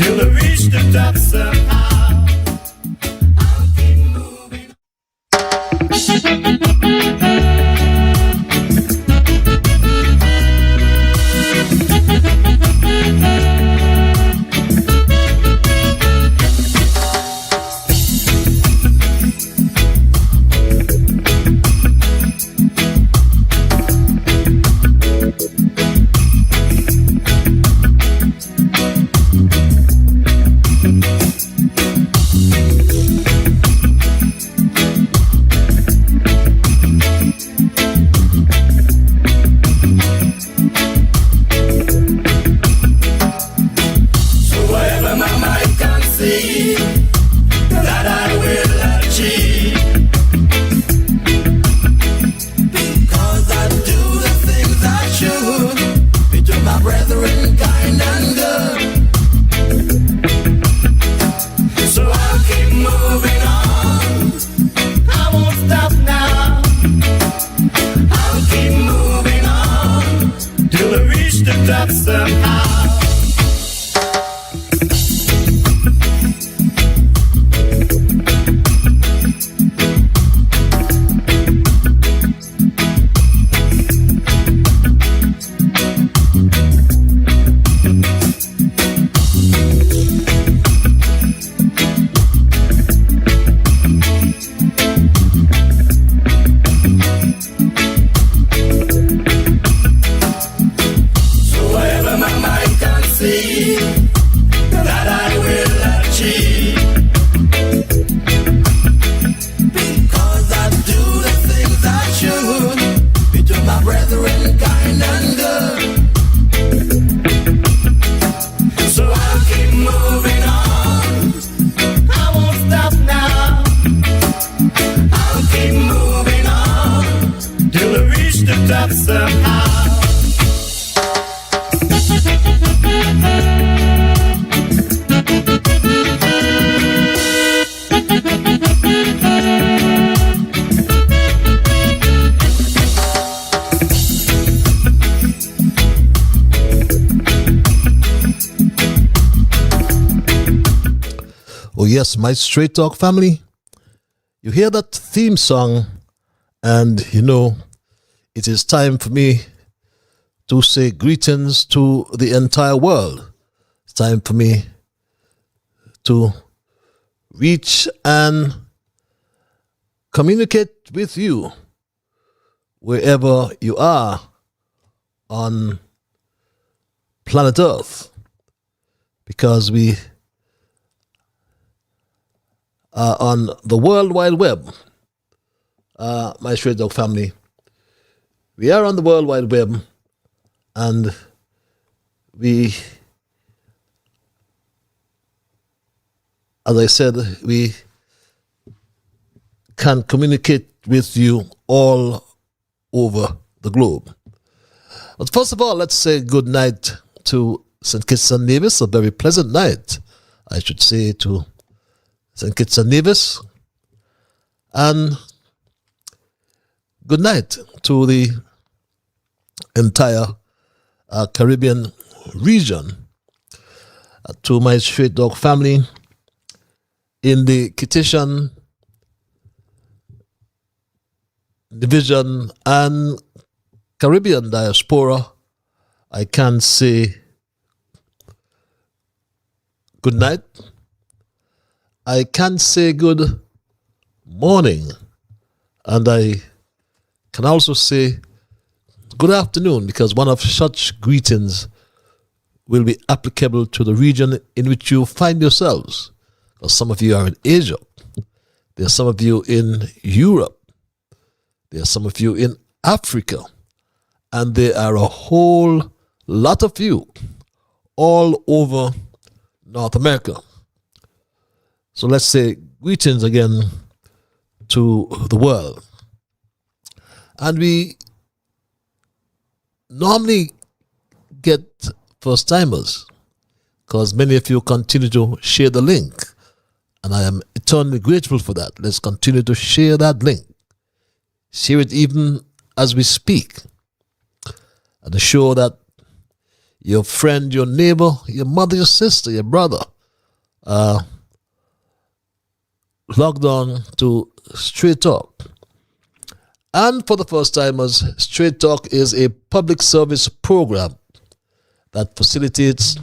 till I reach the top somehow. I'll keep moving. Yes, my Straight Talk family, you hear that theme song and you know it is time for me to say greetings to the entire world. It's time for me to reach and communicate with you wherever you are on planet Earth, because we on the World Wide Web. My Straight Dog family, we are on the World Wide Web, and we, as I said, we can communicate with you all over the globe. But first of all, let's say good night to St. Kitts and Nevis, a very pleasant night, I should say, to St. Kitts and Nevis, and good night to the entire Caribbean region, to my Straight Dog family in the Kittitian division and Caribbean diaspora. I can say good night. I can say good morning, and I can also say good afternoon, because one of such greetings will be applicable to the region in which you find yourselves. Because some of you are in Asia, there are some of you in Europe, there are some of you in Africa, and there are a whole lot of you all over North America. So let's say greetings again to the world. And we normally get first timers, because many of you continue to share the link, and I am eternally grateful for that. Let's continue to share that link. Share it even as we speak, and assure that your friend, your neighbor, your mother, your sister, your brother, logged on to Straight Talk. And for the first timers, Straight Talk is a public service program that facilitates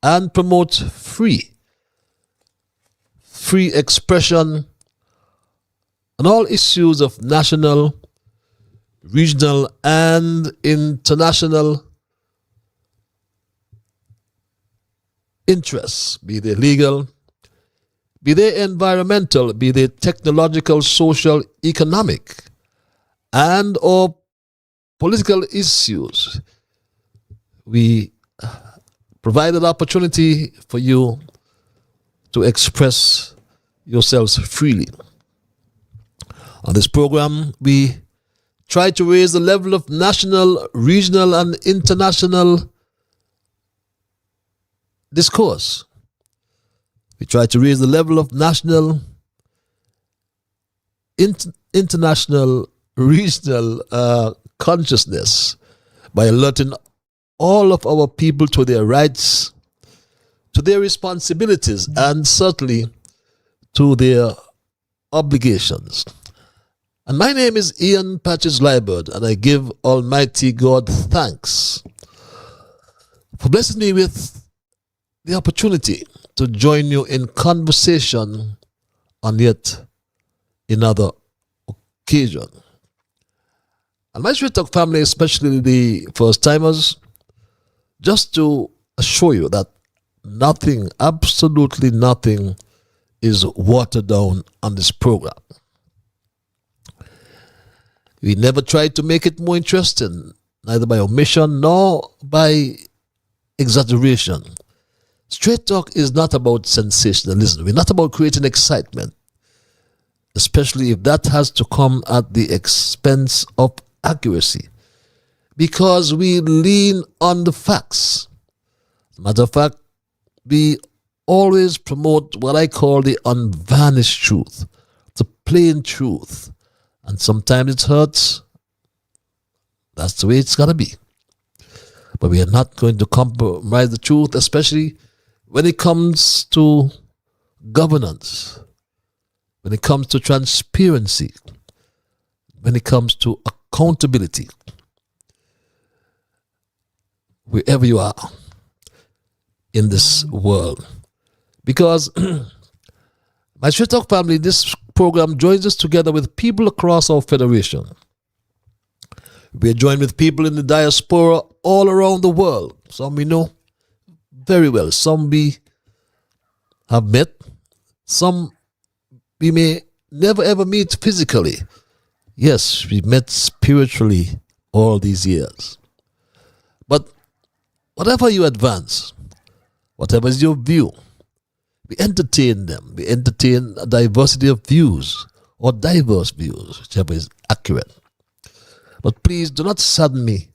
and promotes free expression on all issues of national, regional, and international interests, be they legal, be they environmental, be they technological, social, economic, and or political issues. We provide an opportunity for you to express yourselves freely. On this program, we try to raise the level of national, regional, and international discourse. We try to raise the level of national, international, regional consciousness by alerting all of our people to their rights, to their responsibilities, and certainly to their obligations. And my name is Ian Patches Liebert, and I give Almighty God thanks for blessing me with the opportunity to join you in conversation on yet another occasion. And my Straight Talk family, especially the first timers, just to assure you that nothing, absolutely nothing, is watered down on this program. We never try to make it more interesting, neither by omission nor by exaggeration. Straight Talk is not about sensationalism. We're not about creating excitement, especially if that has to come at the expense of accuracy, because we lean on the facts. As a matter of fact, we always promote what I call the unvarnished truth, the plain truth. And sometimes it hurts. That's the way it's got to be. But we are not going to compromise the truth, especially when it comes to governance, when it comes to transparency, when it comes to accountability. Wherever you are in this world. Because my Straight Talk family, this program joins us together with people across our federation. We are joined with people in the diaspora all around the world. Some we know very well. Some we have met. Some we may never ever meet physically. Yes, we met spiritually all these years. But whatever you advance, whatever is your view, we entertain them. We entertain a diversity of views or diverse views, whichever is accurate. But please do not sadden me,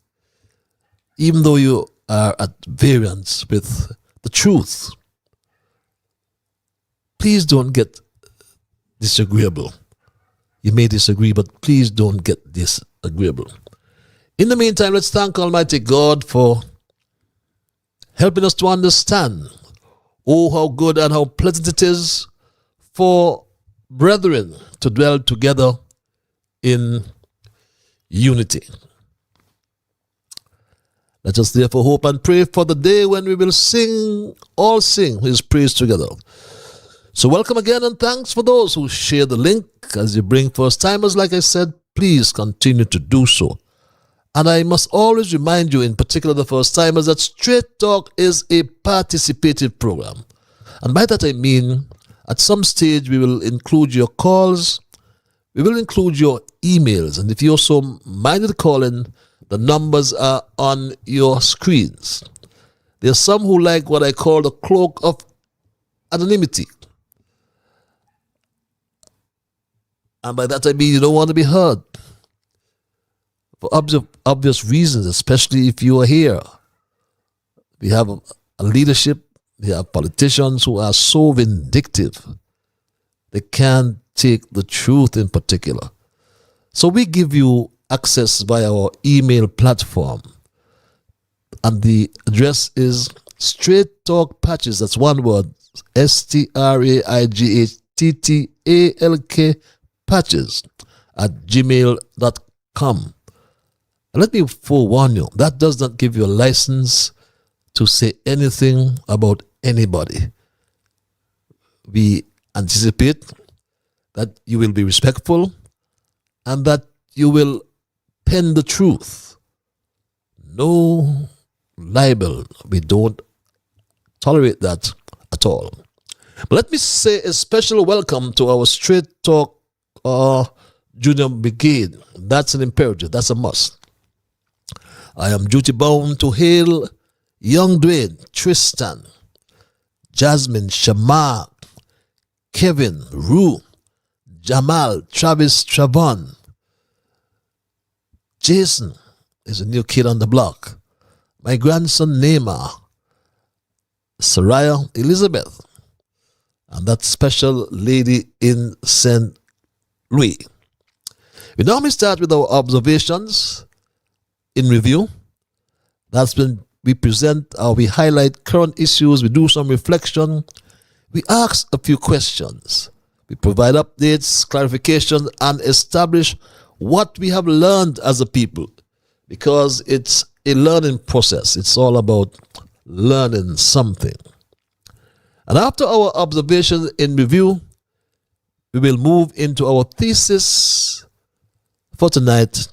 even though you are at variance with the truth. Please don't get disagreeable. You may disagree, but please don't get disagreeable. In the meantime, let's thank Almighty God for helping us to understand, oh, how good and how pleasant it is for brethren to dwell together in unity. Let us therefore hope and pray for the day when we will all sing His praise together. So welcome again, and thanks for those who share the link. As you bring first timers, like I said, please continue to do so. And I must always remind you, in particular the first timers, that Straight Talk is a participative program. And by that I mean, at some stage we will include your calls, we will include your emails, and if you're so minded calling, the numbers are on your screens. There are some who like what I call the cloak of anonymity. And by that I mean you don't want to be heard. For obvious reasons, especially if you are here. We have a leadership, we have politicians who are so vindictive. They can't take the truth in particular. So we give you access via our email platform. And the address is Straight Talk Patches, that's one word, STRAIGHTTALK patches at gmail.com. And let me forewarn you, that does not give you a license to say anything about anybody. We anticipate that you will be respectful and that you will pen the truth. No libel. We don't tolerate that at all. But let me say a special welcome to our Straight Talk Junior Brigade. That's an imperative. That's a must. I am duty bound to hail Young Dwayne, Tristan, Jasmine, Shamar, Kevin, Rue, Jamal, Travis, Travon. Jason is a new kid on the block. My grandson Neymar, Saraya, Elizabeth, and that special lady in St. Louis. We normally start with our observations in review. That's when we present or we highlight current issues, we do some reflection, we ask a few questions, we provide updates, clarifications, and establish what we have learned as a people, because it's a learning process. It's all about learning something. And after our observations in review, we will move into our thesis for tonight,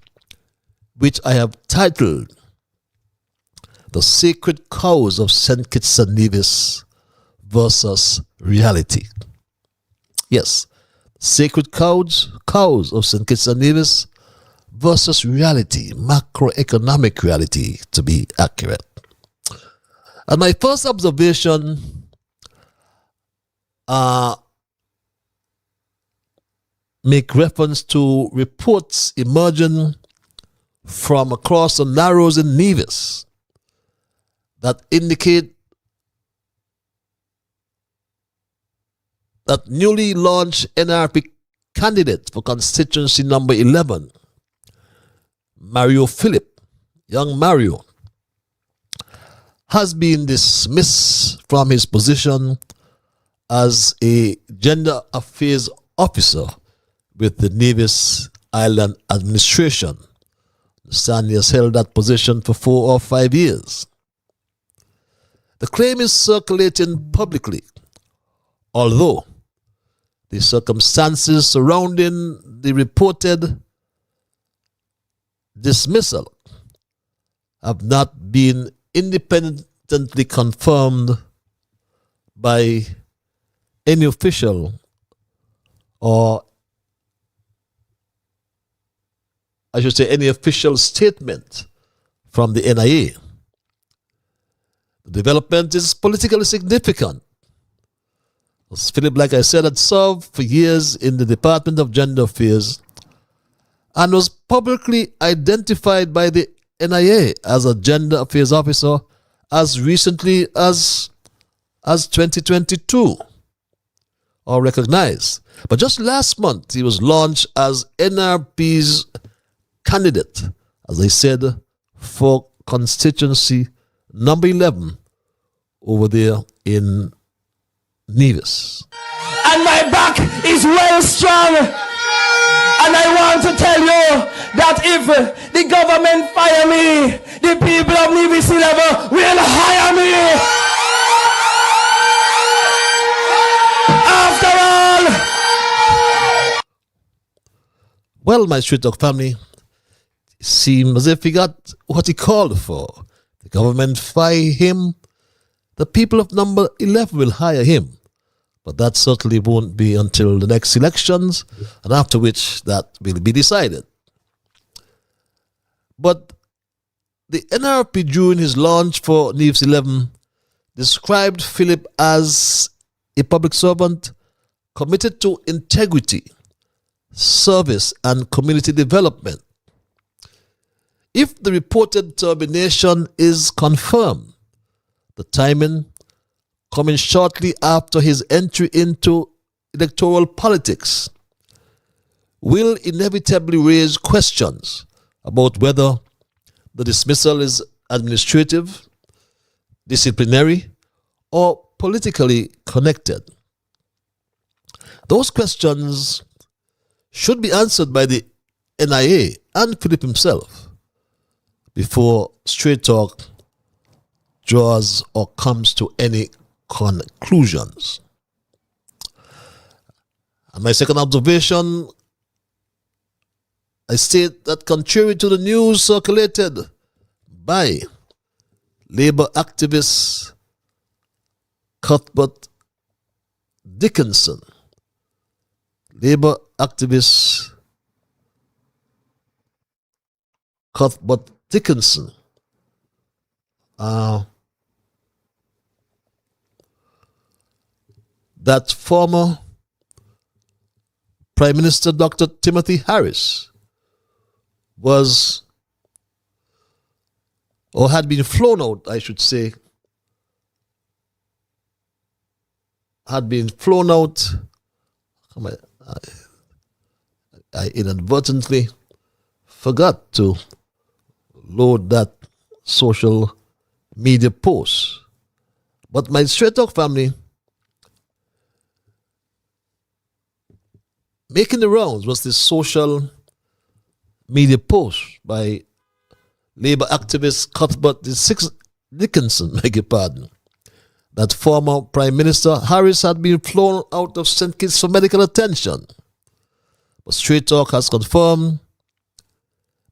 which I have titled The Sacred Cows of St. Kitts and Nevis versus Reality. Yes, sacred cows of St. Kitts and Nevis versus reality, macroeconomic reality to be accurate. And my first observation make reference to reports emerging from across the narrows in Nevis that indicate that newly launched NRP candidate for constituency number 11, Mario Philip, young Mario, has been dismissed from his position as a gender affairs officer with the Nevis Island Administration. Stanley has held that position for 4 or 5 years. The claim is circulating publicly, although the circumstances surrounding the reported dismissal have not been independently confirmed by any official or I should say any official statement from the NIA. The development is politically significant. Philip, like I said, had served for years in the Department of Gender Affairs and was publicly identified by the NIA as a gender affairs officer as recently as 2022, or recognized. But just last month, he was launched as NRP's candidate, as I said, for constituency number 11 over there in Nevis. And my back is well strong. And I want to tell you that if the government fire me, the people of Nevis 11 will hire me. After all. Well, my Street Talk family, it seems as if he got what he called for. The government fire him. The people of number 11 will hire him. But that certainly won't be until the next elections, and after which that will be decided. But the NRP, during his launch for Nevis 11, described Philip as a public servant committed to integrity, service, and community development. If the reported termination is confirmed, the timing coming shortly after his entry into electoral politics will inevitably raise questions about whether the dismissal is administrative, disciplinary, or politically connected? Those questions should be answered by the NIA and Philip himself before Straight Talk draws or comes to any conclusions. And my second observation, I state that contrary to the news circulated by Labour activist Cuthbert Dickinson, Labour activist Cuthbert Dickinson, that former Prime Minister Dr. Timothy Harris was, or had been flown out, I should say, had been flown out. I inadvertently forgot to load that social media post. But my Straight Talk family, making the rounds was this social media post by Labour activist Cuthbert Dickinson, beg your pardon, that former Prime Minister Harris had been flown out of St. Kitts for medical attention. But Straight Talk has confirmed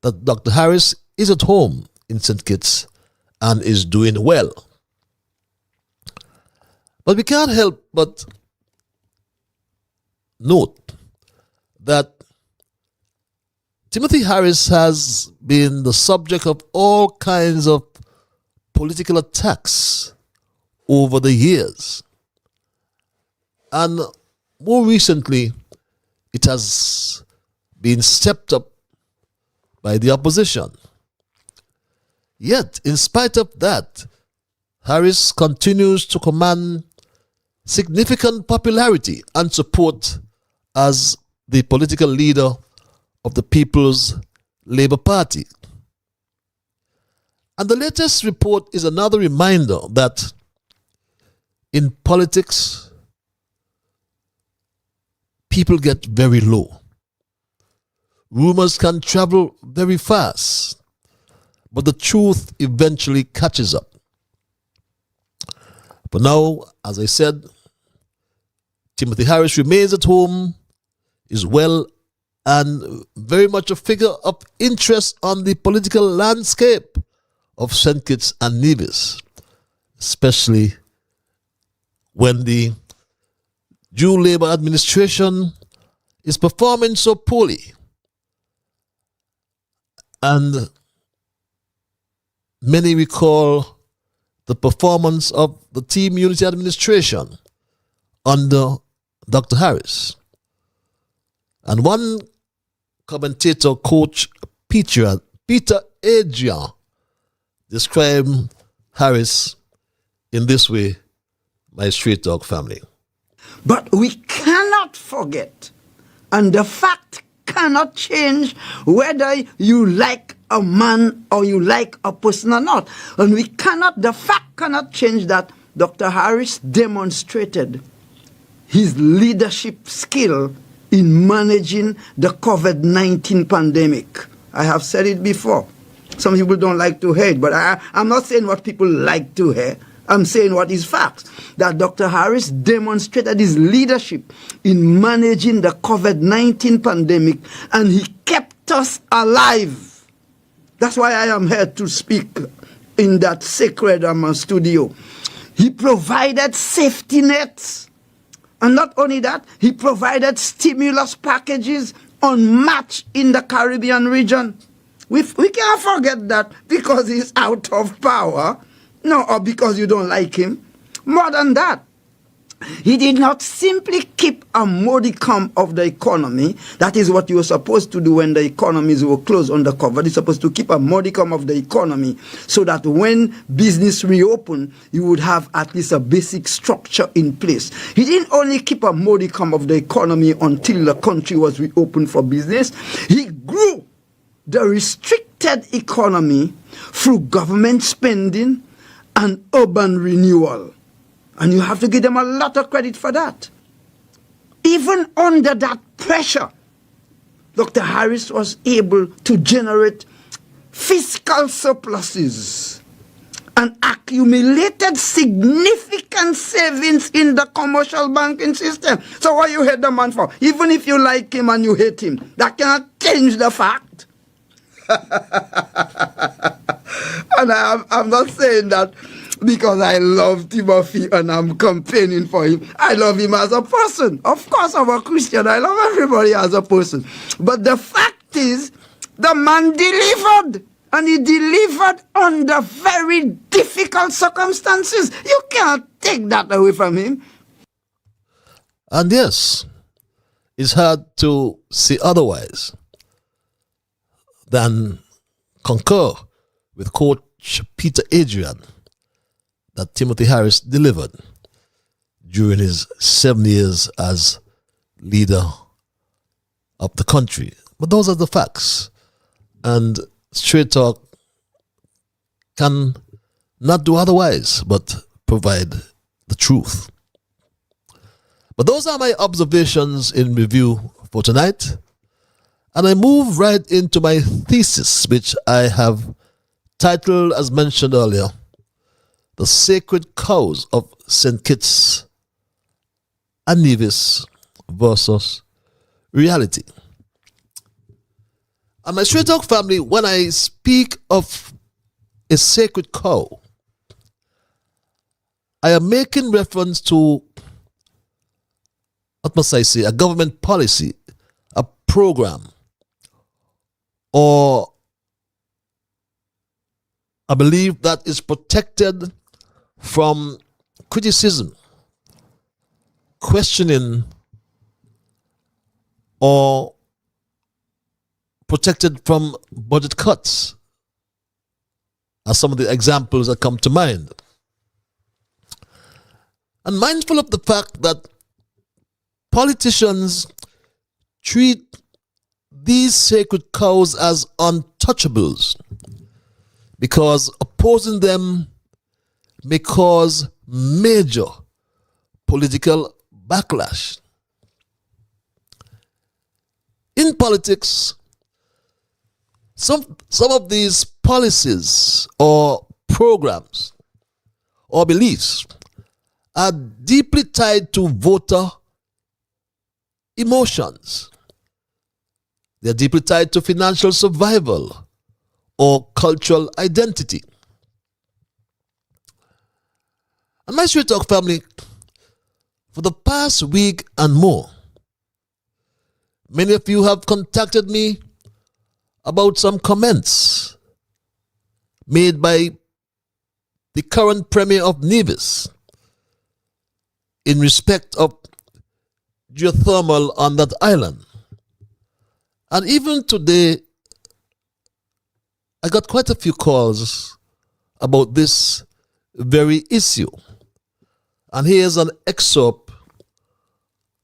that Dr. Harris is at home in St. Kitts and is doing well. But we can't help but note that Timothy Harris has been the subject of all kinds of political attacks over the years. And more recently, it has been stepped up by the opposition. Yet, in spite of that, Harris continues to command significant popularity and support as the political leader of the People's Labour Party. And the latest report is another reminder that in politics, people get very low. Rumors can travel very fast, but the truth eventually catches up. But now, as I said, Timothy Harris remains at home, is well, and very much a figure of interest on the political landscape of St. Kitts and Nevis, especially when the Jew Labour administration is performing so poorly. And many recall the performance of the Team Unity administration under Dr. Harris. And one commentator, Coach Peter Adrian, described Harris in this way, my Straight Talk family. But we cannot forget, and the fact cannot change whether you like a man or you like a person or not. And the fact cannot change that Dr. Harris demonstrated his leadership skill in managing the COVID-19 pandemic. I have said it before. Some people don't like to hear it, but I'm not saying what people like to hear. I'm saying what is facts. That Dr. Harris demonstrated his leadership in managing the COVID-19 pandemic, and he kept us alive. That's why I am here to speak in that sacred studio. He provided safety nets. And not only that, he provided stimulus packages unmatched in the Caribbean region. We can't forget that because he's out of power. No, or because you don't like him. More than that, he did not simply keep a modicum of the economy. That is what you were supposed to do when the economies were closed under cover. You're supposed to keep a modicum of the economy so that when business reopened, you would have at least a basic structure in place. He didn't only keep a modicum of the economy until the country was reopened for business. He grew the restricted economy through government spending and urban renewal. And you have to give them a lot of credit for that. Even under that pressure, Dr. Harris was able to generate fiscal surpluses and accumulated significant savings in the commercial banking system. So what you hate the man for? Even if you like him and you hate him, that cannot change the fact. And I'm not saying that because I love Timothy and I'm campaigning for him. I love him as a person. Of course, I'm a Christian. I love everybody as a person. But the fact is, the man delivered. And he delivered under very difficult circumstances. You can't take that away from him. And yes, it's hard to see otherwise than concur with Coach Peter Adrian that Timothy Harris delivered during his 7 years as leader of the country. But those are the facts. And Straight Talk can not do otherwise but provide the truth. But those are my observations in review for tonight. And I move right into my thesis, which I have titled, as mentioned earlier, The Sacred Cows of St. Kitts and Nevis versus Reality. And my Straight Talk family, when I speak of a sacred cow, I am making reference to, what must I say, a government policy, a program, or a belief that is protected from criticism, questioning, or protected from budget cuts, are some of the examples that come to mind. And mindful of the fact that politicians treat these sacred cows as untouchables because opposing them may cause major political backlash. In politics, some of these policies or programs or beliefs are deeply tied to voter emotions. They are deeply tied to financial survival or cultural identity. And my Straight Talk family, for the past week and more, many of you have contacted me about some comments made by the current Premier of Nevis in respect of geothermal on that island. And even today, I got quite a few calls about this very issue. And here's an excerpt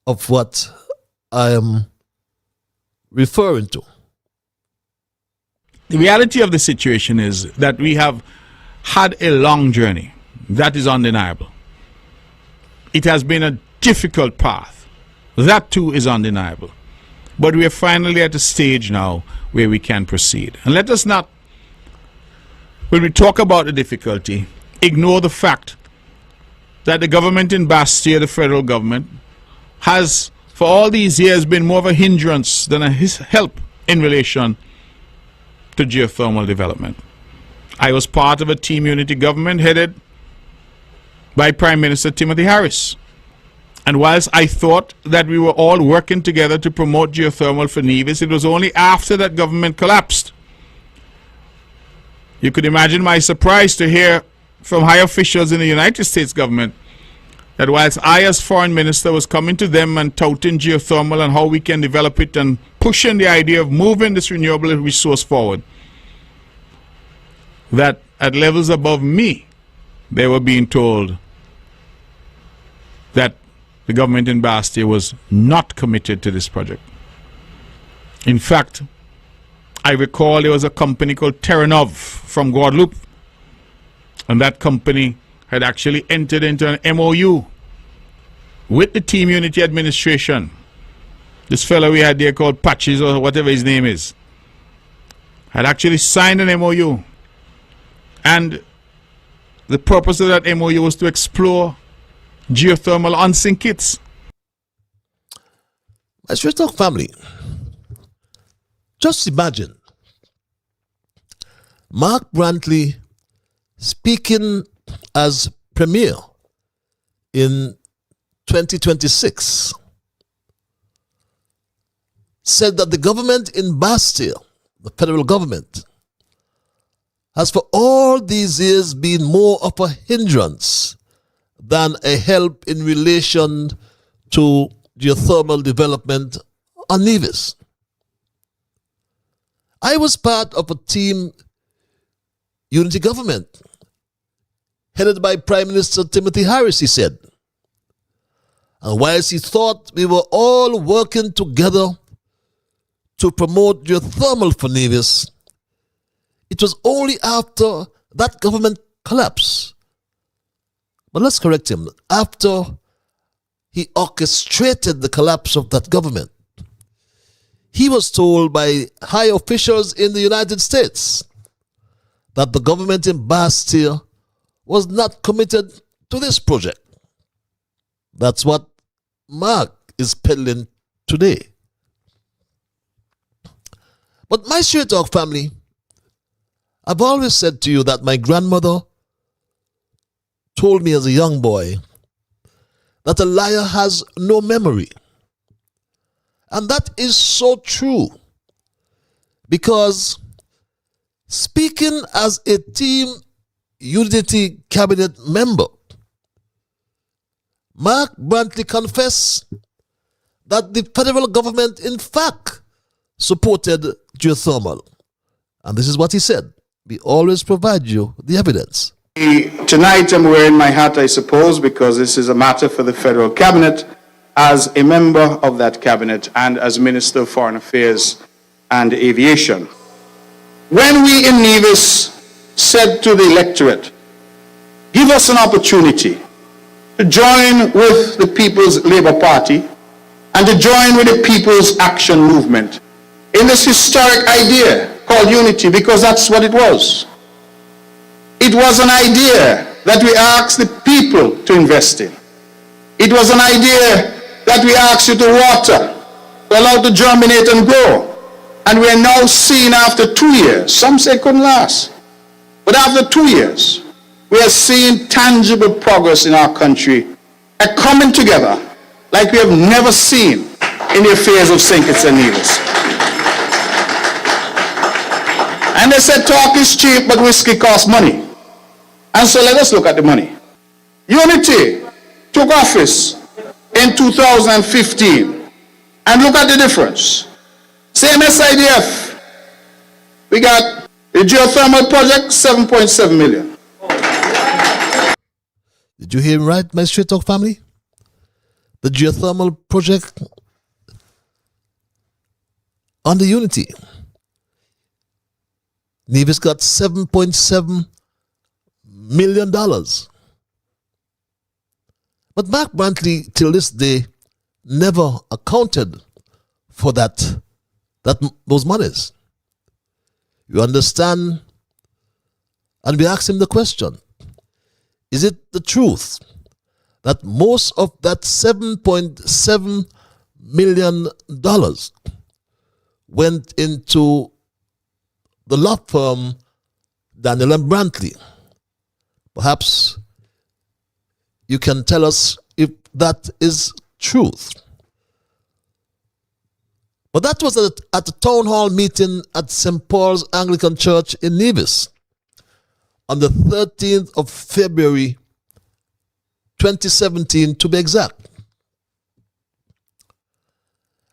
of what I am referring to. The reality of the situation is that we have had a long journey. That is undeniable. It has been a difficult path. That too is undeniable. But we are finally at a stage now where we can proceed. And let us not, when we talk about the difficulty, ignore the fact that the government in Bastia, the federal government, has for all these years been more of a hindrance than a help in relation to geothermal development. I was part of a team unity government headed by Prime Minister Timothy Harris. And whilst I thought that we were all working together to promote geothermal for Nevis, it was only after that government collapsed. You could imagine my surprise to hear from high officials in the United States government that whilst I as foreign minister was coming to them and touting geothermal and how we can develop it and pushing the idea of moving this renewable resource forward, that at levels above me, they were being told that the government in Bastia was not committed to this project. In fact, I recall there was a company called Terranov from Guadeloupe, and that company had actually entered into an MOU with the Team Unity administration. This fellow we had there called Patches or whatever his name is had actually signed an MOU. And the purpose of that MOU was to explore geothermal on-sink kits. My Straight Talk family, just imagine Mark Brantley speaking as Premier in 2026 said that the government in Bastille, the federal government, has for all these years been more of a hindrance than a help in relation to geothermal development on Nevis. I was part of a Team Unity government headed by Prime Minister Timothy Harris, he said. And whilst he thought we were all working together to promote geothermal for Nevis, it was only after that government collapsed. But let's correct him. After he orchestrated the collapse of that government, he was told by high officials in the United States that the government in Bastille was not committed to this project. That's what Mark is peddling today. But my Straight Talk family, I've always said to you that my grandmother told me as a young boy that a liar has no memory. And that is so true, because speaking as a Team Unity cabinet member, Mark Brantley confessed that the federal government in fact supported geothermal. And this is what he said. We always provide you the evidence. Tonight I'm wearing my hat, I suppose, because this is a matter for the federal cabinet, as a member of that cabinet and as Minister of Foreign Affairs and Aviation. When we in Nevis said to the electorate, give us an opportunity to join with the People's Labour Party and to join with the People's Action Movement in this historic idea called unity, because that's what it was. It was an idea that we asked the people to invest in. It was an idea that we asked you to water, to allow to germinate and grow. And we are now seeing after 2 years, some say it couldn't last, but after 2 years, we are seeing tangible progress in our country, a coming together like we have never seen in the affairs of St. Kitts and Nevis. And they said talk is cheap, but whiskey costs money. And so let us look at the money. Unity took office in 2015. And look at the difference. Same SIDF. We got the geothermal project, 7.7 million. Did you hear him right, my Straight Talk family? The geothermal project on the Unity. Nevis got $7.7 million. But Mark Brantley, till this day, never accounted for those monies. You understand? And we asked him the question, is it the truth that most of that $7.7 million went into the law firm Daniel and Brantley? Perhaps you can tell us if that is truth. But that was at a town hall meeting at St. Paul's Anglican Church in Nevis on the 13th of February 2017, to be exact.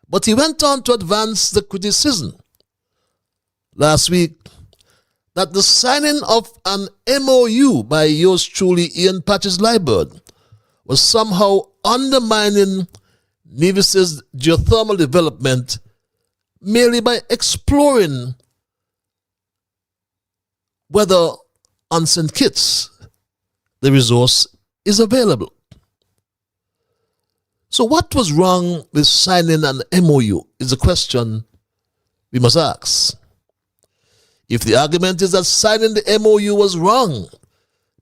But he went on to advance the criticism last week that the signing of an MOU by yours truly, Ian Patches Liburd, was somehow undermining Nevis's geothermal development merely by exploring whether on St. Kitts the resource is available. So what was wrong with signing an MOU is a question we must ask. If the argument is that signing the MOU was wrong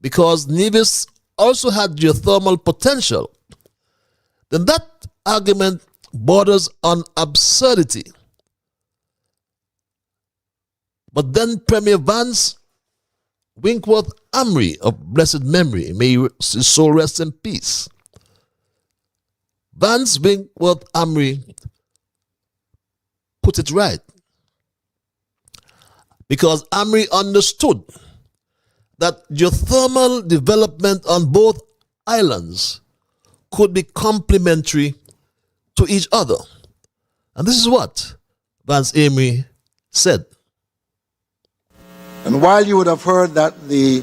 because Nevis also had geothermal potential, then that argument borders on absurdity. But then Premier Vance Winkworth Amry, of blessed memory, may his soul rest in peace. Vance Winkworth Amry put it right, because Amry understood that geothermal development on both islands could be complementary to each other. And this is what Vance Amry said. And while you would have heard that the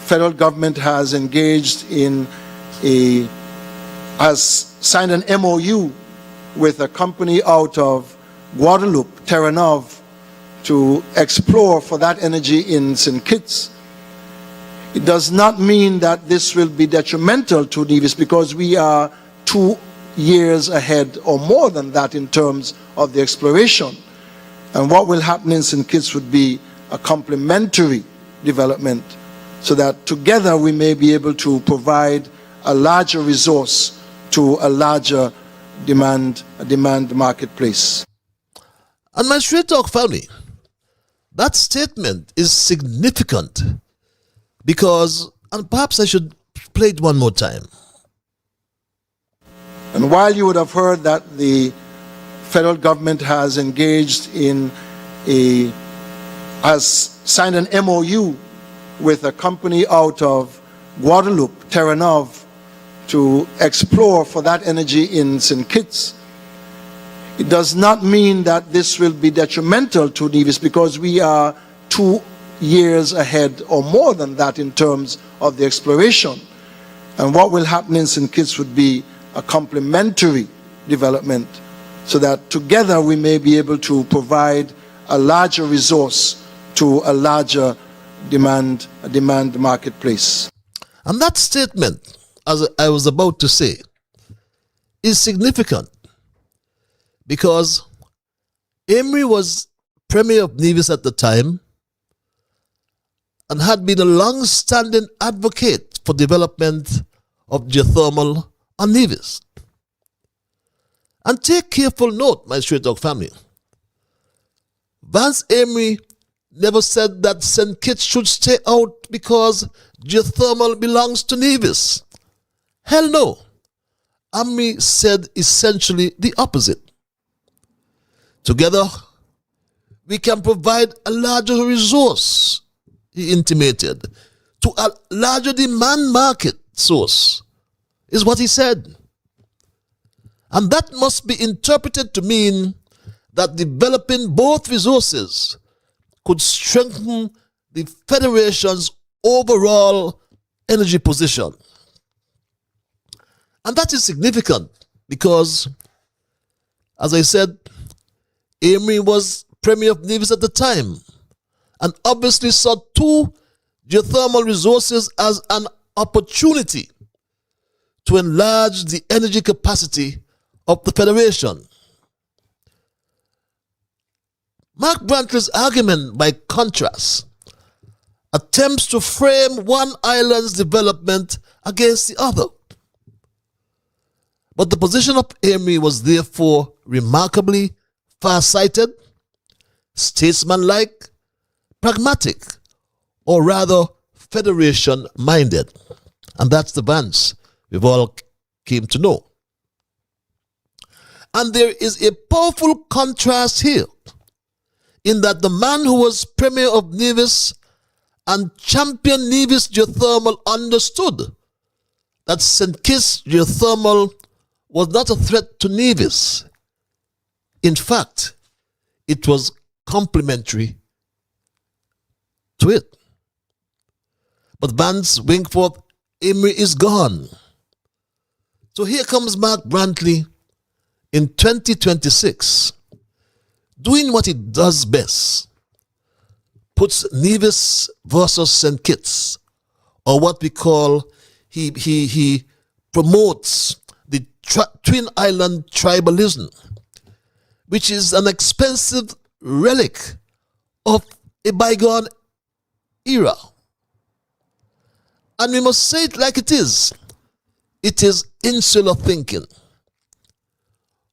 federal government has engaged in has signed an MOU with a company out of Guadeloupe, Terranov, to explore for that energy in St. Kitts, it does not mean that this will be detrimental to Nevis, because we are 2 years ahead or more than that in terms of the exploration. And what will happen in St. Kitts would be a complementary development, so that together we may be able to provide a larger resource to a larger demand marketplace. And my Straight Talk family, that statement is significant because, and perhaps I should play it one more time. And while you would have heard that the federal government has engaged in has signed an MOU with a company out of Guadeloupe, Terranov, to explore for that energy in St. Kitts, it does not mean that this will be detrimental to Nevis, because we are 2 years ahead or more than that in terms of the exploration. And what will happen in St. Kitts would be a complementary development, so that together we may be able to provide a larger resource to a larger demand marketplace. And that statement, as I was about to say, is significant because Amry was Premier of Nevis at the time and had been a long-standing advocate for development of geothermal on Nevis. And take careful note, my Straight Talk family. Vance Amry never said that St. Kitts should stay out because geothermal belongs to Nevis. Hell no. Amry said essentially the opposite. Together, we can provide a larger resource, he intimated, to a larger demand market source, is what he said. And that must be interpreted to mean that developing both resources could strengthen the Federation's overall energy position. And that is significant because, as I said, Amry was Premier of Nevis at the time and obviously saw two geothermal resources as an opportunity to enlarge the energy capacity of the Federation. Mark Brantley's argument, by contrast, attempts to frame one island's development against the other. But the position of Amry was therefore remarkably far-sighted, statesmanlike, pragmatic, or rather Federation-minded. And that's the Vance we've all came to know. And there is a powerful contrast here, in that the man who was Premier of Nevis and championed Nevis geothermal understood that St. Kitts geothermal was not a threat to Nevis. In fact, it was complementary to it. But Vance Winkworth Amry is gone. So here comes Mark Brantley in 2026, doing what he does best, puts Nevis versus St. Kitts or what we call, he promotes the Twin Island tribalism, which is an expensive relic of a bygone era. And we must say it like it is. It is insular thinking.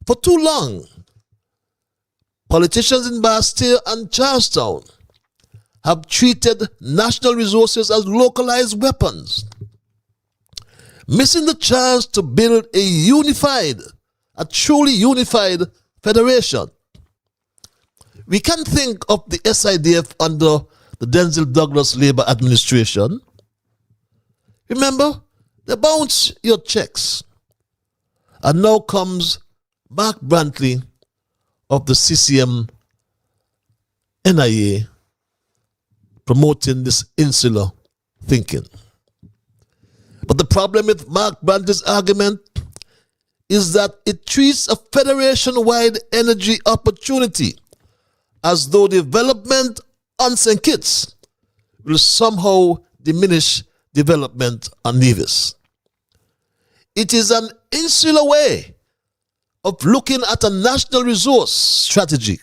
For too long, politicians in Bastille and Charlestown have treated national resources as localized weapons, missing the chance to build a truly unified federation. We can think of the SIDF under the Denzel Douglas Labour administration. Remember, they bounce your checks. And now comes Mark Brantley of the CCM NIA promoting this insular thinking. But the problem with Mark Brantley's argument is that it treats a federation-wide energy opportunity as though development on St. Kitts will somehow diminish development on Nevis. It is an insular way of looking at a national resource strategy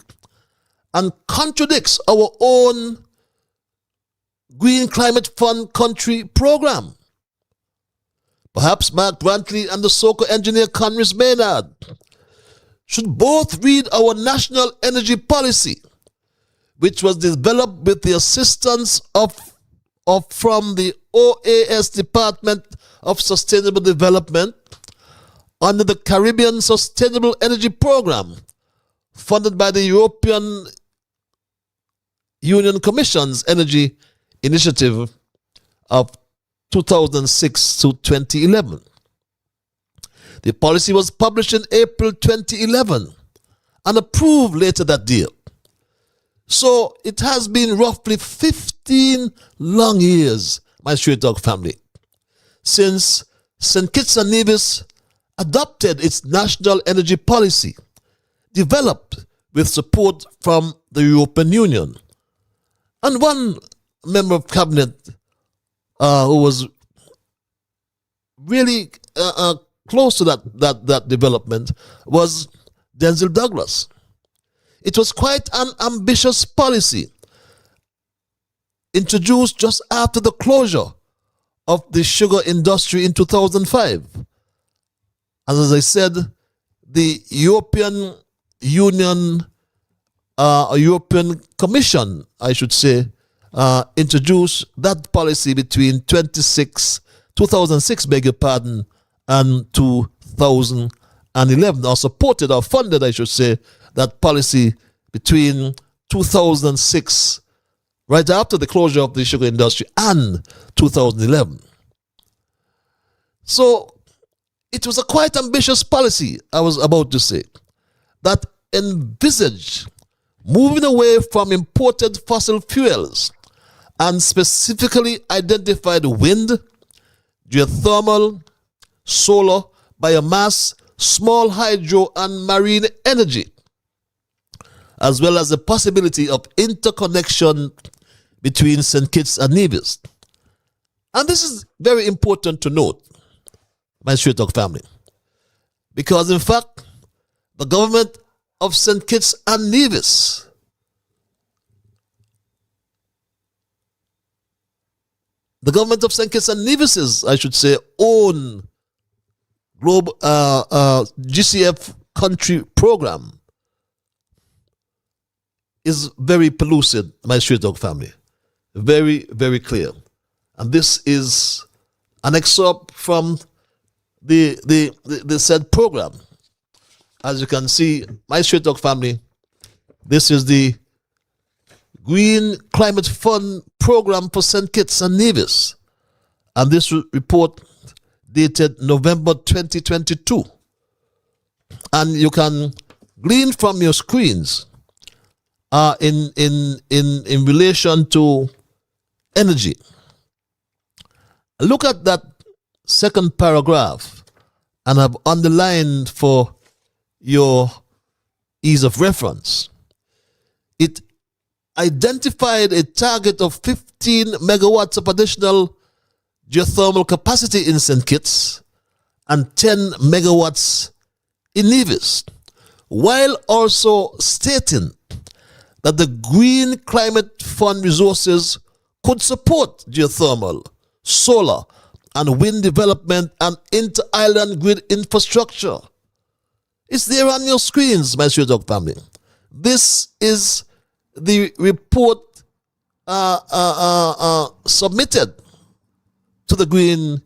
and contradicts our own Green Climate Fund country program. Perhaps Mark Brantley and the SOCO engineer Conris Maynard should both read our national energy policy, which was developed with the assistance from the OAS Department of Sustainable Development under the Caribbean Sustainable Energy Program, funded by the European Union Commission's Energy Initiative of 2006 to 2011. The policy was published in April 2011 and approved later that year. So it has been roughly 15 long years, my Straight Dog family, since St. Kitts and Nevis adopted its national energy policy, developed with support from the European Union. And one member of cabinet who was really close to that development was Denzel Douglas. It was quite an ambitious policy introduced just after the closure of the sugar industry in 2005. As I said, the European Union, European Commission, I should say, introduced that policy between 2006, beg your pardon, and 2011, or supported or funded, I should say, that policy between 2006, right after the closure of the sugar industry, and 2011. So it was a quite ambitious policy, I was about to say, that envisaged moving away from imported fossil fuels and specifically identified wind, geothermal, solar, biomass, small hydro, and marine energy, as well as the possibility of interconnection between St. Kitts and Nevis. And this is very important to note, my Straight Talk family, because in fact, the government of St. Kitts and Nevis I should say, own global GCF country program is very pellucid, my Straight Dog family. Very, very clear. And this is an excerpt from the said program. As you can see, my Straight Dog family, this is the Green Climate Fund program for St. Kitts and Nevis. And this report dated November 2022. And you can glean from your screens in relation to energy. Look at that second paragraph, and I've underlined for your ease of reference. It identified a target of 15 megawatts of additional geothermal capacity in St. Kitts and 10 megawatts in Nevis, while also stating that the Green Climate Fund resources could support geothermal, solar, and wind development and inter-island grid infrastructure. It's there on your screens, my Straight Talk family. This is the report submitted to the Green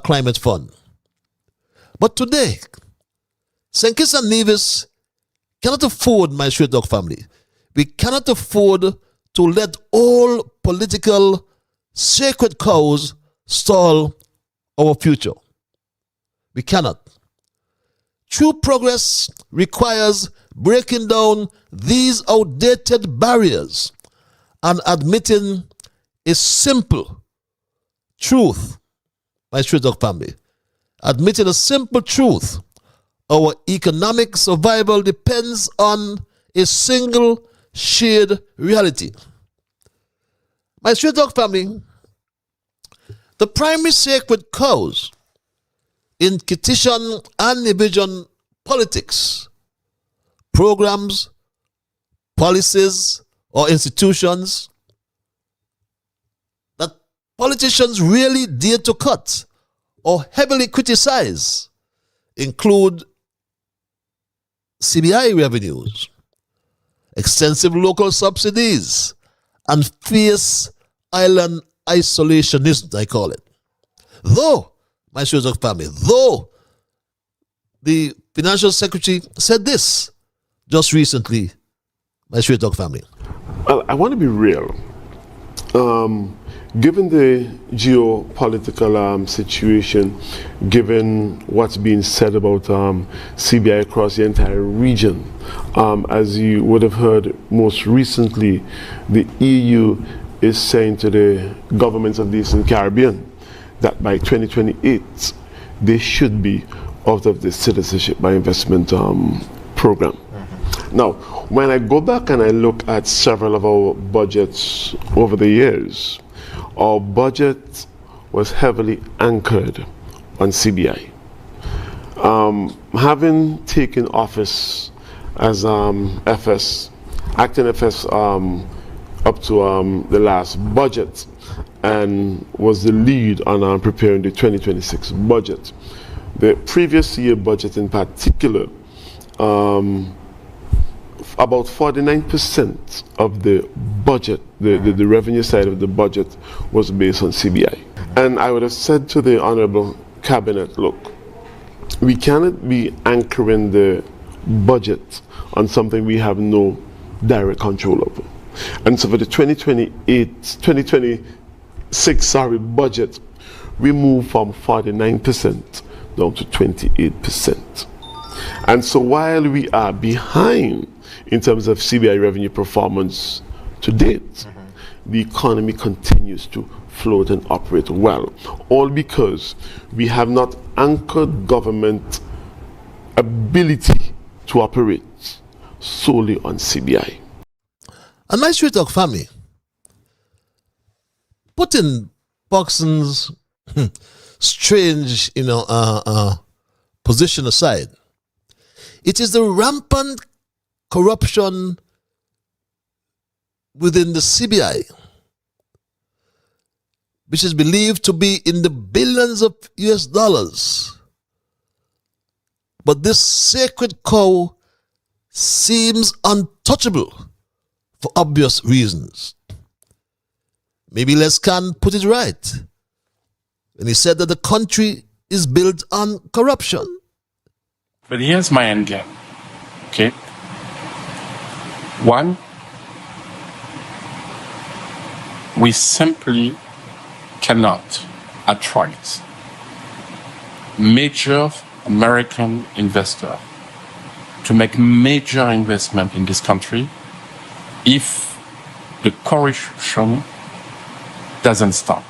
Climate Fund. But today, St. Kitts and Nevis cannot afford, my Straight Talk family, we cannot afford to let all political sacred cows stall our future. We cannot. True progress requires breaking down these outdated barriers and admitting a simple truth, my Straight Talk family. Admitting a simple truth. Our economic survival depends on a single shared reality. My Straight Talk family, the primary sacred cows in Kittitian and Nevision politics, programs, policies, or institutions that politicians really dare to cut or heavily criticize include CBI revenues, extensive local subsidies, and fierce island isolationism, I call it. Though, my Straight Talk family, though the financial secretary said this just recently, my Straight Talk family. Well, I want to be real. Given the geopolitical situation, given what's being said about CBI across the entire region, as you would have heard most recently, the EU is saying to the governments of the Eastern Caribbean that by 2028 they should be out of the citizenship by investment program. Now, when I go back and I look at several of our budgets over the years, our budget was heavily anchored on CBI. Having taken office as FS, acting FS up to the last budget, and was the lead on preparing the 2026 budget. The previous year budget in particular, about 49% of the budget, the revenue side of the budget, was based on CBI. And I would have said to the Honorable Cabinet, look, we cannot be anchoring the budget on something we have no direct control over. And so for the 2026 budget, we moved from 49% down to 28%. And so while we are behind in terms of CBI revenue performance to date, the economy continues to float and operate well, all because we have not anchored government ability to operate solely on CBI. And my Straight Talk family, putting Paxson's strange, position aside, it is the rampant corruption within the CBI, which is believed to be in the billions of US dollars. But this sacred cow seems untouchable for obvious reasons. Maybe SKN put it right when he said that the country is built on corruption. But here's my end game. Okay? One, we simply cannot attract major American investors to make major investment in this country if the corruption doesn't stop.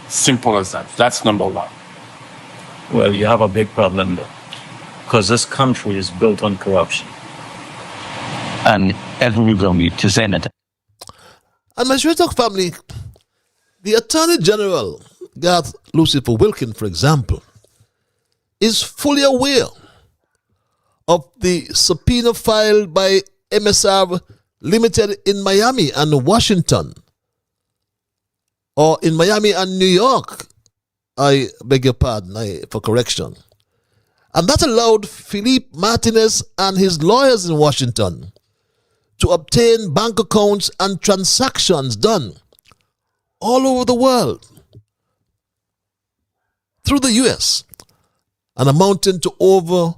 Simple as that. That's number one. Well, you have a big problem though, because this country is built on corruption. And everybody to say that. And my Straight Talk family, the Attorney General Garth Lucifer Wilkin, for example, is fully aware of the subpoena filed by MSR Limited in Miami and Washington, or in Miami and New York, I beg your pardon for correction. And that allowed Philippe Martinez and his lawyers in Washington to obtain bank accounts and transactions done all over the world through the U.S. and amounting to over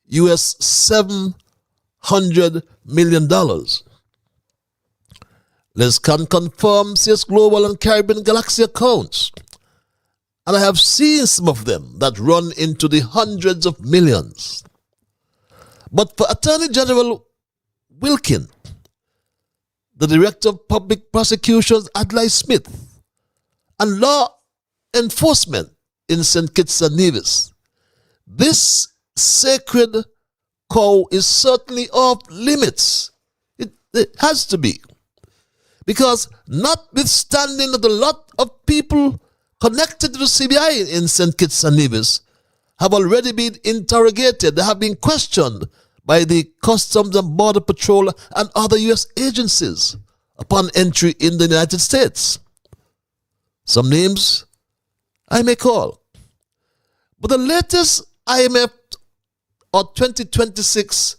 U.S. $700 million. Lescan confirmed CS Global and Caribbean Galaxy accounts, and I have seen some of them that run into the hundreds of millions. But for Attorney General Wilkin, the Director of Public Prosecutions Adlai Smith, and law enforcement in St. Kitts and Nevis, this sacred cow is certainly off limits. It has to be. Because notwithstanding that a lot of people connected to the CBI in St. Kitts and Nevis have already been interrogated, they have been questioned by the Customs and Border Patrol and other U.S. agencies upon entry in the United States. Some names I may call. But the latest IMF or 2026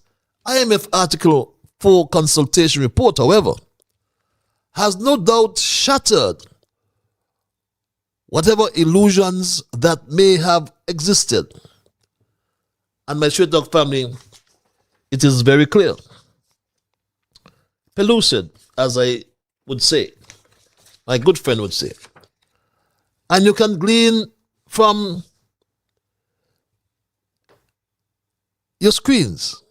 IMF Article 4 consultation report, however, has no doubt shattered whatever illusions that may have existed. And my Straight Dog family, it is very clear, pellucid, as I would say, my good friend would say. And you can glean from your screens.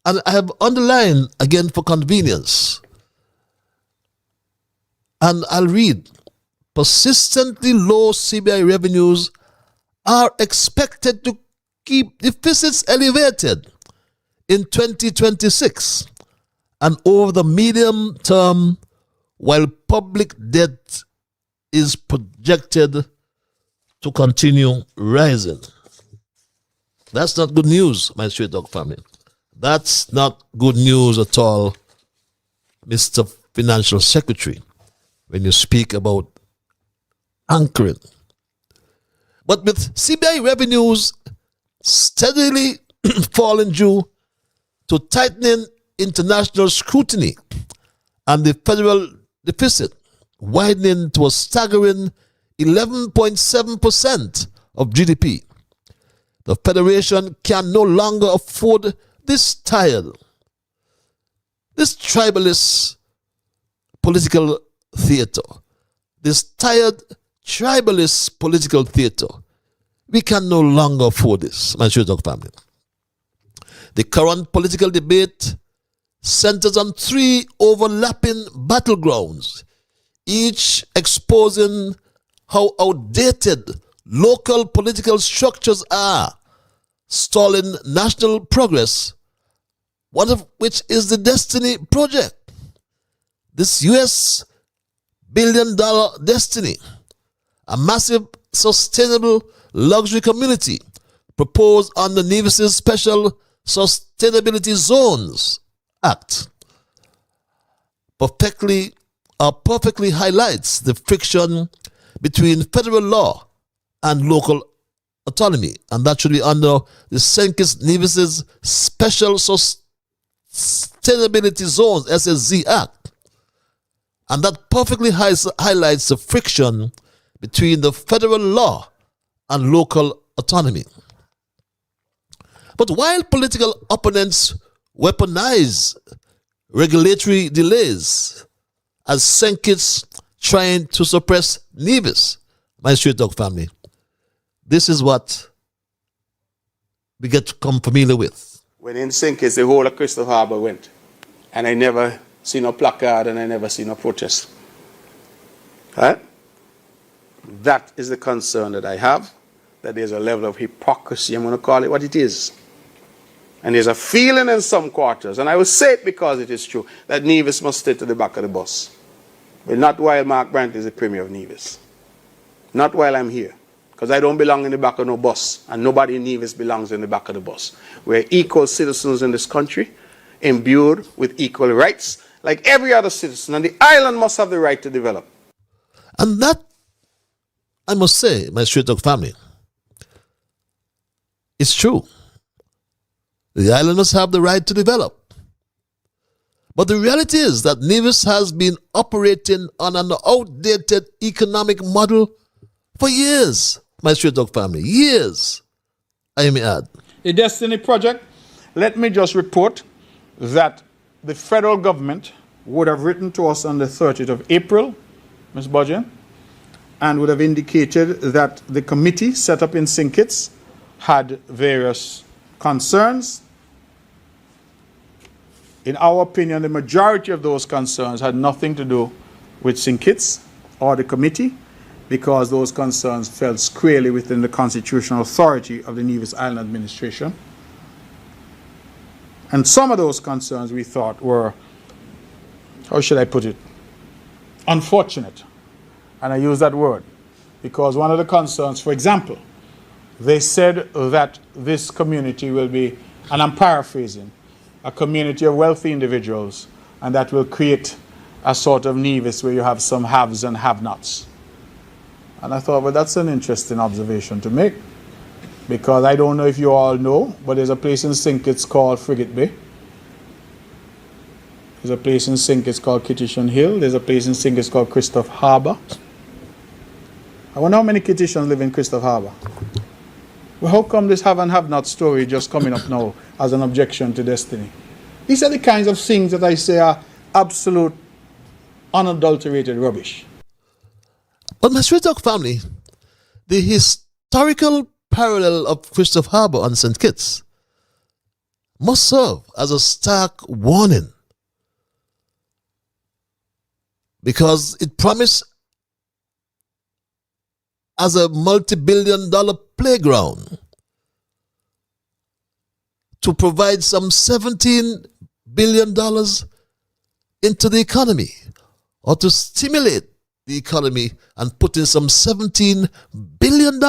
And I have underlined again for convenience. And I'll read. Persistently low CBI revenues are expected to keep deficits elevated in 2026 and over the medium term, while public debt is projected to continue rising. That's not good news, my Straight Dog family. That's not good news at all, Mr. Financial Secretary, when you speak about anchoring. But with CBI revenues steadily falling due to tightening international scrutiny and the federal deficit widening to a staggering 11.7% of GDP, the Federation can no longer afford this tribalist political theater. This tired tribalist political theater. We can no longer afford this, my Straight Dog family. The current political debate centers on three overlapping battlegrounds, each exposing how outdated local political structures are, stalling national progress, one of which is the Destiny Project. This US billion-dollar destiny, a massive sustainable luxury community proposed under Nevis' Special Sustainability Zones Act, perfectly highlights the friction between federal law and local autonomy, and that should be under the St. Kitts Nevis' Special Sustainability Zones SSZ Act. And that perfectly highlights the friction between the federal law and local autonomy. But while political opponents weaponize regulatory delays as St. Kitts trying to suppress Nevis, my Straight Dog family, this is what we get to come familiar with. When in St. Kitts, the whole of Crystal Harbour went. And I never see no placard and I never see no protest. Right? That is the concern that I have, that there's a level of hypocrisy, I'm going to call it what it is. And there's a feeling in some quarters, and I will say it because it is true, that Nevis must stay to the back of the bus. But not while Mark Brandt is the Premier of Nevis. not while I'm here, because I don't belong in the back of no bus, and nobody in Nevis belongs in the back of the bus. We're equal citizens in this country, imbued with equal rights, like every other citizen, and the island must have the right to develop. And that, I must say, my straight talk family, it's true. The islanders have the right to develop. But the reality is that Nevis has been operating on an outdated economic model for years, my straight talk family, years, I may add. The Destiny Project, let me just report that the federal government would have written to us on the 30th of April, Ms. Budgeon, and would have indicated that the committee set up in St. Kitts had various concerns. In our opinion, the majority of those concerns had nothing to do with St. Kitts or the committee, because those concerns fell squarely within the constitutional authority of the Nevis Island Administration. And some of those concerns we thought were, how should I put it, unfortunate. And I use that word because one of the concerns, for example, they said that this community will be, and I'm paraphrasing, a community of wealthy individuals, and that will create a sort of Nevis where you have some haves and have-nots. And I thought, well, that's an interesting observation to make, because I don't know if you all know, but there's a place in St. Kitts called Frigate Bay. There's a place in St. Kitts called Kittitian Hill. There's a place in St. Kitts called Christophe Harbour. I wonder how many Kittitians live in Christophe Harbour. Well, how come this have and have not story just coming up now as an objection to Destiny? These are the kinds of things that I say are absolute, unadulterated rubbish. But my straight talk family, the historical parallel of Christophe Harbour and St. Kitts must serve as a stark warning, because it promised as a multi-billion-dollar playground to provide some $17 billion into the economy, or to stimulate the economy and put in some $17 billion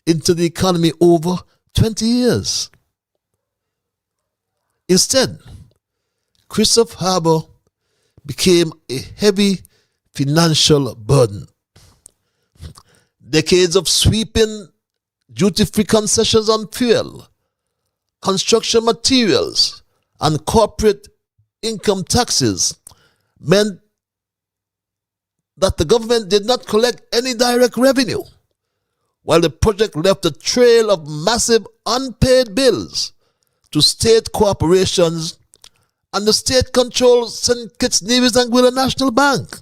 into the economy over 20 years. Instead, Christophe Harbour became a heavy financial burden. Decades of sweeping duty-free concessions on fuel, construction materials, and corporate income taxes meant that the government did not collect any direct revenue, while the project left a trail of massive unpaid bills to state corporations and the state-controlled St. Kitts, Nevis, and Anguilla National Bank.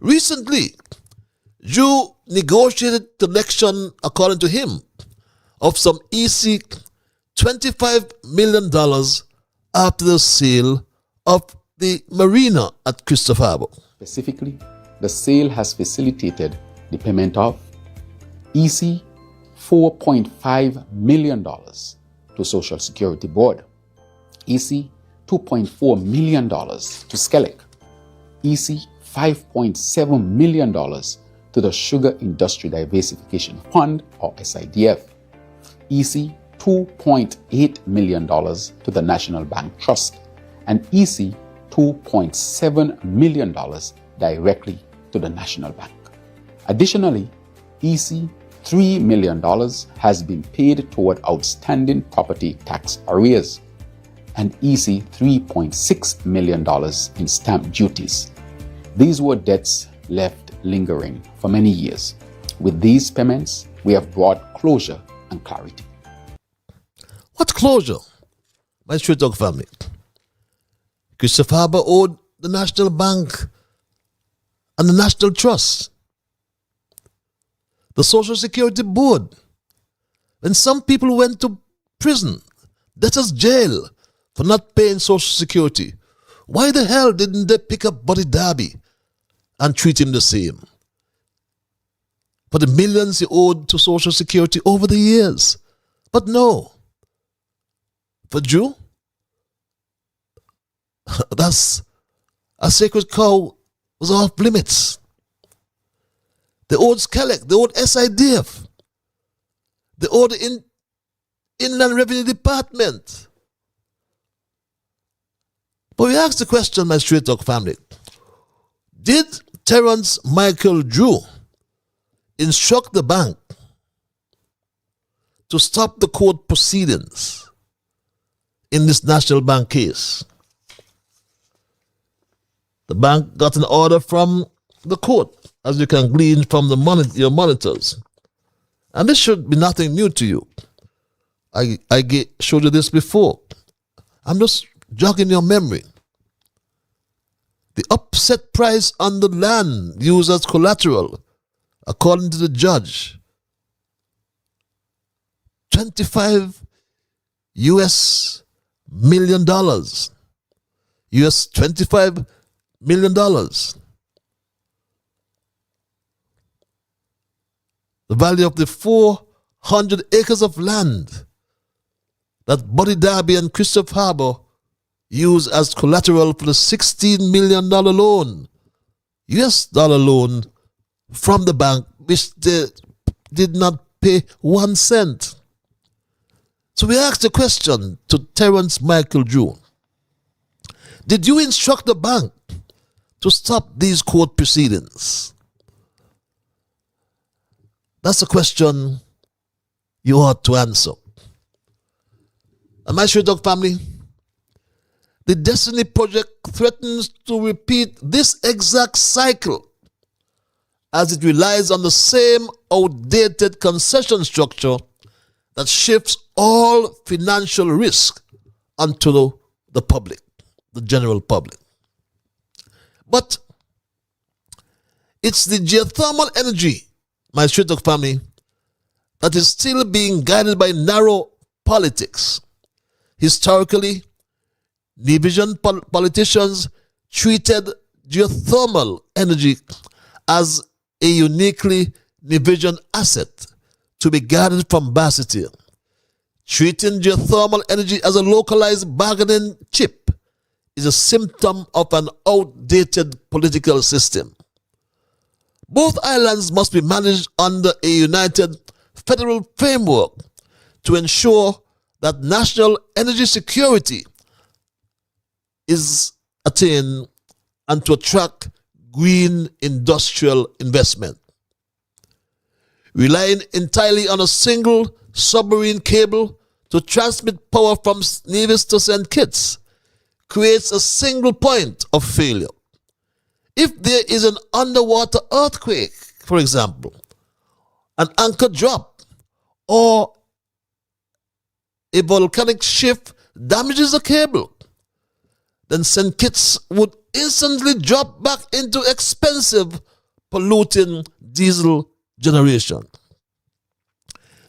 Recently, Drew negotiated the collection, according to him, of some EC $25 million after the sale of the marina at Christophe Harbour. Specifically, the sale has facilitated the payment of EC $4.5 million to Social Security Board, EC $2.4 million to SKELEC, EC $5.7 million to the Sugar Industry Diversification Fund, or SIDF, EC $2.8 million to the National Bank Trust, and EC $2.7 million directly to the National Bank. Additionally, EC $3 million has been paid toward outstanding property tax arrears, and EC $3.6 million in stamp duties. These were debts left lingering for many years. With these payments, we have brought closure and clarity. What closure? My straight talk family. Christophe Harbour owed the National Bank and the National Trust, the Social Security Board. When some people went to prison, debtors jail, for not paying Social Security, why the hell didn't they pick up Buddy Darby and treat him the same for the millions he owed to Social Security over the years? But no. For Drew, that's a sacred cow was off limits. They owed SKN, they owed SIDF, they owed the Inland Revenue Department. But we ask the question, my Straight Talk family, did Terence Michael Drew instruct the bank to stop the court proceedings in this National Bank case? The bank got an order from the court, as you can glean from your monitors. And this should be nothing new to you. I showed you this before. I'm just jogging your memory. The upset price on the land used as collateral, according to the judge, $25 million. $25 million. The value of the 400 acres of land that Buddy Darby and Christopher Harbour used as collateral for the $16 million loan, US dollar loan from the bank, which they did not pay 1 cent. So we asked the question to Terence Michael Drew, did you instruct the bank to stop these court proceedings? That's a question you ought to answer. And my Straight Talk family, the Destiny Project threatens to repeat this exact cycle as it relies on the same outdated concession structure that shifts all financial risk onto the public, the general public. But it's the geothermal energy, my Straight Talk family, that is still being guided by narrow politics. Historically, Nevisian politicians treated geothermal energy as a uniquely Nevisian asset to be guarded from basity. Treating geothermal energy as a localized bargaining chip is a symptom of an outdated political system. Both islands must be managed under a united federal framework to ensure that national energy security is attained and to attract green industrial investment. Relying entirely on a single submarine cable to transmit power from Nevis to St. Kitts creates a single point of failure. If there is an underwater earthquake, for example, an anchor drop, or a volcanic shift damages the cable, then St. Kitts would instantly drop back into expensive, polluting diesel generation.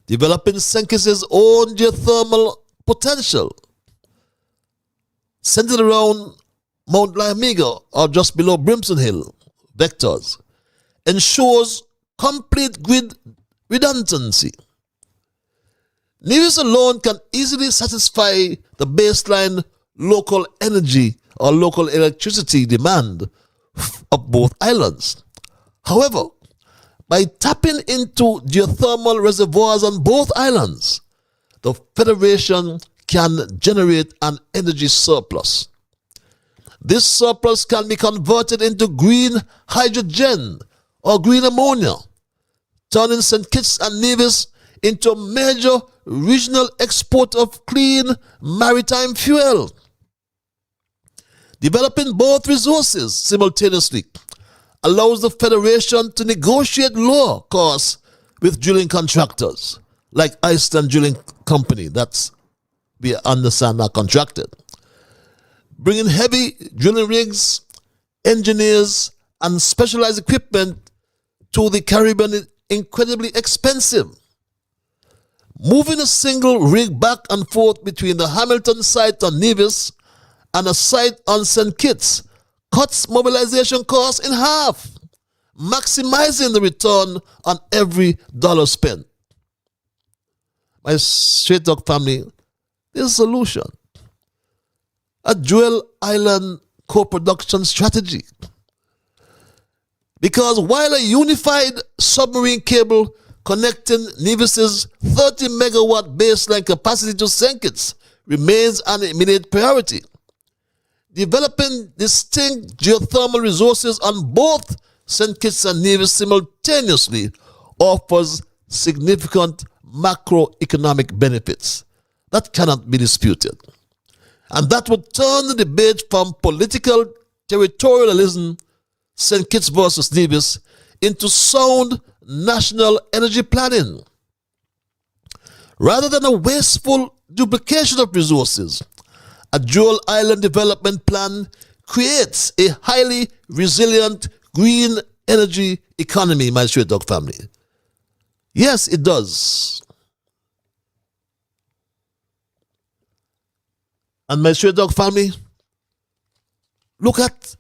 Developing St. Kitts' own geothermal potential, centered around Mount Lyamiga or just below Brimson Hill vectors, ensures complete grid redundancy. Nevis alone can easily satisfy the baseline local energy or local electricity demand of both islands. However, by tapping into geothermal reservoirs on both islands, the Federation can generate an energy surplus. This surplus can be converted into green hydrogen or green ammonia, turning St. Kitts and Nevis into a major regional export of clean maritime fuel. Developing both resources simultaneously allows the Federation to negotiate lower costs with drilling contractors, like Iceland Drilling Company, that's we understand are contracted. Bringing heavy drilling rigs, engineers, and specialized equipment to the Caribbean is incredibly expensive. Moving a single rig back and forth between the Hamilton site on Nevis and a site on St. Kitts cuts mobilization costs in half, maximizing the return on every dollar spent. My Straight Talk family, there's a solution. A dual island co-production strategy. Because while a unified submarine cable connecting Nevis's 30 megawatt baseline capacity to St. Kitts remains an immediate priority, developing distinct geothermal resources on both St. Kitts and Nevis simultaneously offers significant macroeconomic benefits that cannot be disputed. And that would turn the debate from political territorialism, St. Kitts versus Nevis, into sound national energy planning. Rather than a wasteful duplication of resources, a dual island development plan creates a highly resilient green energy economy, my Stray Dog family. Yes, it does. And my Stray Dog family, look at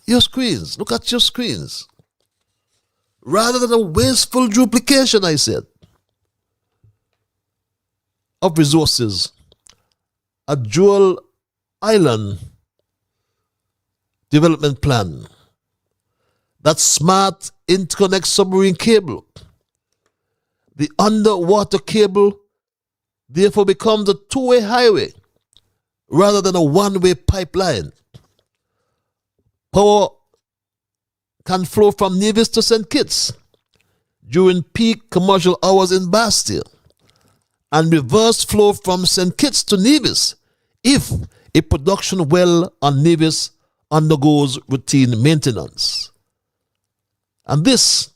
your screens. Look at your screens. Rather than a wasteful duplication, I said, of resources, a dual island development plan, that smart interconnect submarine cable, the underwater cable therefore becomes a two-way highway rather than a one-way pipeline. Power can flow from Nevis to St. Kitts during peak commercial hours in Bastille, and reverse flow from St. Kitts to Nevis if a production well on Nevis undergoes routine maintenance. And this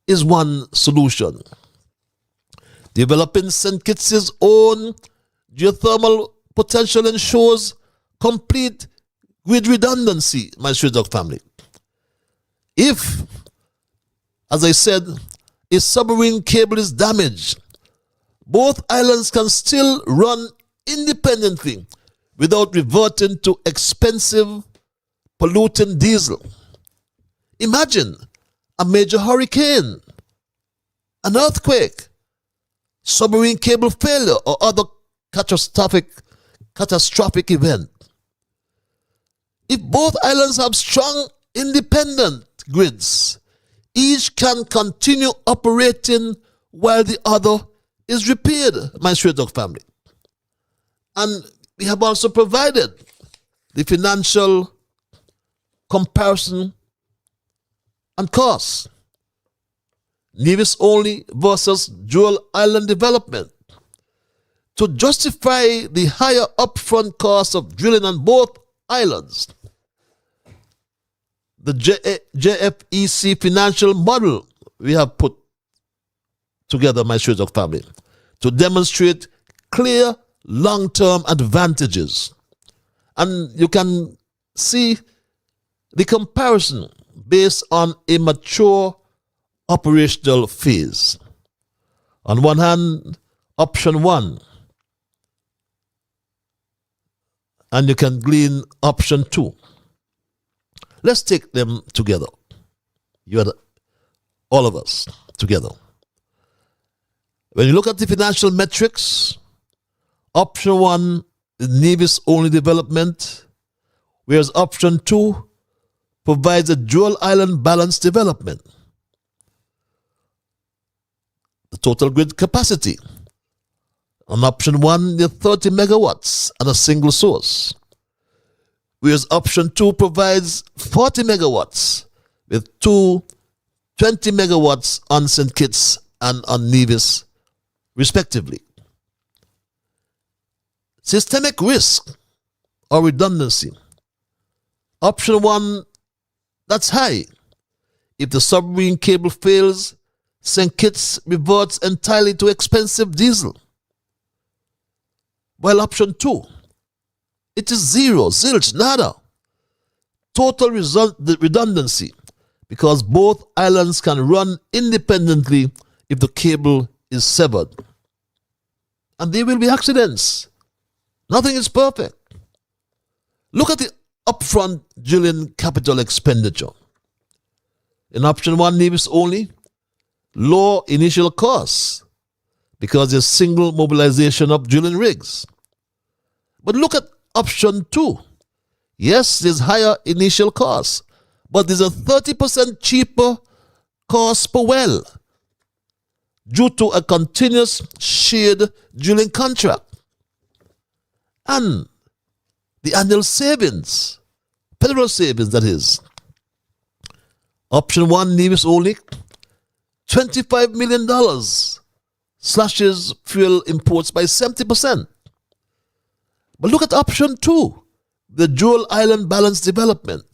is one solution. Developing St. Kitts' own geothermal potential ensures complete grid redundancy, my Stray Dog family. If, as I said, a submarine cable is damaged, both islands can still run independently without reverting to expensive, polluting diesel. Imagine a major hurricane, an earthquake, submarine cable failure, or other catastrophic event. If both islands have strong, independent grids, each can continue operating while the other is repaired, my Stray Dog family. And we have also provided the financial comparison and costs. Nevis only versus dual island development. To justify the higher upfront cost of drilling on both islands, the JFEC financial model we have put together, my Stray Dog family, to demonstrate clear long-term advantages. And you can see the comparison based on a mature operational phase. On one hand, option 1, and you can glean option 2. Let's take them together. All of us together. When you look at the financial metrics, option 1 is Nevis only development, whereas option 2 provides a dual island balanced development. The total grid capacity on option 1 is 30 megawatts and a single source, whereas option 2 provides 40 megawatts with 20 megawatts on St. Kitts and on Nevis, respectively. Systemic risk or redundancy. Option 1, that's high. If the submarine cable fails, St. Kitts reverts entirely to expensive diesel. While option 2, it is zero, zilch, nada. Total redundancy, because both islands can run independently if the cable is severed. And there will be accidents. Nothing is perfect. Look at the upfront drilling capital expenditure. In option 1, Nevis only, low initial costs because there's single mobilization of drilling rigs. But look at option 2. Yes, there's higher initial costs, but there's a 30% cheaper cost per well due to a continuous shade drilling contract. And the annual savings, federal savings that is. Option 1, Nevis only, $25 million slashes fuel imports by 70%. But look at option 2, the dual island balance development.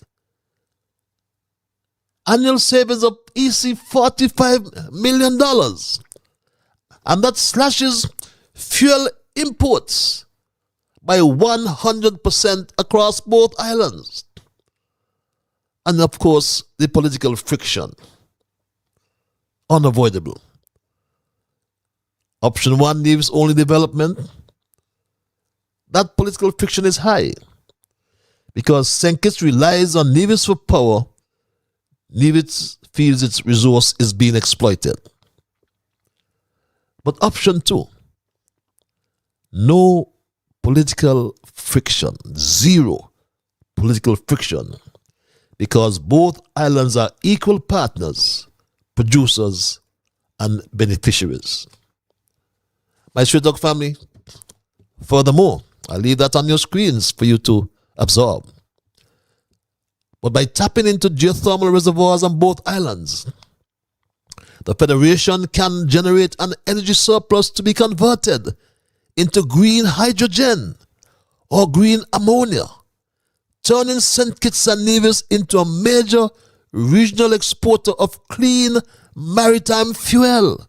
Annual savings of EC $45 million. And that slashes fuel imports by 100% across both islands. And of course, the political friction. Unavoidable. Option 1, Nevis only development. That political friction is high because St. Kitts relies on Nevis for power. Nevis feels its resource is being exploited. But option 2, no political friction, zero political friction, because both islands are equal partners, producers, and beneficiaries. My Straight Dog family, furthermore, I'll leave that on your screens for you to absorb. But by tapping into geothermal reservoirs on both islands, the Federation can generate an energy surplus to be converted into green hydrogen or green ammonia, turning St. Kitts and Nevis into a major regional exporter of clean maritime fuel.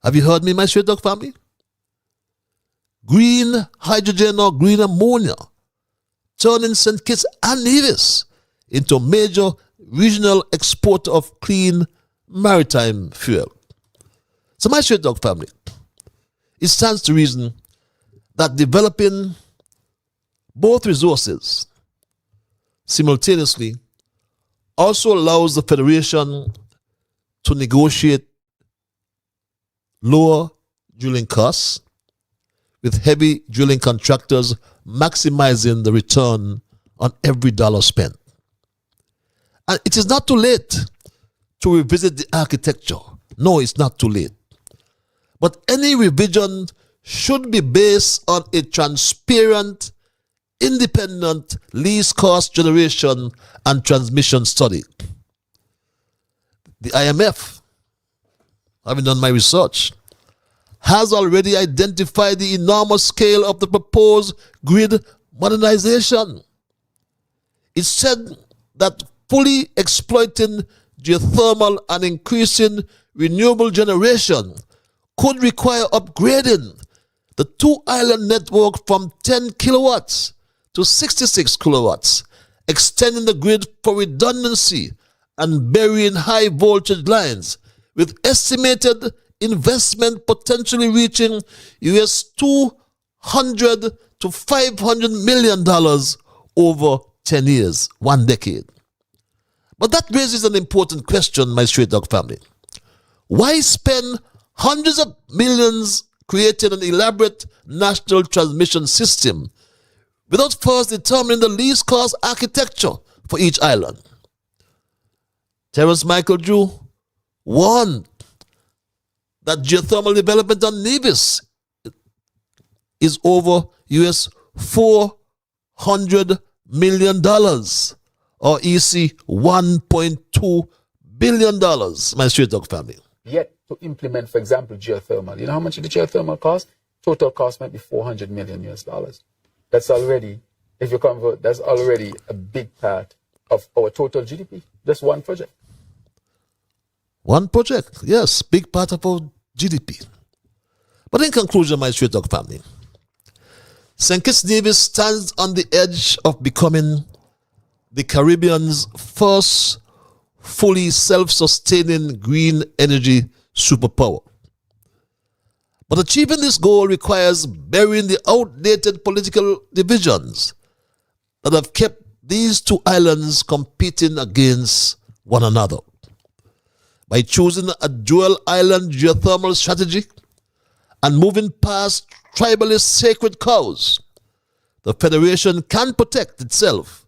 Have you heard me, my Straight Dog family? Green hydrogen or green ammonia, turning St. Kitts and Nevis into a major regional exporter of clean maritime fuel. So my Straight Dog family, it stands to reason that developing both resources simultaneously also allows the Federation to negotiate lower drilling costs with heavy drilling contractors maximizing the return on every dollar spent. And it is not too late to revisit the architecture. No, it's not too late. But any revision should be based on a transparent, independent least cost generation and transmission study. The IMF, having done my research, has already identified the enormous scale of the proposed grid modernization. It said that fully exploiting geothermal and increasing renewable generation could require upgrading the two-island network from 10 kilowatts to 66 kilowatts, extending the grid for redundancy and burying high-voltage lines, with estimated investment potentially reaching US $200 to $500 million over 10 years, 1 decade. But that raises an important question, my Straight Dog family. Why spend hundreds of millions creating an elaborate national transmission system without first determining the least cost architecture for each island? Terence Michael Drew warned that geothermal development on Nevis is over US $400 million or EC $1.2 billion, my Straight Dog family. Yet to implement, for example, geothermal. You know how much the geothermal cost? Total cost might be $400 million US. That's already, if you convert, that's already a big part of our total GDP. Just one project. One project, yes, big part of our GDP. But in conclusion, my Straight Dog family, St. Kitts Nevis stands on the edge of becoming the Caribbean's first fully self-sustaining green energy superpower. But achieving this goal requires burying the outdated political divisions that have kept these two islands competing against one another. By choosing a dual island geothermal strategy and moving past tribalist sacred cows, the Federation can protect itself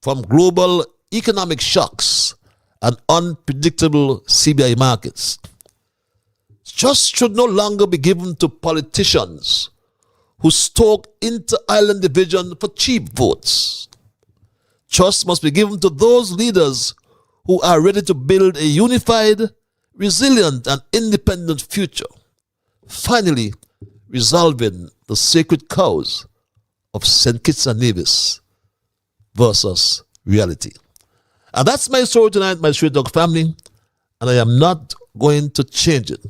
from global economic shocks and unpredictable CBI markets. Trust should no longer be given to politicians who stoke inter-island division for cheap votes. Trust must be given to those leaders who are ready to build a unified, resilient, and independent future, finally resolving the sacred cows of St. Kitts and Nevis versus reality. And that's my story tonight, my Straight Dog family, and I am not going to change it.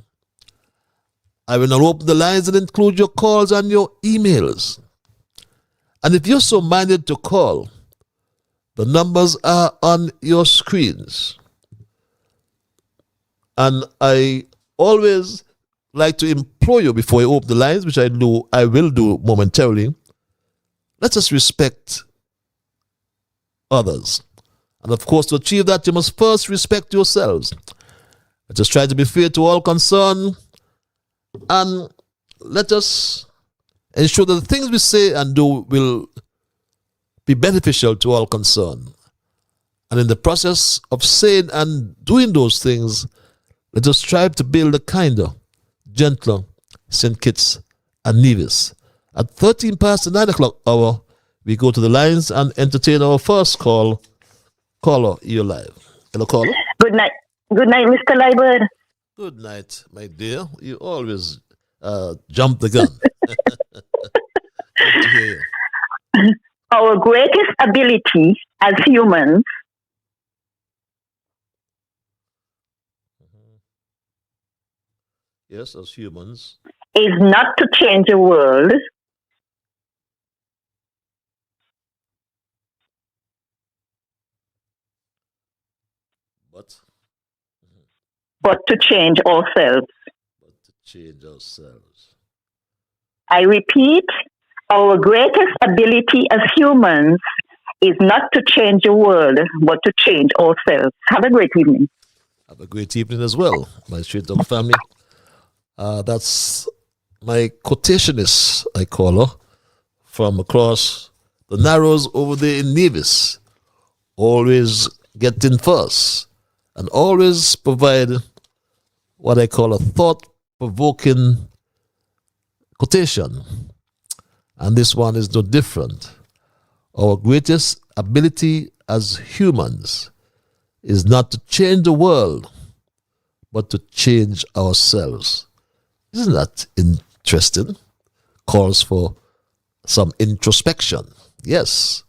I will now open the lines and include your calls and your emails. And if you're so minded to call, the numbers are on your screens. And I always like to implore you before I open the lines, which I will do momentarily. Let us respect others. And of course, to achieve that, you must first respect yourselves. Let us try to be fair to all concerned. And let us ensure that the things we say and do will be beneficial to all concerned. And in the process of saying and doing those things, let us strive to build a kinder, gentler St. Kitts and Nevis. At 13 past the 9 o'clock hour, we go to the lines and entertain our first call. Caller, you're live. Hello, caller. Good night. Good night, Mr. Liebert. Good night, my dear. You always jump the gun. Good to hear you. Our greatest ability as humans Yes, as humans. is not to change the world, But but to change ourselves. to change ourselves. I repeat, our greatest ability as humans is not to change the world, but to change ourselves. Have a great evening. Have a great evening as well, my Straight Dog family. That's my quotationist, I call her, from across the Narrows over there in Nevis. Always get in first and always provide what I call a thought-provoking quotation. And this one is no different. Our greatest ability as humans is not to change the world, but to change ourselves. Isn't that interesting? Calls for some introspection. Yes.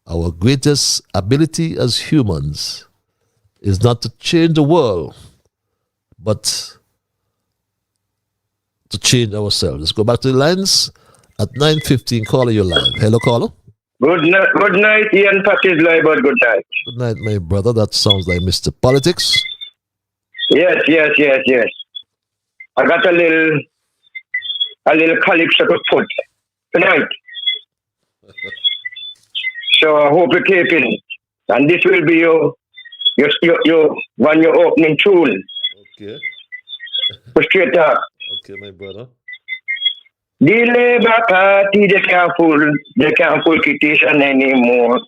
Our greatest ability as humans is not to change the world, but to change ourselves. Let's go back to the lines at 9:15. Caller, you're live. Hello, caller. Good night, Ian Patrick Liebert. Good night. Good night, my brother. That sounds like Mr. Politics. Yes. I got a little calypso to put tonight. So I hope you keep it. And this will be your opening tune. Okay. For Straight Talk. Okay, my brother. The Labour Party, they can't pull petition anymore.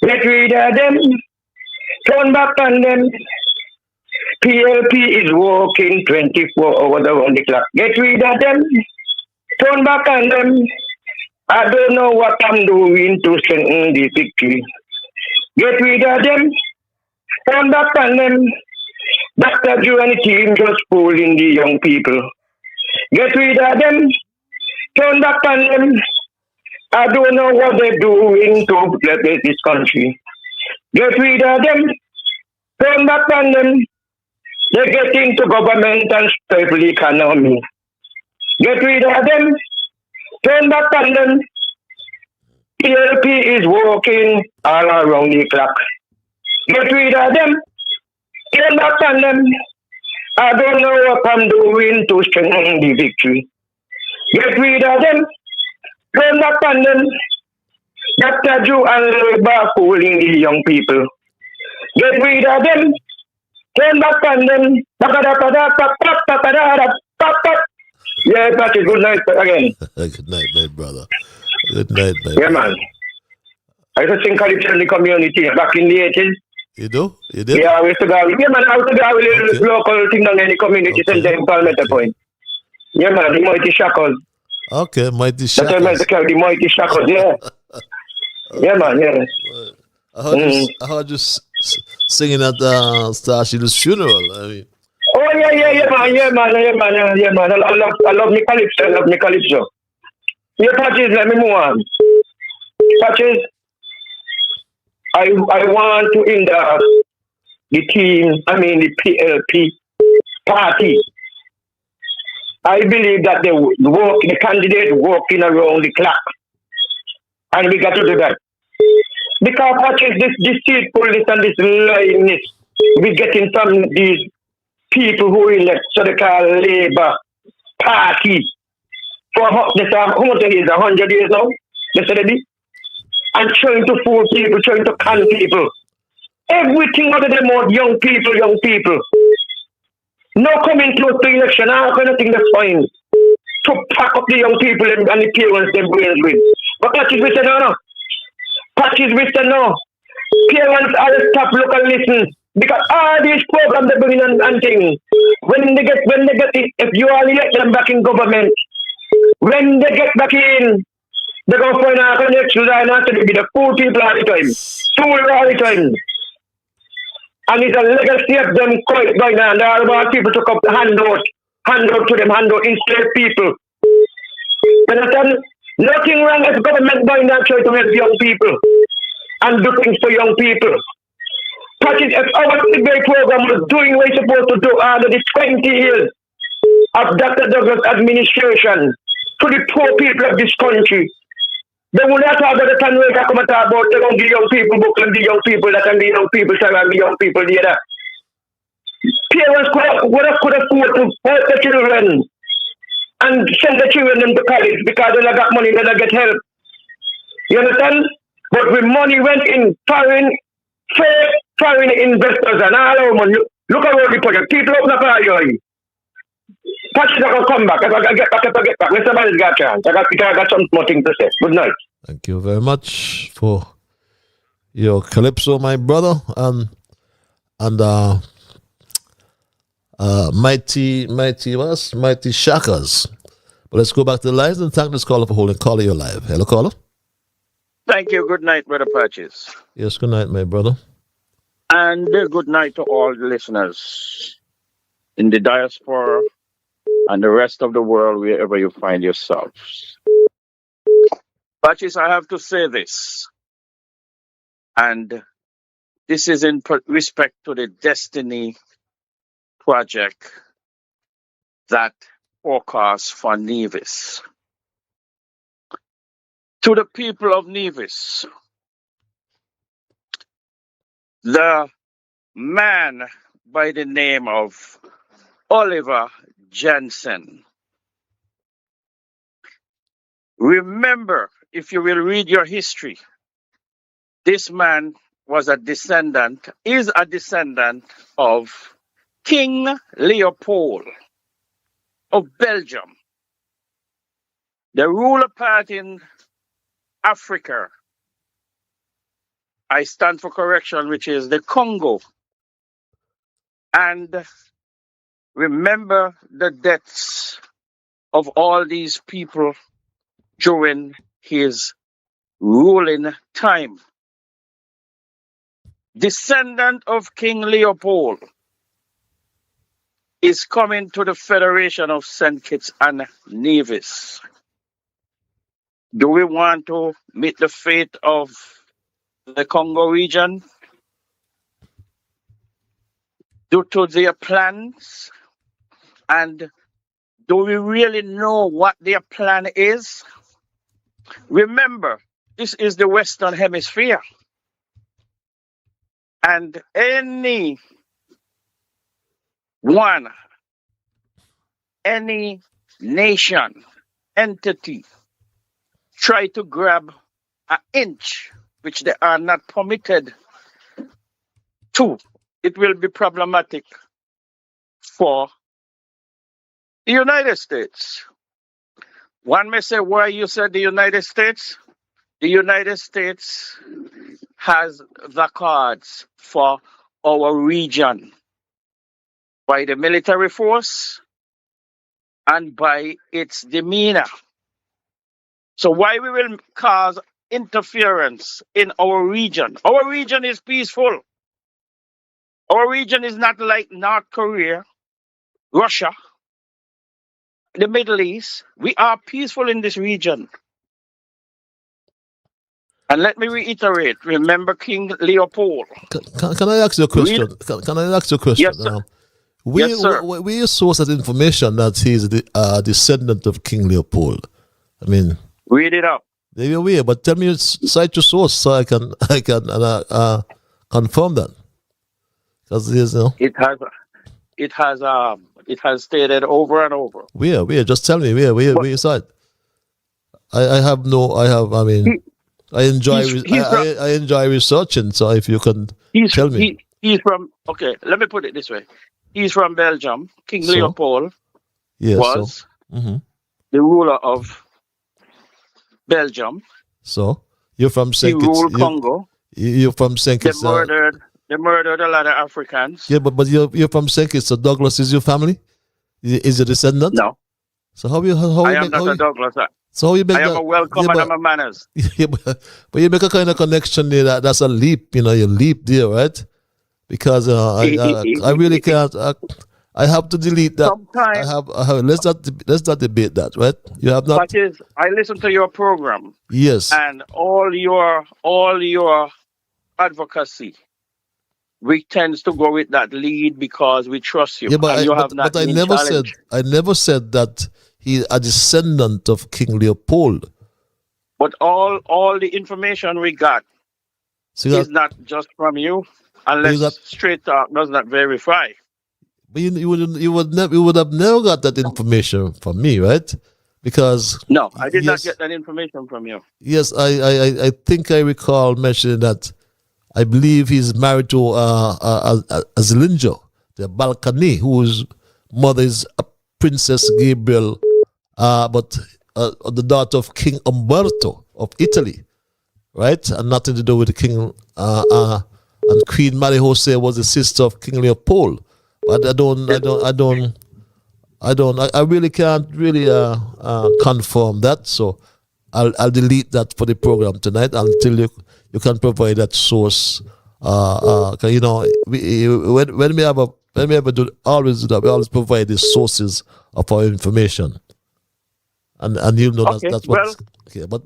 Get rid of them. Turn back on them. PLP is working 24 hours around the clock. Get rid of them. Turn back on them. I don't know what I'm doing to strengthen the victory. Get rid of them. Turn back on them. Dr. Drew and the team just fooling the young people. Get rid of them. Turn back on them. I don't know what they're doing to replace this country. Get rid of them. Turn back on them. They get into government and stable economy. Get rid of them. Turn back on them. PLP is working all around the clock. Get rid of them. Turn back on them. I don't know what I'm doing to strengthen the victory. Get rid of them. Turn back on them. Dr. Drew and Labour fooling the young people. Get rid of them. Turn back on them. Yeah, Patrick, good night again. Good night, my brother. Good night, my brother. Man. I used to sing calypso in the community back in the 80s. You do? You did? Yeah, I used to go. Yeah, man, I used to go with a Okay. local thing down in the community center in Palmetto Point. Yeah, man, the Mighty Shackles. Okay, Mighty That's why I meant to Shackles. carry the Mighty Shackles, yeah. Yeah, man, yeah. I heard you singing at Starshiel's funeral. I mean, Oh, yeah, man. I love me calypso. Yeah, Patches, let me move on. Patches, I want to endorse the PLP party. I believe that the candidate working around the clock. And we got to do that. Because Patches, this deceitfulness and this lyingness we getting from these people who elect so they call Labour Party. For how much it is, 100 years now? They said it. And trying to fool people, trying to con people. Everything other than more young people. No coming close to election, I kind of think that's fine. To pack up the young people and the parents them brains with. But Patches, we said no. Patches, we said no. Parents are stop, look and listen. Because all these programs they bring in and things, when they get it, if you all elect them back in government, when they get back in, they're going to find out the next design has to be the poor people all the time. Fool all the time. And it's a legacy of them going on. They all want people to come hand out to them, hand out enslaved people. You understand? Nothing wrong as government going down trying to help young people and do things for young people. Patches, if our debate program was doing what it's supposed to do under the 20 years of Dr. Douglas' administration to the poor people of this country, they will not talk about the time we come and talk about they don't give young people book and the young people that and the young people time and the young people the other. Parents could afford to help the children and send the children them to college because they don't got money, they don't get help. You understand? But when money went in foreign investors and all our money, look at what the project. People open up our eye. Patch is not going to come back. If I get back. When somebody's got a chance, I got some more things to say. Good night. thank you very much for your calypso, my brother, and mighty Shackers. But let's go back to the lines and thank this caller for holding caller your live. Hello, caller. Thank you. Good night, Brother Patches. Yes, good night, my brother. And good night to all the listeners in the diaspora and the rest of the world, wherever you find yourselves. Patches, I have to say this, and this is in respect to the Destiny project that forecasts for Nevis. To the people of Nevis, the man by the name of Oliver Jensen. Remember, if you will read your history, this man is a descendant of King Leopold of Belgium, the ruler part in Africa. I stand for correction, which is the Congo. And remember the deaths of all these people during his ruling time. Descendant of King Leopold is coming to the Federation of St. Kitts and Nevis. Do we want to meet the fate of the Congo region due to their plans? And do we really know what their plan is? Remember, this is the Western Hemisphere. And any nation, entity, try to grab an inch, which they are not permitted to, it will be problematic for the United States. One may say, why you said the United States? the United States has the cards for our region by the military force and by its demeanor. So why we will cause interference in our region? Our region is peaceful. Our region is not like North Korea, Russia, the Middle East. We are peaceful in this region. And let me reiterate, remember King Leopold. Can I ask you a question? Can I ask you a question? Yes, sir. Where you source that information that he's the descendant of King Leopold? I mean, read it up. There you are, but tell me cite your source so I can confirm that. Because it has stated over and over. Where? Just tell me where you cite. I enjoy researching. So if you can tell me, he's from. Okay, let me put it this way. He's from Belgium. King Leopold was the ruler of Belgium. So you're from Saint Kitts. He ruled Congo. You're from Saint Kitts. They murdered a lot of Africans. Yeah, but you're from Saint Kitts. So Douglas is your family? Is your descendant? No. So how I am not a Douglas. So how you make I am a welcome and I'm a manners. Yeah, but you make a kind of connection there. That's a leap. You leap there, right? Because I really can't. I have to delete that. Let's not debate that, right? You have not. I listen to your program. Yes. And all your advocacy, we tends to go with that lead because we trust you. Yeah, but I never said that he's a descendant of King Leopold. But all the information we got is not just from you, unless Straight Talk does not verify. But you would have never got that information from me, right? Because no, I did not get that information from you. Yes, I think I recall mentioning that. I believe he's married to a Zilinjo, the Balkany, whose mother is Princess Gabriel, but the daughter of King Umberto of Italy, right? And nothing to do with the King. And Queen Marie Jose was the sister of King Leopold. But I really can't confirm that. So I'll delete that for the program tonight until you can provide that source. When we always provide the sources of our information, and that's what. Okay, but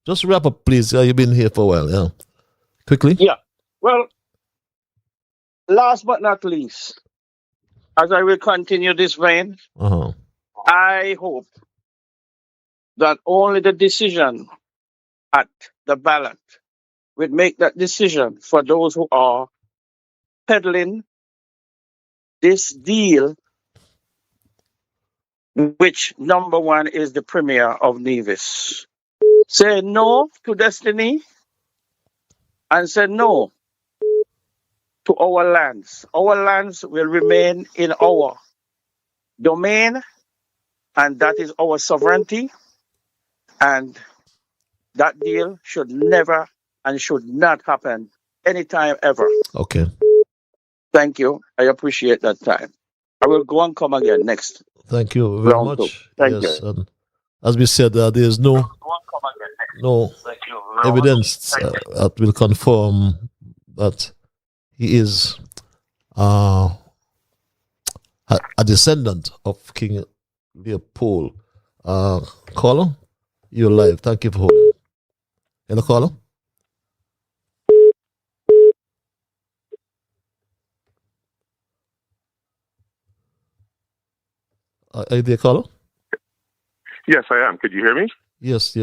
just wrap up, please. You've been here for a while, yeah. Quickly. Yeah. Well, last but not least, as I will continue this vein, I hope that only the decision at the ballot will make that decision for those who are peddling this deal, which number one is the premier of Nevis. Say no to destiny and say no to our lands. Our lands will remain in our domain, and that is our sovereignty. And that deal should never and should not happen anytime ever. Okay. Thank you. I appreciate that time. I will go and come again next. Thank you very much. Thank yes, you. And as we said, there is no evidence that will confirm that he is a descendant of King Leopold. Caller, you're live. Thank you for holding. Hello, caller. Are you there, caller? Yes, I am. Could you hear me? Yes,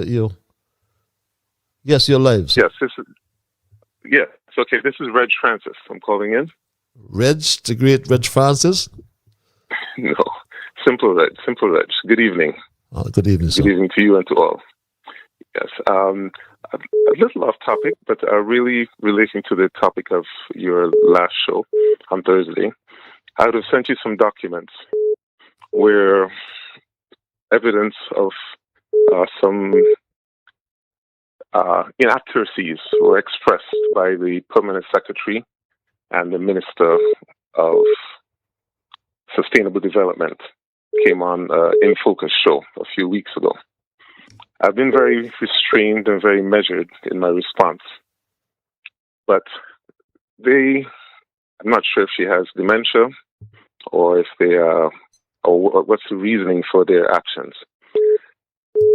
Yes, you're live. Yes, it's okay. This is Reg Francis. I'm calling in. Reg, the great Reg Francis? No, simple Reg. Good evening. Good evening, sir. Good evening to you and to all. Yes, a little off topic, but really relating to the topic of your last show on Thursday. I would have sent you some documents where evidence of some inaccuracies were expressed by the Permanent Secretary and the Minister of Sustainable Development came on In Focus show a few weeks ago. I've been very restrained and very measured in my response. But I'm not sure if she has dementia or if they or what's the reasoning for their actions.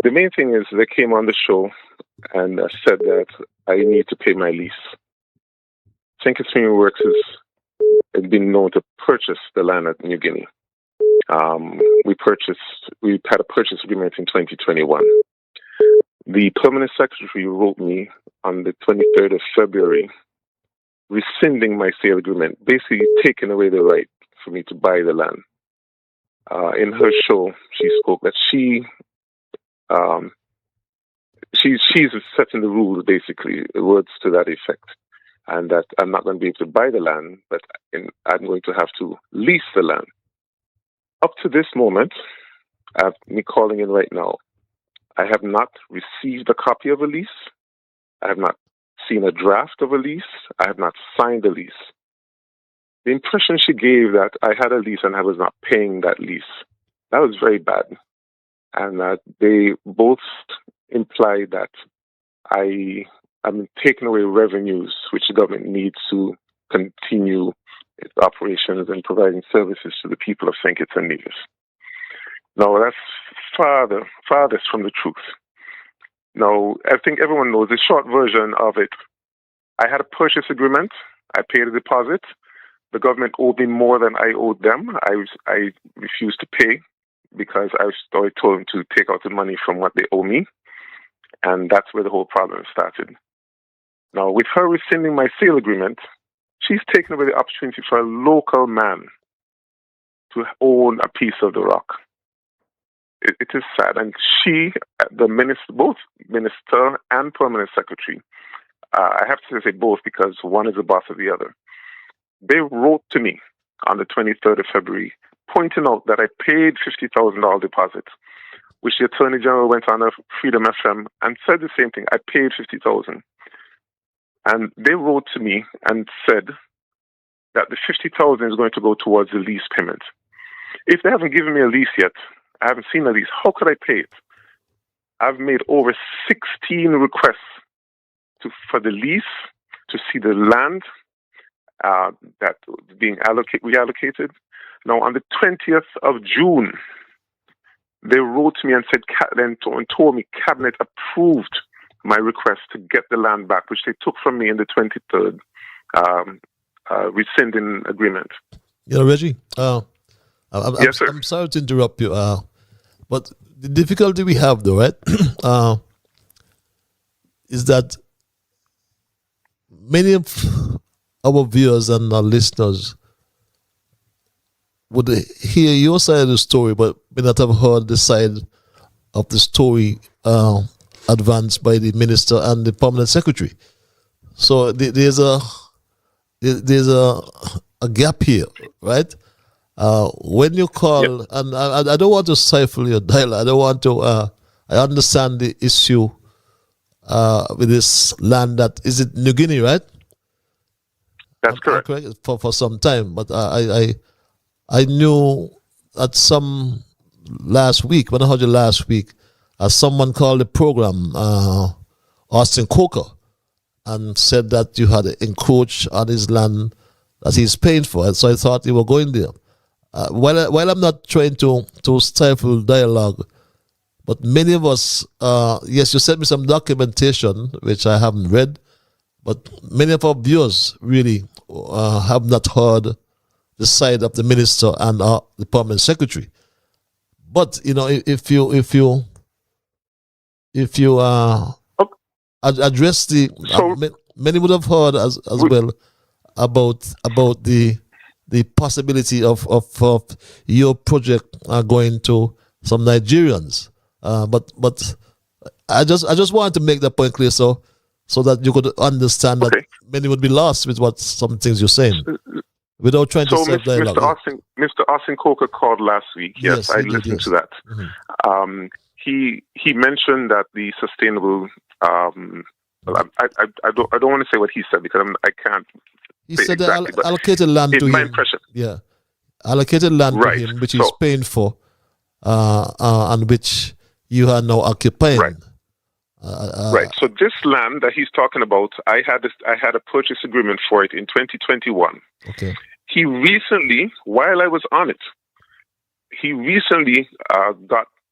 The main thing is they came on the show and said that I need to pay my lease. St. Kitts Works has been known to purchase the land at New Guinea. We had a purchase agreement in 2021. The Permanent Secretary wrote me on the 23rd of February, rescinding my sale agreement, basically taking away the right for me to buy the land. In her show, she spoke that she's setting the rules, basically, words to that effect, and that I'm not going to be able to buy the land, but I'm going to have to lease the land. Up to this moment, me calling in right now, I have not received a copy of a lease. I have not seen a draft of a lease. I have not signed a lease. The impression she gave that I had a lease and I was not paying that lease, that was very bad. And they both implied that I'm taking away revenues which the government needs to continue its operations and providing services to the people of St. Kitts and Nevis. Now, that's farthest from the truth. Now, I think everyone knows the short version of it. I had a purchase agreement. I paid a deposit. The government owed me more than I owed them. I refused to pay because I told them to take out the money from what they owe me. And that's where the whole problem started. Now, with her rescinding my sale agreement, she's taken away the opportunity for a local man to own a piece of the rock. It is sad. And she, the minister, both minister and permanent secretary, I have to say both because one is the boss of the other. They wrote to me on the 23rd of February, pointing out that I paid $50,000 deposit, which the Attorney General went on Freedom FM and said the same thing. I paid $50,000. And they wrote to me and said that the $50,000 is going to go towards the lease payment. If they haven't given me a lease yet, I haven't seen a lease, how could I pay it? I've made over 16 requests for the lease, to see the land that being reallocated. Now, on the 20th of June, they wrote to me and said, and told me Cabinet approved my request to get the land back, which they took from me in the 23rd rescinding agreement. You know, Reggie, yes, sir. I'm sorry to interrupt you, but the difficulty we have, though, right, is that many of our viewers and our listeners would hear your side of the story, but may not have heard the side of the story advanced by the minister and the permanent secretary. So there's a gap here, right? When you call, yep. And I don't want to stifle your dialogue. I don't want to. I understand the issue with this land. That is it, New Guinea, right? That's correct. For some time, but I knew at some last week, when I heard you last week, someone called the program Austin Coker and said that you had encroached on his land that he's paying for. And so I thought you were going there. While I'm not trying to stifle dialogue, but many of us, yes, you sent me some documentation, which I haven't read, but many of our viewers really have not heard the side of the minister and the permanent secretary. But you know, if you address the many would have heard as well about the possibility of your project going to some Nigerians. But I just wanted to make that point clear so that you could understand that many would be lost with what some things you're saying. Without trying to set dialogue. Mr. Austin Coker called last week. Yes, I listened to that. Mm-hmm. He mentioned that the Sustainable Well, I don't want to say what he said because I can't. He say said exactly, they but allocated land it's to my him. impression. Yeah, allocated land Right. to him, which he's paying for, and which you are now occupying. Right. Right. So this land that he's talking about, I had a purchase agreement for it in 2021. Okay. He recently, while I was on it,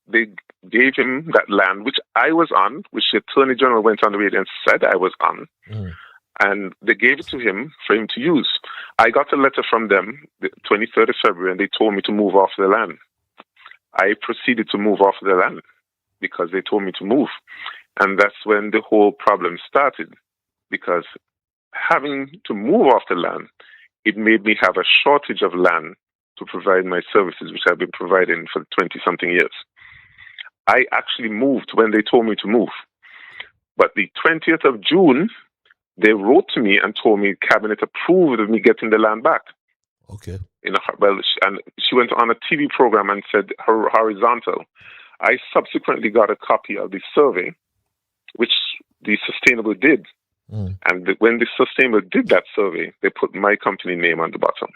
they gave him that land which I was on, which the Attorney General went on the radio and said I was on, and they gave it to him for him to use. I got a letter from them the 23rd of February, and they told me to move off the land. I proceeded to move off the land because they told me to move. And that's when the whole problem started, because having to move off the land, it made me have a shortage of land to provide my services, which I've been providing for 20-something years. I actually moved when they told me to move. But the 20th of June, they wrote to me and told me Cabinet approved of me getting the land back. Okay. And she went on a TV program and said horizontal. I subsequently got a copy of the survey, which the Sustainable did. And when the Sustainable did that survey, they put my company name on the bottom.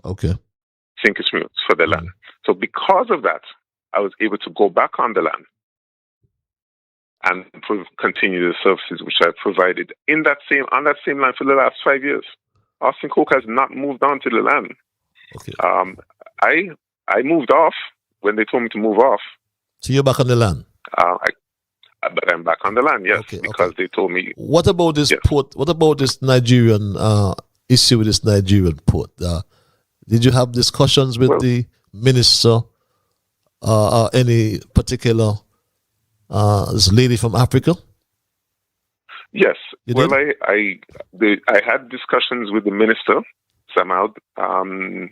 Okay. Sink or Smooth for the land. So because of that, I was able to go back on the land and continue the services which I provided on that same land for the last 5 years. Austin Coke has not moved on to the land. Okay. I moved off when they told me to move off. So you're back on the land? But I'm back on the land, yes, because they told me. What about this port? What about this Nigerian issue with this Nigerian port? Did you have discussions with the minister or any particular this lady from Africa? Yes. I had discussions with the minister, Samad. I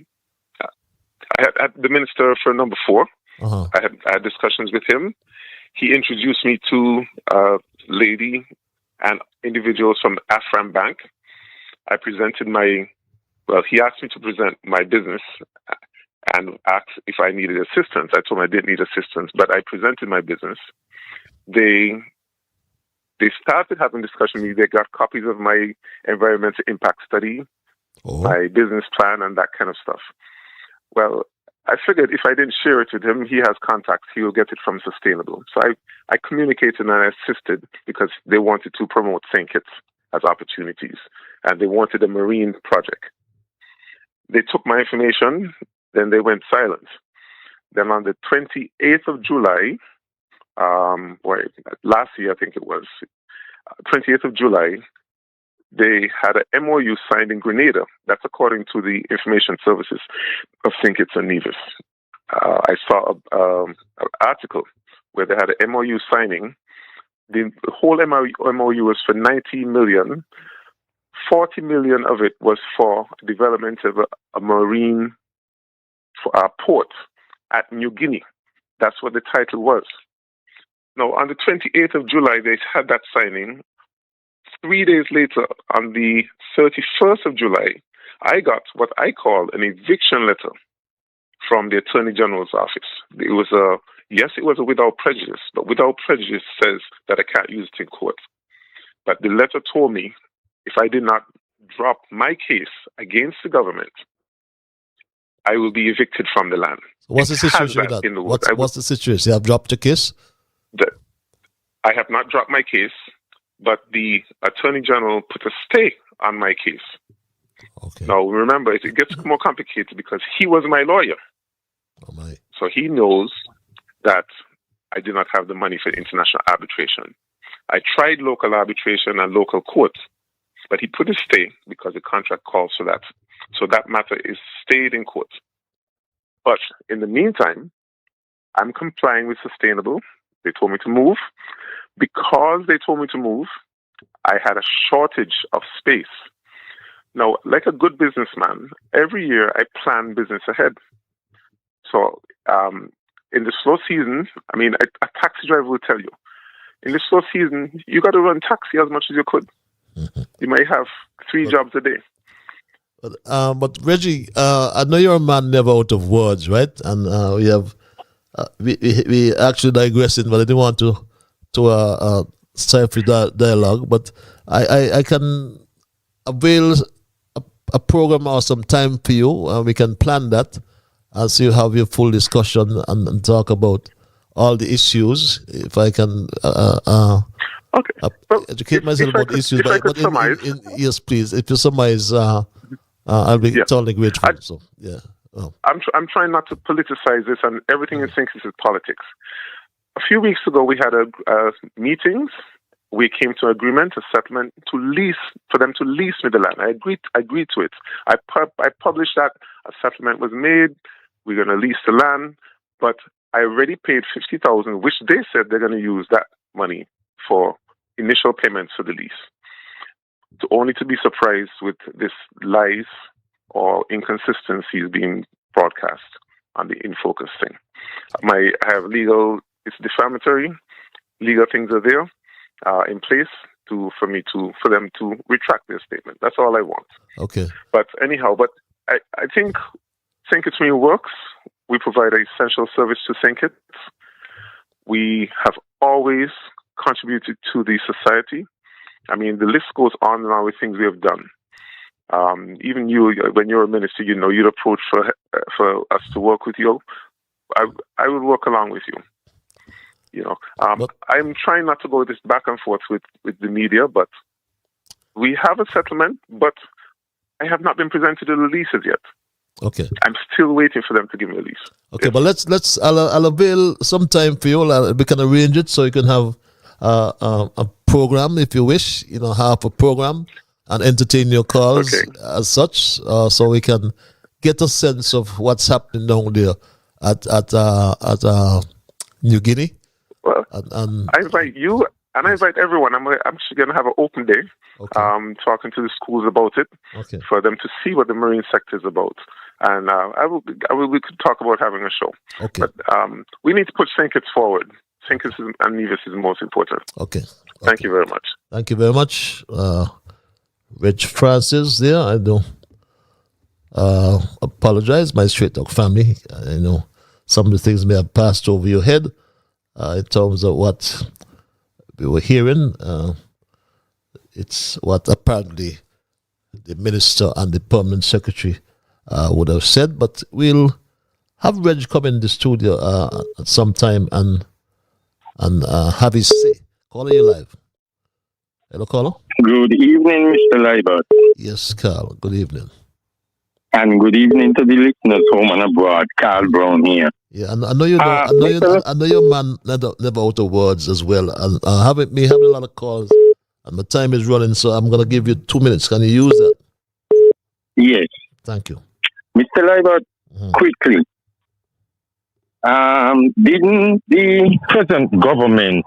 had the minister for number 4. I had discussions with him. He introduced me to a lady and individuals from Afram Bank. I presented he asked me to present my business and asked if I needed assistance. I told him I didn't need assistance, but I presented my business. They started having discussion with me. They got copies of my environmental impact study, my business plan, and that kind of stuff. Well, I figured if I didn't share it with him, he has contacts. He will get it from Sustainable. So I communicated and I assisted because they wanted to promote St. Kitts as opportunities, and they wanted a marine project. They took my information, then they went silent. Then on the 28th of July, last year I think it was, 28th of July, they had an MOU signed in Grenada. That's according to the information services of St. Kitts and Nevis. I saw an article where they had an MOU signing. The whole MOU was for 90 million. 40 million of it was for development of a marine port at New Guinea. That's what the title was. Now, on the 28th of July, they had that signing. 3 days later, on the 31st of July, I got what I call an eviction letter from the Attorney General's office. It was a without prejudice, but without prejudice says that I can't use it in court. But the letter told me if I did not drop my case against the government, I will be evicted from the land. What's the situation with that? What's the situation? You have dropped your case? I have not dropped my case, but the Attorney General put a stay on my case. Okay. Now, remember, it gets more complicated because he was my lawyer. So he knows that I do not have the money for international arbitration. I tried local arbitration and local courts, but he put a stay because the contract calls for that. So that matter is stayed in court. But in the meantime, I'm complying with Sustainable. They told me to move. Because they told me to move, I had a shortage of space. Now, like a good businessman, every year I plan business ahead. So in the slow season, a taxi driver will tell you, in the slow season, you got to run taxi as much as you could. You might have 3 jobs a day. But Reggie, I know you're a man never out of words, right? And we actually digressing, but I didn't want to stifle dialogue, but I can avail a program or some time for you, and we can plan that as you have your full discussion and talk about all the issues. If I can educate myself about issues, but yes, please, if you summarize, I'll be totally grateful. So, yeah. Oh. I'm trying not to politicize this, and everything in sync is politics. A few weeks ago, we had meetings. We came to an agreement, a settlement for them to lease me the land. I agreed to it. I published that a settlement was made. We're going to lease the land, but I already paid $50,000, which they said they're going to use that money for initial payments for the lease. Only to be surprised with this lies or inconsistencies being broadcast on the In Focus thing. I have it's defamatory. Legal things are there in place for them to retract their statement. That's all I want. Okay. But anyhow, I think Think It's Me works. We provide an essential service to Think It. We have always contributed to the society. I mean, the list goes on and on with things we have done. Even you, when you're a minister, you'd approach for us to work with you. I would work along with you. I'm trying not to go this back and forth with the media, but we have a settlement, but I have not been presented the leases yet. Okay. I'm still waiting for them to give me a lease. Okay, but I'll avail some time for you. We can arrange it so you can have a program if you wish. Have a program and entertain your calls as such, so we can get a sense of what's happening down there at New Guinea. Well, I invite you and I invite everyone. I'm actually going to have an open day, talking to the schools about it, for them to see what the marine sector is about. And we could talk about having a show. Okay. But we need to put St. Kitts forward. St. Kitts and Nevis is most important. Okay. Thank you very much. Thank you very much. Reg Francis there. I do apologize, my straight talk family. I know some of the things may have passed over your head in terms of what we were hearing. It's what apparently the minister and the permanent secretary would have said, but we'll have Reg come in the studio at some time and have his say. Caller, you live. Hello, caller. Good evening, Mr. Libert. Yes, Carl. Good evening. And good evening to the listeners home and abroad. Carl Brown here. Yeah, and I know you. I know your man never out of words as well. And me having a lot of calls, and my time is running, so I'm gonna give you 2 minutes. Can you use that? Yes. Thank you, Mr. Libert. Quickly. Didn't the present government,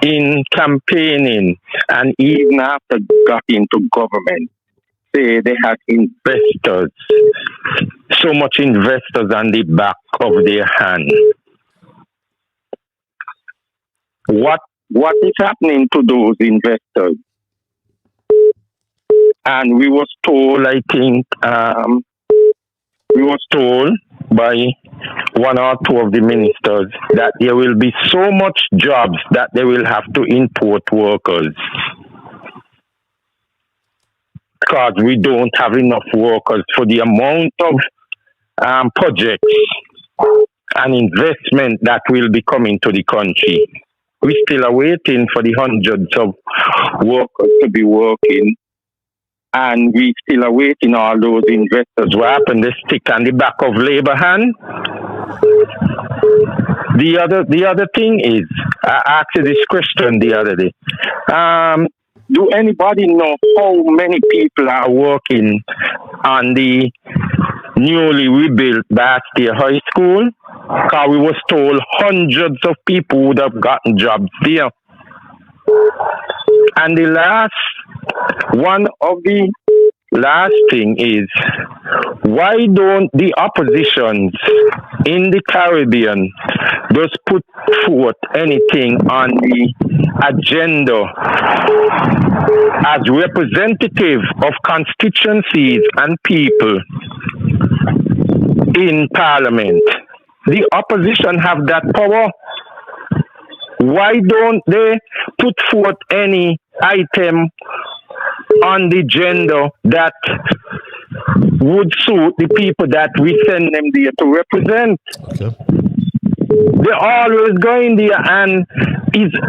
in campaigning and even after got into government, say they had investors, so much investors on the back of their hand? What is happening to those investors? And we was told, I think, by one or two of the ministers that there will be so much jobs that they will have to import workers because we don't have enough workers for the amount of projects and investment that will be coming to the country. We still are waiting for the hundreds of workers to be working. And we still are waiting all those investors who happen to stick on the back of labor hand. The other thing is, I asked you this question the other day. Do anybody know how many people are working on the newly rebuilt Bastille High School? Because we was told hundreds of people would have gotten jobs there. And the last thing is, why don't the oppositions in the Caribbean just put forth anything on the agenda as representative of constituencies and people in Parliament? The opposition have that power. Why don't they put forth any item on the agenda that would suit the people that we send them there to represent? Okay. They're always going there, and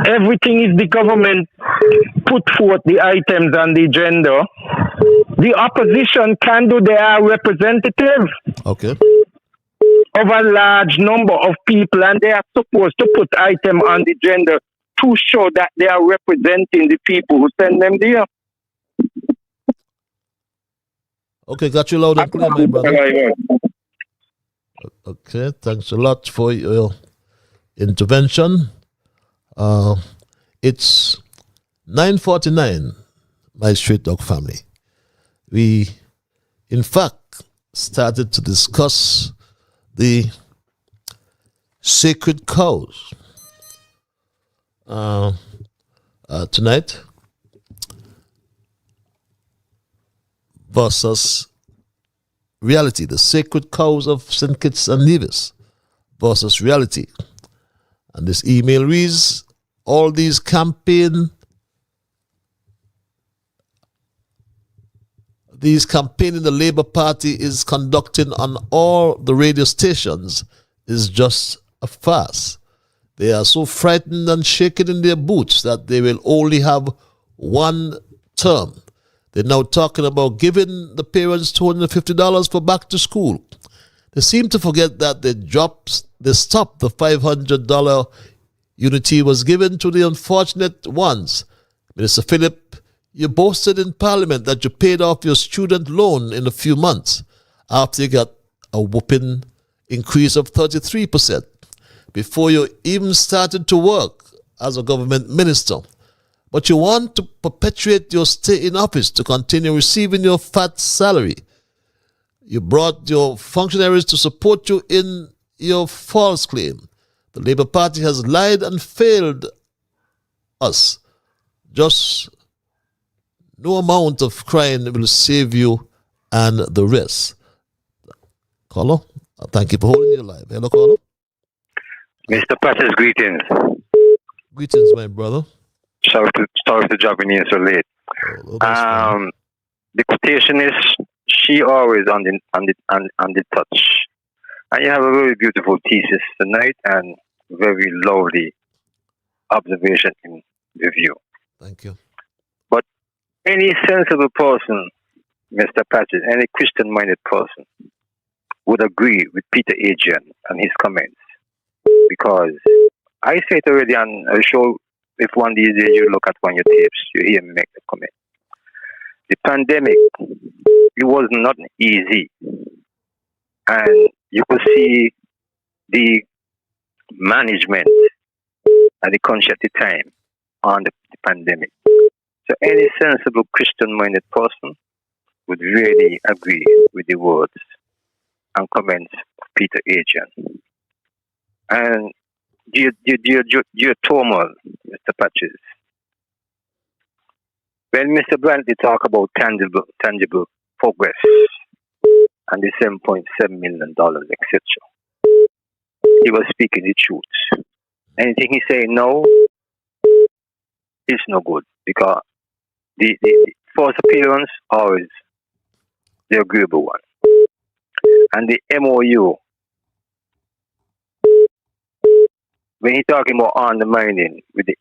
everything is the government put forth the items on the agenda. The opposition can do their representative Okay. of a large number of people, and they are supposed to put item on the agenda to show that they are representing the people who send them there. Okay, got you loud and clear, my brother. Okay, thanks a lot for your intervention. It's 9:49, my Street Dog family. We, in fact, started to discuss the sacred cows tonight versus reality, the sacred cows of St. Kitts and Nevis versus reality. And this email reads, all these campaigning the Labour Party is conducting on all the radio stations is just a farce. They are so frightened and shaken in their boots that they will only have one term. They're now talking about giving the parents $250 for back to school. They seem to forget that they stopped the $500 unity was given to the unfortunate ones. Minister Philip, you boasted in Parliament that you paid off your student loan in a few months after you got a whooping increase of 33% before you even started to work as a government minister. But you want to perpetuate your stay in office to continue receiving your fat salary. You brought your functionaries to support you in your false claim. The Labour Party has lied and failed us. Just no amount of crying will save you and the rest. Caller, thank you for holding your line. Hello, caller. Mr. Patches, greetings. Greetings, my brother. Sorry to dropping in so late. The quotation is, she always on the touch. And you have a very beautiful thesis tonight and very lovely observation in review. Thank you. But any sensible person, Mr. Patches, any Christian-minded person would agree with Peter Adrian and his comments. Because I said already on a show, if one of these days you look at one of your tapes, you hear me make the comment. The pandemic, it was not easy. And you could see the management at the country at the time on the pandemic. So any sensible Christian-minded person would really agree with the words and comments of Peter Adrian. And dear Tomal, Mr. Patches, when Mr. Brantley talk about tangible progress and the $7.7 million, etc., he was speaking the truth. Anything he say no, it's no good, because the first appearance always the agreeable one. And the MOU, when he's talking about undermining with the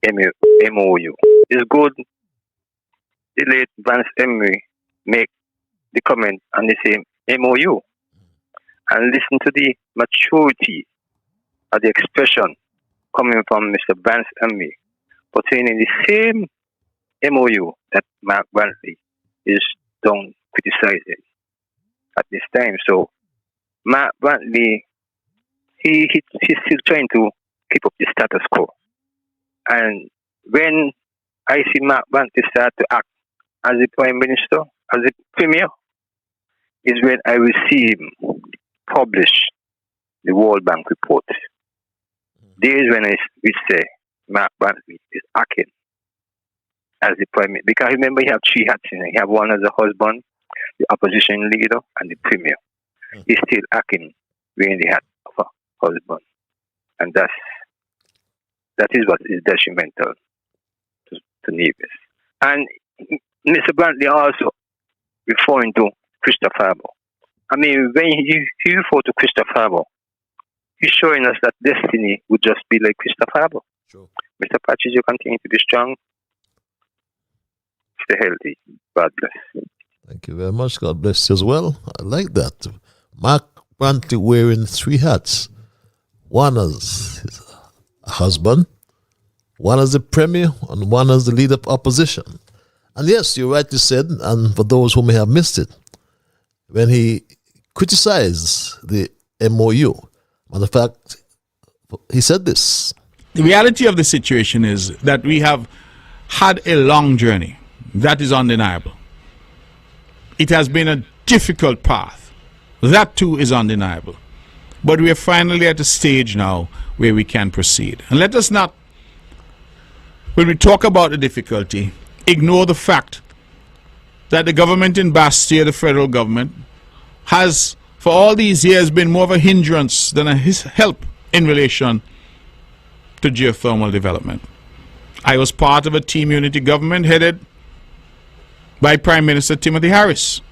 MOU, it's good. The late Vance Emery make the comment on the same MOU and listen to the maturity of the expression coming from Mr. Vance Emery pertaining the same MOU that Mark Brantley is done criticizing at this time. So Mark Brantley, he's still trying to keep up the status quo. And when I see Mark Brantley start to act as the Prime Minister, as the Premier, is when I will see him publish the World Bank report. There is when we say Mark Brantley is acting as the Prime Minister. Because remember, you have three hats in it. You have one as a husband, the opposition leader, and the Premier. He's still acting wearing the hat of a husband. And that's That is what is detrimental to Nevis. And Mr. Brantley also referring to Christopher Harbour. I mean, when he refer to Christopher Harbour, he's showing us that destiny would just be like Christopher Harbour. Sure. Mr. Patches, you continue to be strong. Stay healthy. God bless. Thank you very much. God bless you as well. I like that. Mark Brantley wearing three hats. One as his husband, one as the premier, and one as the leader of opposition. And yes, you rightly said, and for those who may have missed it, when he criticized the MOU, matter of fact, he said this. The reality of the situation is that we have had a long journey. That is undeniable. It has been a difficult path. That too is undeniable. But we are finally at a stage now where we can proceed. And let us not, when we talk about the difficulty, ignore the fact that the government in Bastia, the federal government, has for all these years been more of a hindrance than a help in relation to geothermal development. I was part of a team unity government headed by Prime Minister Timothy Harris.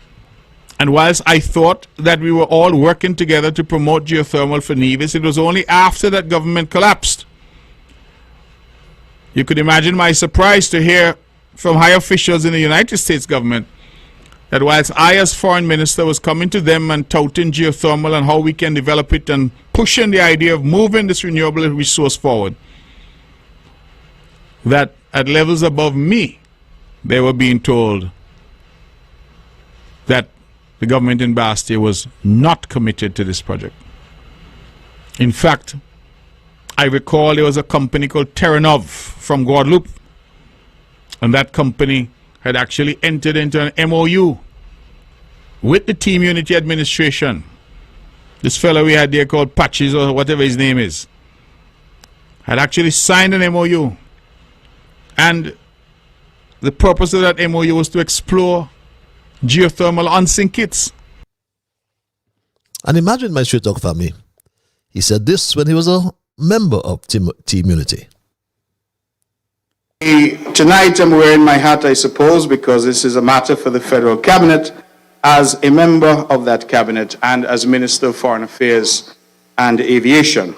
And whilst I thought that we were all working together to promote geothermal for Nevis, it was only after that government collapsed. You could imagine my surprise to hear from high officials in the United States government that whilst I as foreign minister was coming to them and touting geothermal and how we can develop it and pushing the idea of moving this renewable resource forward, that at levels above me, they were being told that the government in Bastia was not committed to this project. In fact, I recall there was a company called Terranov from Guadeloupe, and that company had actually entered into an MOU with the Team Unity administration. This fellow we had there called Patches or whatever his name is had actually signed an MOU, and the purpose of that MOU was to explore geothermal on St. Kitts. And imagine, my Straight Talk family, he said this when he was a member of Team Unity. Tonight I'm wearing my hat, I suppose, because this is a matter for the federal cabinet, as a member of that cabinet and as Minister of Foreign Affairs and Aviation.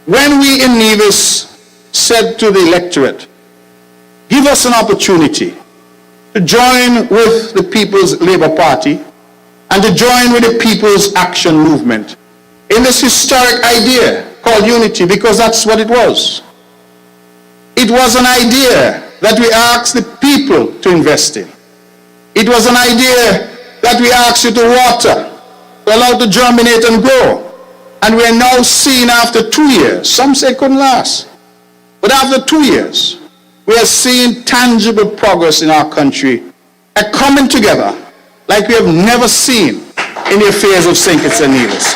When we in Nevis said to the electorate, give us an opportunity to join with the People's Labour Party and to join with the People's Action Movement in this historic idea called unity, because that's what it was. It was an idea that we asked the people to invest in. It was an idea that we asked you to water, to allow to germinate and grow. And we are now seeing after 2 years, some say it couldn't last, but after 2 years, we are seeing tangible progress in our country, a coming together like we have never seen in the affairs of St. Kitts and Nevis.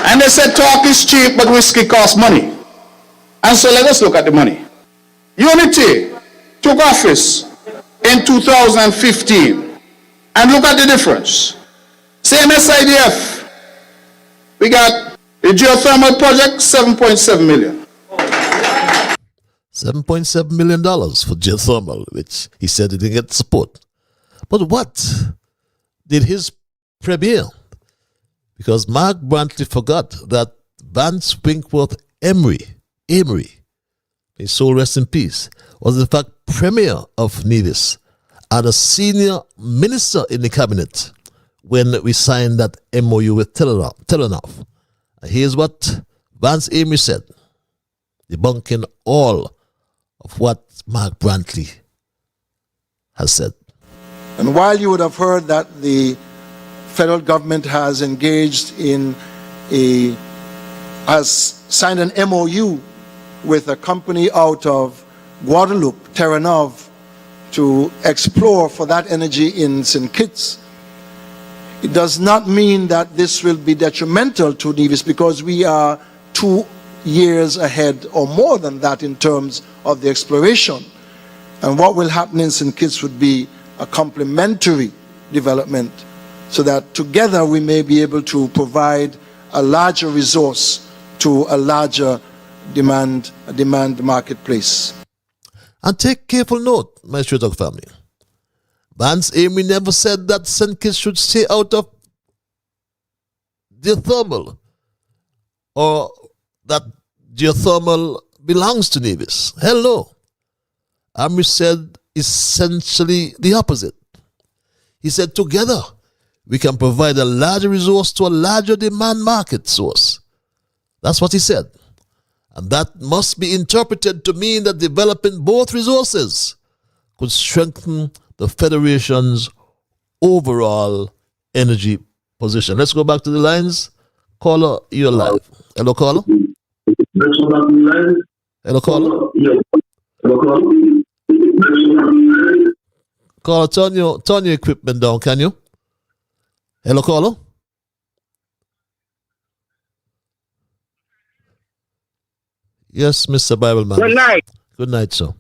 And they said talk is cheap, but whiskey costs money. And so let us look at the money. Unity took office in 2015. And look at the difference. Same SIDF. We got the geothermal project, $7.7 million. $7.7 million for geothermal, which he said he didn't get support. But what did his premier? Because Mark Brantley forgot that Vance Winkworth Emery, his soul rest in peace, was in fact premier of Nevis and a senior minister in the cabinet when we signed that MOU with Telenor. And here's what Vance Emery said, debunking all of what Mark Brantley has said. And while you would have heard that the federal government has engaged in has signed an MOU with a company out of Guadeloupe, Terranov, to explore for that energy in St. Kitts, it does not mean that this will be detrimental to Nevis, because we are 2 years ahead or more than that in terms of the exploration. And what will happen in St. Kitts would be a complementary development, so that together we may be able to provide a larger resource to a larger demand marketplace. And take careful note, my Straight Talk family. Vance Amy never said that St. Kitts should stay out of geothermal, or that geothermal belongs to Nevis. Hell no. Amri said essentially the opposite. He said together we can provide a larger resource to a larger demand market source. That's what he said. And that must be interpreted to mean that developing both resources could strengthen the Federation's overall energy position. Let's go back to the lines. Caller, you're live. Hello, caller. Hello, caller. Caller, turn your equipment down, can you? Hello, caller. Yes, Mr. Bibleman. Good night. Good night, sir.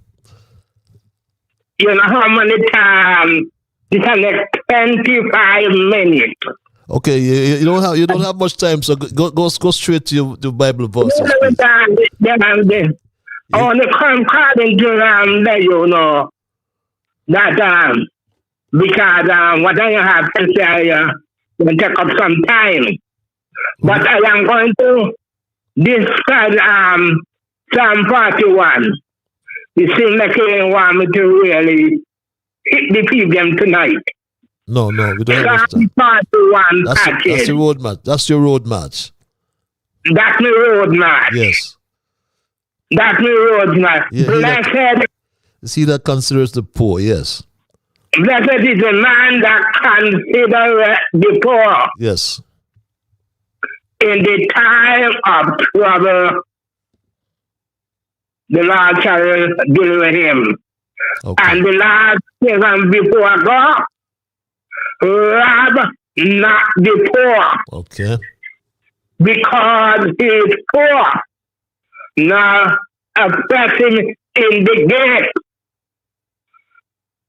You know how many times? It's like 25 minutes. Okay, you don't have much time, so go straight to your Bible verse. Only come calling to there, you know, that because what I have to say will take up some time. But I am going to discuss Psalm 41. It seems like you want me to really hit the PM tonight. No, we don't have Psalm 41 that's the road match. That's your road match. That's my road match. Yes. That's my road match. Yeah, Blessed. See that considers the poor, yes. Blessed is the man that considers the poor. Yes. In the time of trouble, the Lord shall deliver him. Okay. And the Lord says before God, rob not the poor. Okay. Because he is poor. Now oppress him in the gate.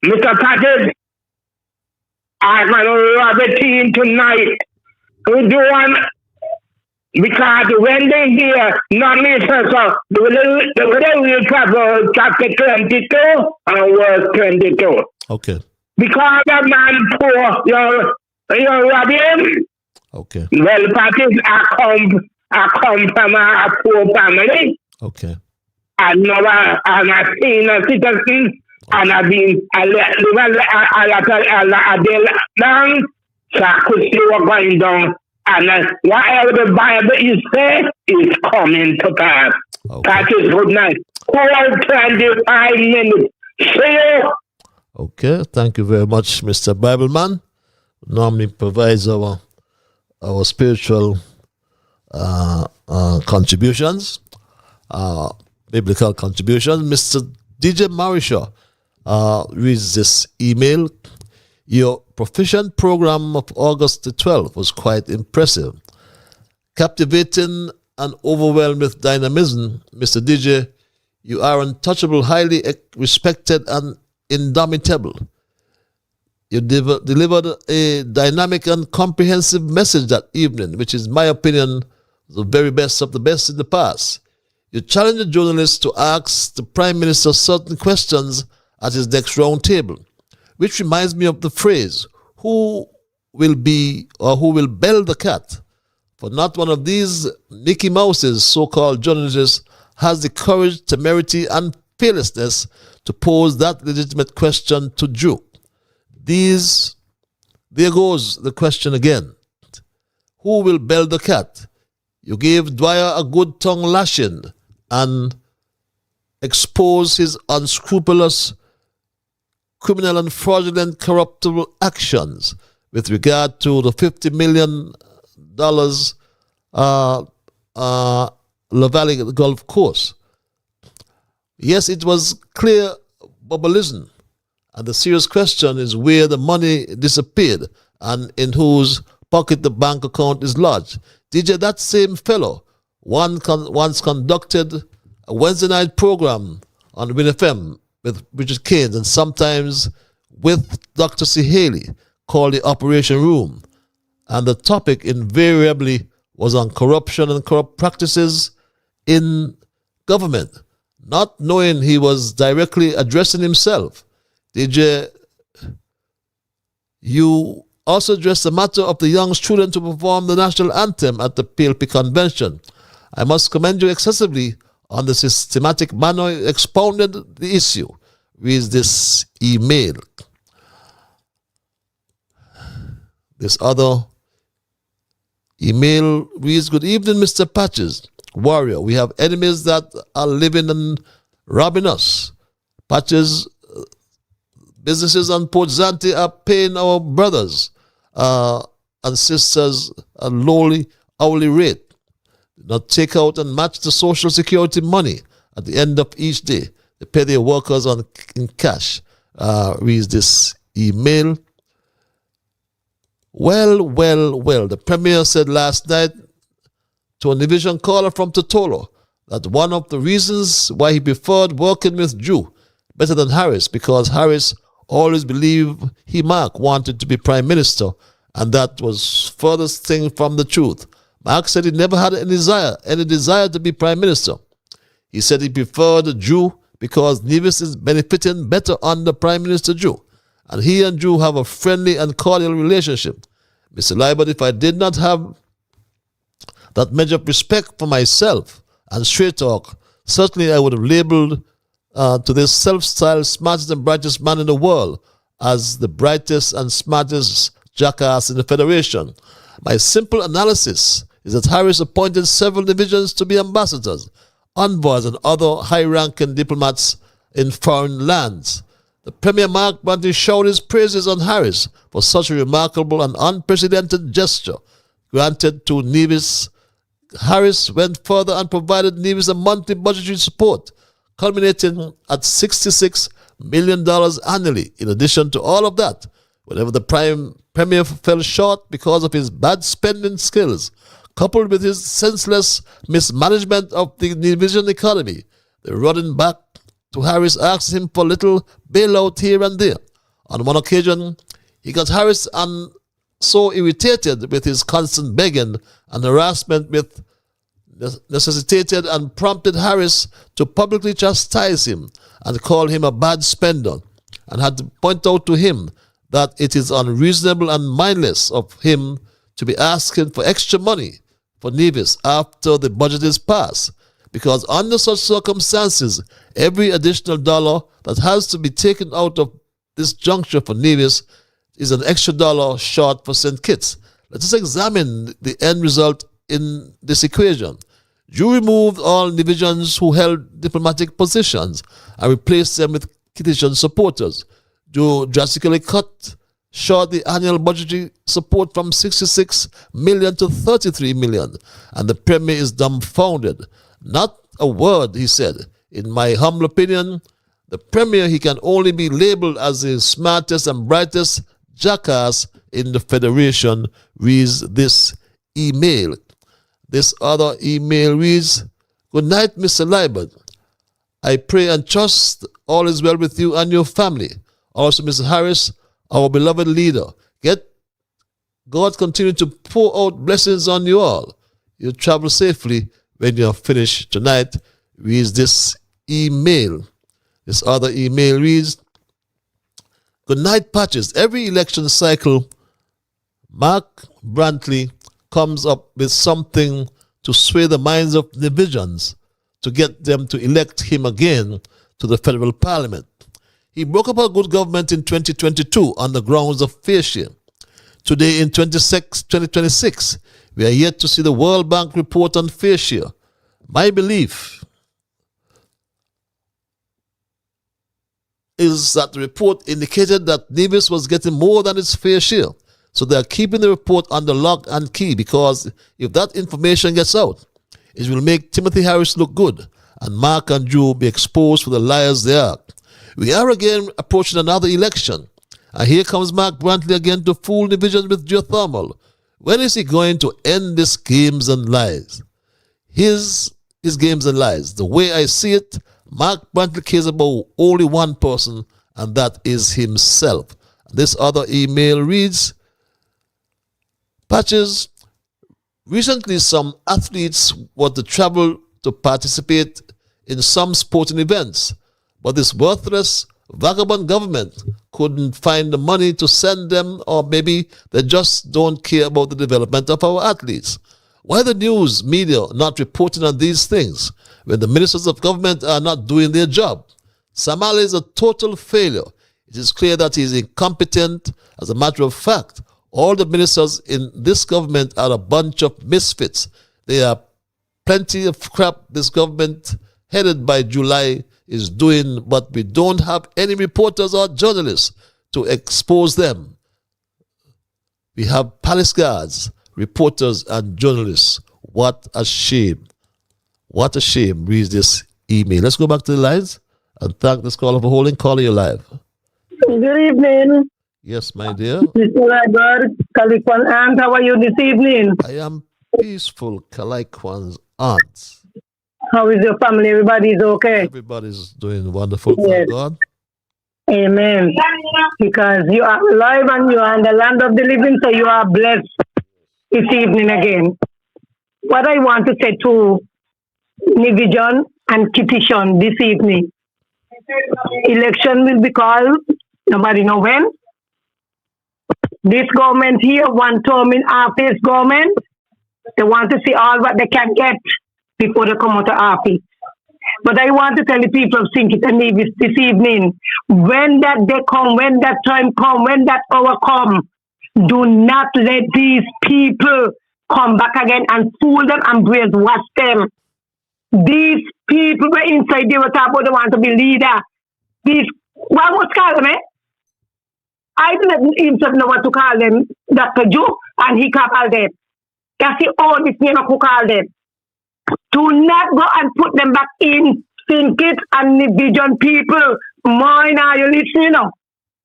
Mr. Patrick, I'm going to rob a team tonight. Who do one? Because when they hear, not listen, so they will travel chapter 22 and verse 22. Okay. Because a man poor, you're robbing him. Okay. Well, Patrick, I come from a poor family. Okay. I'm a senior citizen, and I've been a down, so I could see what's going down. And whatever the Bible is saying is coming to pass. Okay. That is good night. 25 minutes. See you. Okay. Thank you very much, Mr. Bibleman. Normally provides our spiritual contributions, biblical contributions. Mr. DJ Marisha reads this email. Your proficient program of August the 12th was quite impressive. Captivating and overwhelmed with dynamism, Mr. DJ, you are untouchable, highly respected and indomitable. You delivered a dynamic and comprehensive message that evening, which is, in my opinion, the very best of the best in the past. You challenged the journalists to ask the Prime Minister certain questions at his next round table, which reminds me of the phrase, who will bell the cat? For not one of these Mickey Mouse's so-called journalists has the courage, temerity, and fearlessness to pose that legitimate question to Drew. There goes the question again. Who will bell the cat? You gave Dwyer a good tongue lashing and exposed his unscrupulous, criminal and fraudulent corruptible actions with regard to the $50 million La Valley Golf Course. Yes, it was clear bubbleism. And the serious question is where the money disappeared and in whose pocket the bank account is lodged. DJ, that same fellow once conducted a Wednesday night program on Win FM with Richard Keynes and sometimes with Dr. C. Haley called the Operation Room. And the topic invariably was on corruption and corrupt practices in government, not knowing he was directly addressing himself. DJ, you also addressed the matter of the young student to perform the national anthem at the PLP convention. I must commend you excessively on the systematic manner you expounded the issue. Reads this email. This other email reads, good evening, Mr. Patches. Warrior, we have enemies that are living and robbing us. Patches, businesses on Port Zante are paying our brothers and sisters a lowly hourly rate. Not take out and match the social security money at the end of each day. They pay their workers in cash. Reads this email. Well. The Premier said last night to a division caller from Totolo that one of the reasons why he preferred working with Drew better than Harris, because Harris always believed Mark wanted to be Prime Minister, and that was furthest thing from the truth. Mark said he never had any desire to be Prime Minister. He said he preferred Drew because Nevis is benefiting better under Prime Minister Drew, and he and Drew have a friendly and cordial relationship. Mr. Libert, if I did not have that measure of respect for myself and straight talk, certainly I would have labeled to this self-styled smartest and brightest man in the world as the brightest and smartest jackass in the Federation. My simple analysis is that Harris appointed several divisions to be ambassadors, envoys, and other high-ranking diplomats in foreign lands. The Premier Mark Brantley showered his praises on Harris for such a remarkable and unprecedented gesture granted to Nevis. Harris went further and provided Nevis a monthly budgetary support, culminating at $66 million annually. In addition to all of that, whenever the Premier fell short because of his bad spending skills, coupled with his senseless mismanagement of the division economy, the running back to Harris asked him for little bailout here and there. On one occasion, he got Harris so irritated with his constant begging and harassment with necessitated and prompted Harris to publicly chastise him and call him a bad spender, and had to point out to him that it is unreasonable and mindless of him to be asking for extra money for Nevis after the budget is passed, because under such circumstances, every additional dollar that has to be taken out of this juncture for Nevis is an extra dollar short for St. Kitts. Let us examine the end result in this equation. You removed all divisions who held diplomatic positions and replaced them with Kittitian supporters. You drastically cut short the annual budgetary support from $66 million to $33 million, and the Premier is dumbfounded. Not a word, he said. In my humble opinion, the Premier, he can only be labeled as the smartest and brightest jackass in the Federation, reads this email. This other email reads, good night, Mr. Libert. I pray and trust all is well with you and your family. Also, Mr. Harris, our beloved leader. God continue to pour out blessings on you all. You travel safely when you are finished tonight, reads this email. This other email reads, good night, Patches. Every election cycle, Mark Brantley comes up with something to sway the minds of divisions to get them to elect him again to the federal parliament. He broke up our good government in 2022 on the grounds of fair share. Today in 2026, we are yet to see the World Bank report on fair share. My belief is that the report indicated that Nevis was getting more than its fair share. So they are keeping the report under lock and key, because if that information gets out, it will make Timothy Harris look good and Mark and Drew be exposed for the liars they are. We are again approaching another election, and here comes Mark Brantley again to fool division with geothermal. When is he going to end these games and lies? His games and lies. The way I see it, Mark Brantley cares about only one person, and that is himself. This other email reads, Patches, Recently, some athletes were to travel to participate in some sporting events, but this worthless, vagabond government couldn't find the money to send them, or maybe they just don't care about the development of our athletes. Why the news media not reporting on these things when the ministers of government are not doing their job? Samale is a total failure. It is clear that he is incompetent. As a matter of fact, all the ministers in this government are a bunch of misfits. There are plenty of crap this government, headed by July, is doing, but we don't have any reporters or journalists to expose them. We have palace guards, reporters, and journalists. What a shame. What a shame, reads this email. Let's go back to the lines and thank this caller for holding. Caller, you live. Good evening. Yes, my dear. Mr. Liber, Kalikwan Aunt, how are you this evening? I am peaceful, Kalaikwan's aunt. How is your family? Everybody's okay? Everybody's doing wonderful, Yes. thank God. Amen. Because you are alive and you are in the land of the living, so you are blessed this evening again. What I want to say to Nivision and Kitishon this evening, election will be called, nobody know when. This government here, one term in office government, they want to see all what they can get before they come out of office. But I want to tell the people of St. Kitts and Nevis this evening, when that day come, when that time come, when that hour come, do not let these people come back again and fool them and brainwash them. These people were inside, they were talking about they want to be leader. These, what was called them, eh? I didn't even know what to call them, Dr. Joe, and he called them. That's the only name I could call them. Do not go and put them back in St. Kitts and Nevision people. Mine are you listening now?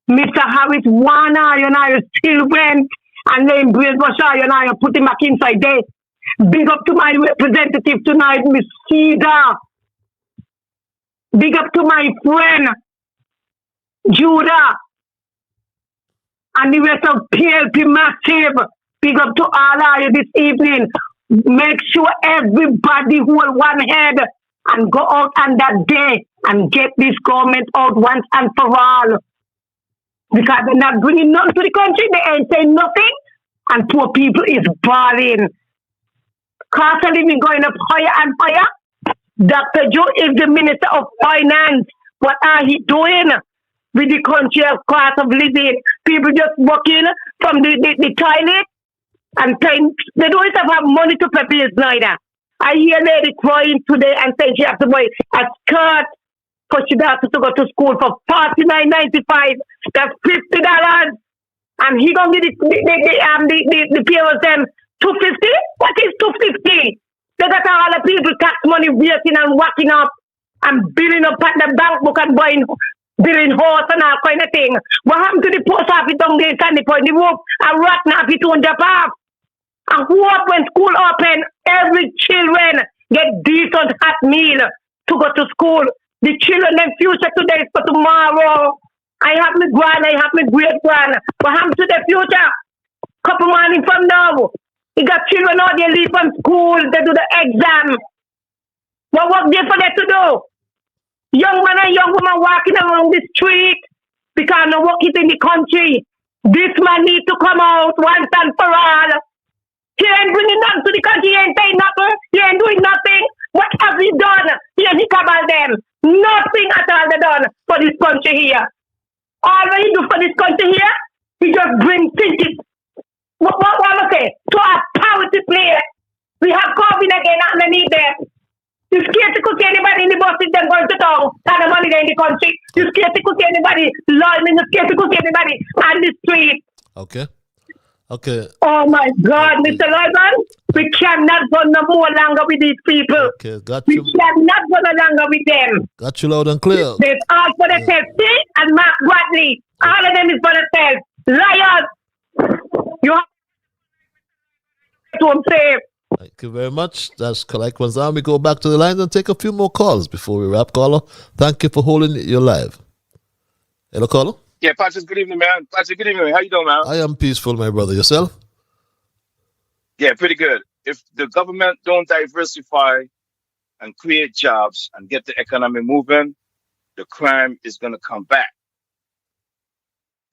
Mr. Harris, one eye and I still went and then brainwash eye and I put him back inside there. Big up to my representative tonight, Miss Cedar. Big up to my friend, Judah. And the rest of PLP Massive. Big up to all of you this evening. Make sure everybody hold one head and go out on that day and get this government out once and for all. Because they're not bringing nothing to the country. They ain't saying nothing. And poor people is bawling. Cost of living going up higher and higher. Dr. Joe is the Minister of Finance. What are he doing with the country of cost of living? People just walking from the toilet and paying. They don't even have money to pay bills neither. I hear a lady crying today and saying she has to buy a skirt because she has to go to school for $49.95. That's $50. And he gonna give the parents them $250? What is $250? They got all the people tax money waiting and whacking up and building up at the bank book and building horse and all kind of thing. What happened to the post office down there standing point the roof and rotten off it on the path? And who up when school open, every children get decent hot meal to go to school. The children them future today is for tomorrow. I have my grand, I have my great grand. What happened to the future? Couple morning from now. You got children out there leave from school, they do the exam. What work there for them to do? Young man and young woman walking around the street because no work is in the country. This man needs to come out once and for all. He ain't bringing nothing to the country, he ain't saying nothing, he ain't doing nothing. What have he done? He ain't about them. Nothing at all they done for this country here. All that he do for this country here, he just brings things. What I say? To a parity player. We have COVID again underneath there. You scared to see anybody in the bus if they're going to town, and the money in the country. You scared to see anybody lying, you scared to see anybody on the street. Okay. Okay. Oh my God, Mr. Logan, we cannot go no more longer with these people. Okay, got We you. cannot go no longer with them. Got you loud and clear. They've all for themselves. See? And Mark Bradley, all of them is for themselves. Liars. You have to say. Thank you very much. That's correct. Once now we go back to the lines and take a few more calls before we wrap, caller. Thank you for holding your live. Hello, caller. Yeah, Patrick, good evening, man. Patrick, good evening. How you doing, man? I am peaceful, my brother. Yourself? Yeah, pretty good. if the government don't diversify and create jobs and get the economy moving, the crime is going to come back.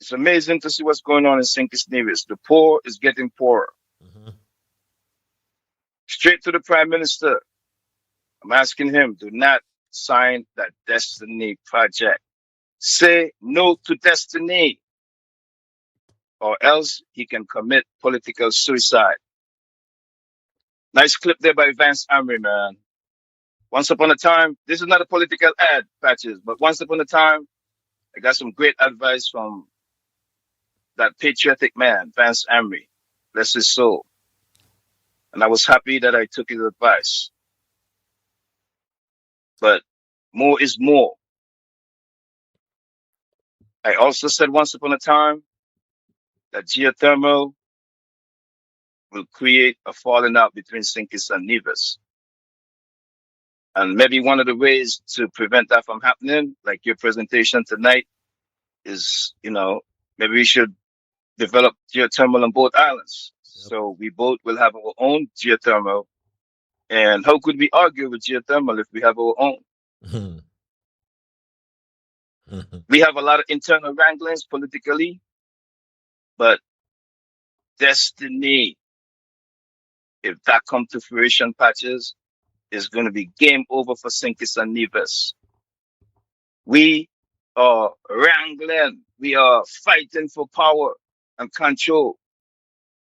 It's amazing to see what's going on in St. Nevis. The poor is getting poorer. Straight to the Prime Minister. I'm asking him, do not sign that Destiny project. Say no to Destiny, or else he can commit political suicide. Nice clip there by Vance Amri, man. Once upon a time, this is not a political ad, Patches, but once upon a time, I got some great advice from that patriotic man, Vance Amri. Bless his soul. And I was happy that I took his advice. But more is more. I also said once upon a time that geothermal will create a falling out between St. Kitts and Nevis. And maybe one of the ways to prevent that from happening, like your presentation tonight, is, maybe we should develop geothermal on both islands. So we both will have our own geothermal. And how could we argue with geothermal if we have our own? We have a lot of internal wranglings politically, but Destiny, if that comes to fruition, Patches, is going to be game over for St. Kitts and Nevis. We are wrangling. We are fighting for power and control.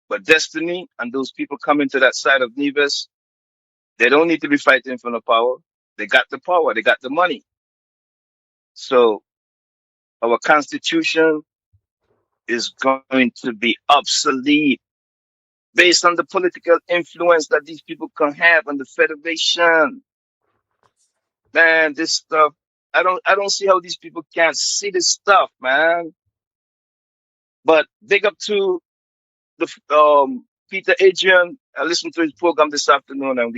But Destiny and those people coming to that side of Nevis, they don't need to be fighting for the power. They got the power. They got the money. So our constitution is going to be obsolete based on the political influence that these people can have on the federation. Man, this stuff, I don't see how these people can't see this stuff, man. But big up to the Peter Adrian. I listened to his program this afternoon, and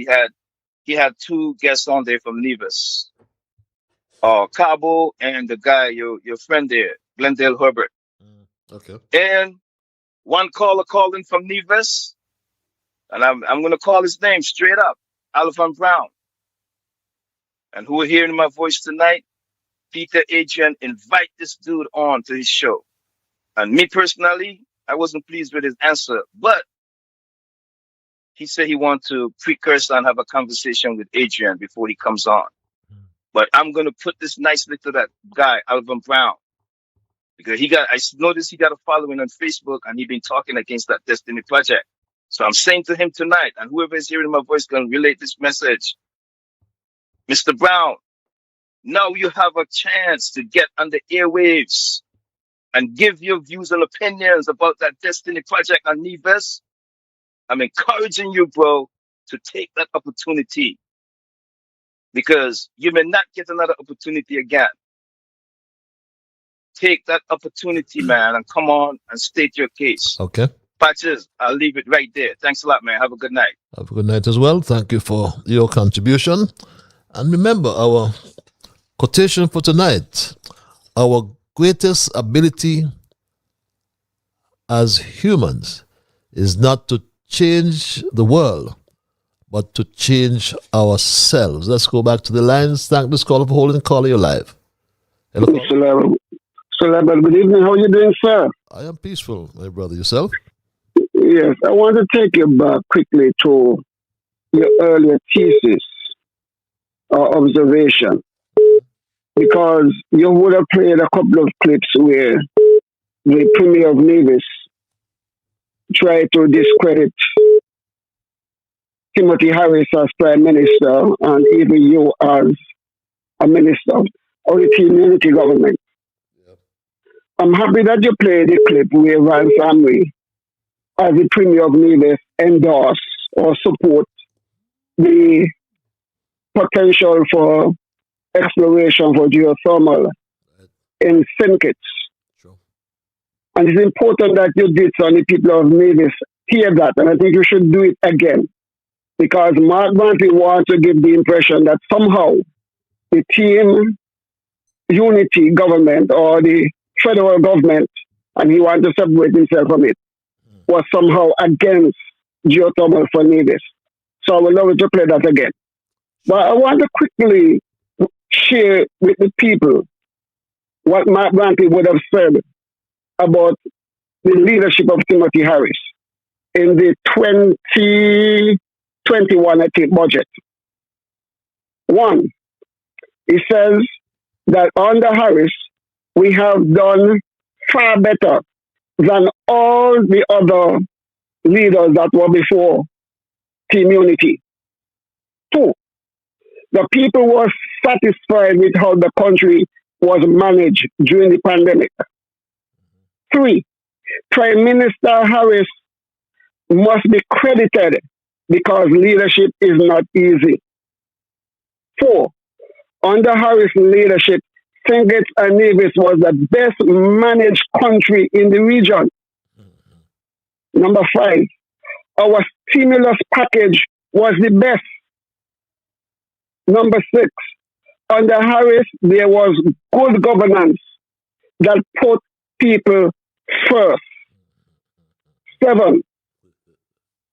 he had two guests on there from Nevis, Cabo and the guy, your friend there, Glendale Herbert. Okay. And one caller called in from Nevis, and I'm going to call his name straight up, Alvin Brown. And who are hearing my voice tonight, Peter Adrian, invite this dude on to his show. And me personally, I wasn't pleased with his answer, but he said he wanted to precursor and have a conversation with Adrian before he comes on. But I'm going to put this nicely to that guy, Alvin Brown, because I noticed he got a following on Facebook, and he been talking against that Destiny project. So I'm saying to him tonight, and whoever is hearing my voice can relate this message. Mr. Brown, now you have a chance to get on the airwaves and give your views and opinions about that Destiny project on Nevis. I'm encouraging you, bro, to take that opportunity, because you may not get another opportunity again. Take that opportunity, man, and come on and state your case. Okay. Patches, I'll leave it right there. Thanks a lot, man. Have a good night. Have a good night as well. Thank you for your contribution. And remember, our quotation for tonight, our greatest ability as humans is not to change the world, but to change ourselves. Let's go back to the lines. Thank this caller for holding the call. You're live. Hello. Mr. Good evening. How are you doing, sir? I am peaceful, my brother. Yourself? Yes, I want to take you back quickly to your earlier thesis or observation, because you would have played a couple of clips where the Premier of Nevis tried to discredit Timothy Harris as Prime Minister and even you as a minister of the community government. I'm happy that you played the clip where Vance Amri, as the Premier of Nevis, endorse or support the potential for exploration for geothermal in St. Kitts. And it's important that you did so, and the people of Nevis hear that, and I think you should do it again, because Mark Brantley wants to give the impression that somehow the team unity government or the federal government, and he wants to separate himself from it, was somehow against geothermal for Nevis. So I would love to play that again. But I want to quickly share with the people what Mark Brantley would have said about the leadership of Timothy Harris in the 2021 budget. One, he says that under Harris, we have done far better than all the other leaders that were before Team Unity. Two, the people were satisfied with how the country was managed during the pandemic. Three, Prime Minister Harris must be credited because leadership is not easy. Four, under Harris' leadership, St. Kitts and Nevis was the best managed country in the region. Number five, our stimulus package was the best. Number six, under Harris, there was good governance that put people first. Seven,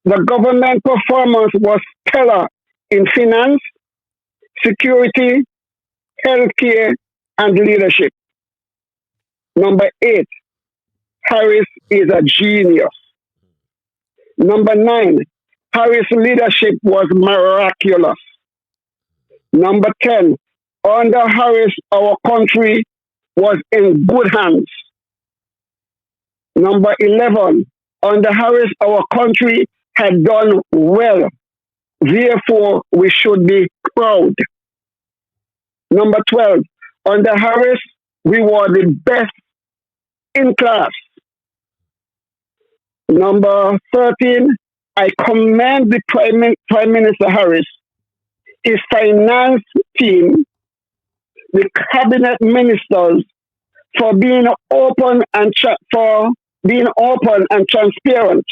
the government performance was stellar in finance, security, healthcare, and leadership. Number eight, Harris is a genius. Number nine, Harris' leadership was miraculous. Number 10, under Harris, our country was in good hands. Number 11, under Harris, our country had done well. Therefore, we should be proud. Number 12, under Harris, we were the best in class. Number 13, I commend the Prime Minister Harris, his finance team, the cabinet ministers for being open and transparent,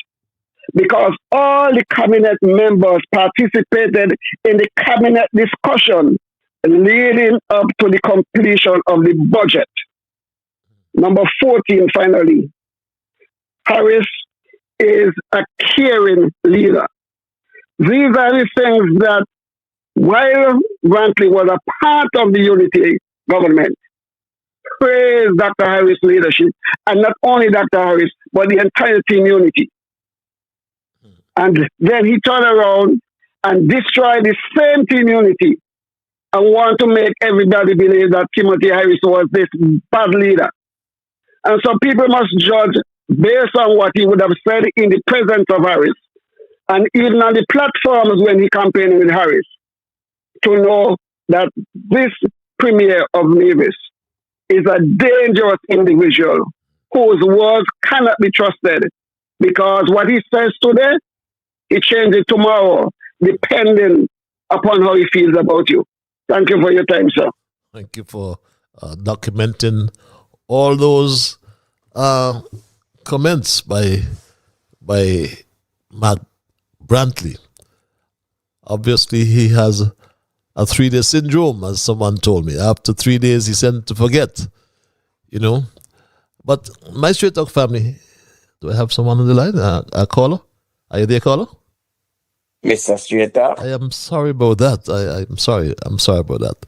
because all the cabinet members participated in the cabinet discussion leading up to the completion of the budget. Number 14, finally, Harris is a caring leader. These are the things that, while Brantley was a part of the unity government, praise Dr. Harris' leadership, and not only Dr. Harris, but the entire Team Unity. And then he turned around and destroyed the same Team Unity and want to make everybody believe that Timothy Harris was this bad leader. And so people must judge based on what he would have said in the presence of Harris, and even on the platforms when he campaigned with Harris, to know that this premier of Nevis is a dangerous individual whose words cannot be trusted, because what he says today, he changes tomorrow, depending upon how he feels about you. Thank you for your time, sir. Thank you for documenting all those comments by Mark Brantley. Obviously, he has a 3-day syndrome, as someone told me. After 3 days, he tends to forget, you know. But my Straight Talk family, do I have someone on the line? A caller? Are you there, caller? Mr. Straight Talk. I am sorry about that. I'm sorry. I'm sorry about that.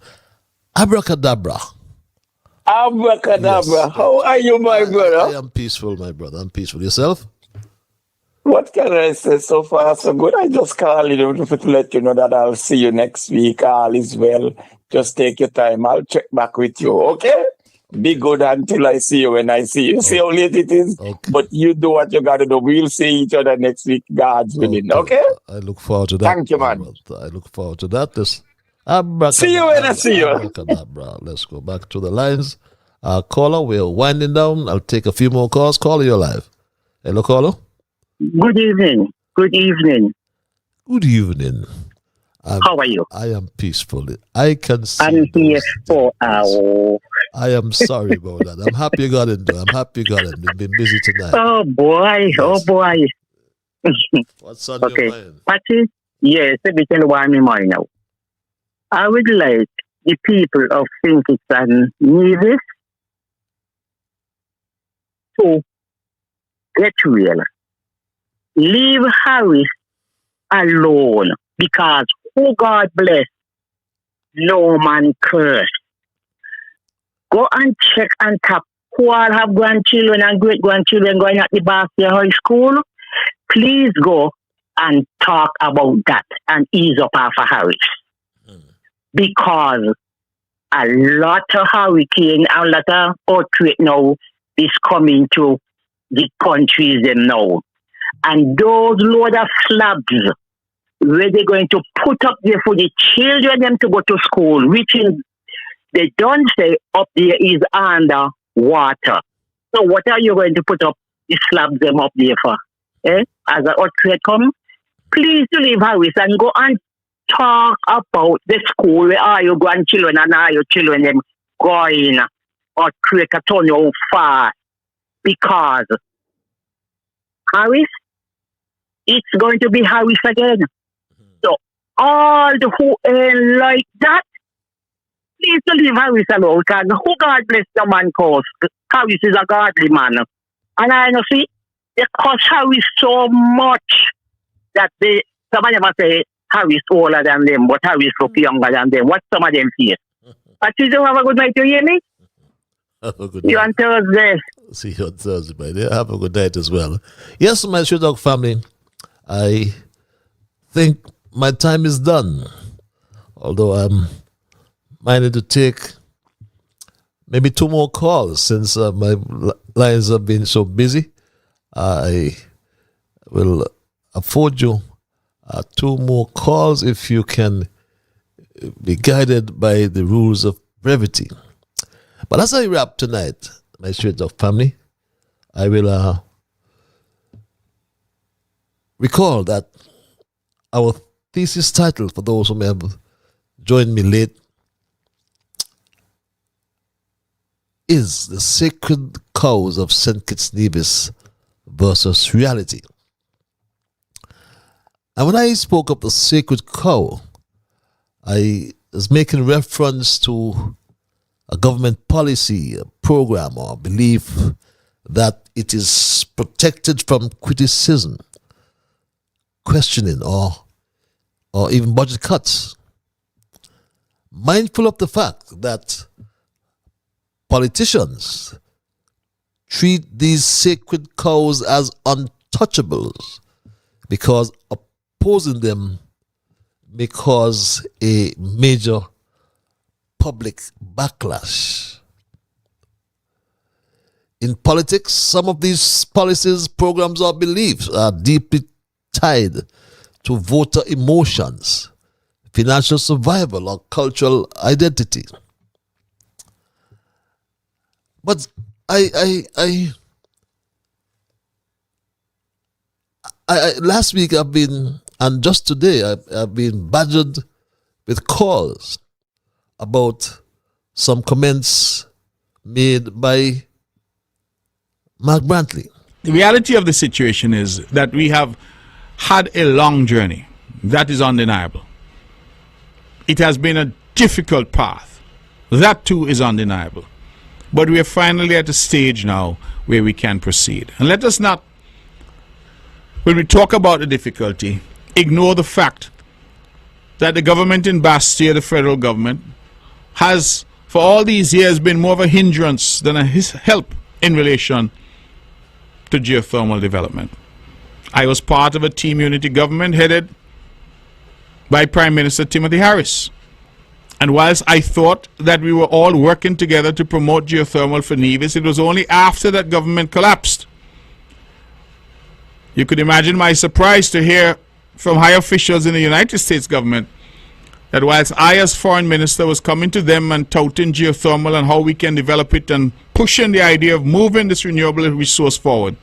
Abracadabra. Abracadabra. Yes. How are you, my brother? I am peaceful, my brother. I'm peaceful. Yourself? What can I say? So far, so good. I just call you to let you know that I'll see you next week. All is well. Just take your time. I'll check back with you. Okay? Be good until I see you when I see you. See how late it is? Okay. But you do what you got to do. We'll see each other next week, God's willing. Okay? I look forward to that. Thank you, man. I look forward to that. See you when I see you. Abracadabra. Let's go back to the lines. Caller, we're winding down. I'll take a few more calls. Caller, you're live. Hello, caller. Good evening. Good evening. Good evening. How are you? I am peaceful. I can see. I'm here for hours. I am sorry about that. I'm happy you got into it. I'm happy you got it. We've been busy tonight. Oh boy. Yes. Oh boy. What's on your mind? Patty? Yes, a bit in my mind now. I would like the people of St. Kitts and Nevis to get real. Leave Harris alone. Because who God bless, no man curse. Go and check and tap who all have grandchildren and great grandchildren going at the Bastia High School. Please go and talk about that and ease up Alpha Harris. Because a lot of hurricane, a lot of earthquake now is coming to the countries them now. And those load of slabs where they're going to put up there for the children them to go to school, which in, they don't say up there is under water. So what are you going to put up the slabs them up there for? As an earthquake come, please to leave Harris and go and talk about the school where are your grandchildren and are your children them going earthquake a turn you far. Because Harris, it's going to be Harris again. So all the who ain't like that, please to leave Harris alone. Because who God bless the man cause? Harris is a godly man. And I know see, they cost Harris so much that they some of them say Harris older than them, but Harris look younger than them. What some of them fear? But you do have a good night, you hear me? Have a good See you night. on Thursday. See you on Thursday, my dear. Have a good night as well. Yes, my Shoe Dog family, I think my time is done. Although I'm minded to take maybe 2 more calls since my lines have been so busy. I will afford you 2 more calls if you can be guided by the rules of brevity. But as I wrap tonight, my Straight Up family, I will recall that our thesis title, for those who may have joined me late, is The Sacred Cows of St. Kitts Nevis versus Reality. And when I spoke of the sacred cow, I was making reference to a government policy, a program, or belief that it is protected from criticism, questioning, or even budget cuts. Mindful of the fact that politicians treat these sacred cows as untouchables because opposing them may cause a major public backlash. In politics, some of these policies, programs, or beliefs are deeply tied to voter emotions, financial survival, or cultural identity. But last week I've been, and just today I've been badgered with calls about some comments made by Mark Brantley. The reality of the situation is that we have had a long journey. That is undeniable. It has been a difficult path. That too is undeniable. But we are finally at a stage now where we can proceed. And let us not, when we talk about the difficulty, ignore the fact that the government in Bastia, the federal government, has for all these years been more of a hindrance than a help in relation to geothermal development. I was part of a team unity government headed by Prime Minister Timothy Harris. And whilst I thought that we were all working together to promote geothermal for Nevis, it was only after that government collapsed. You could imagine my surprise to hear from high officials in the United States government that whilst I as foreign minister was coming to them and touting geothermal and how we can develop it and pushing the idea of moving this renewable resource forward,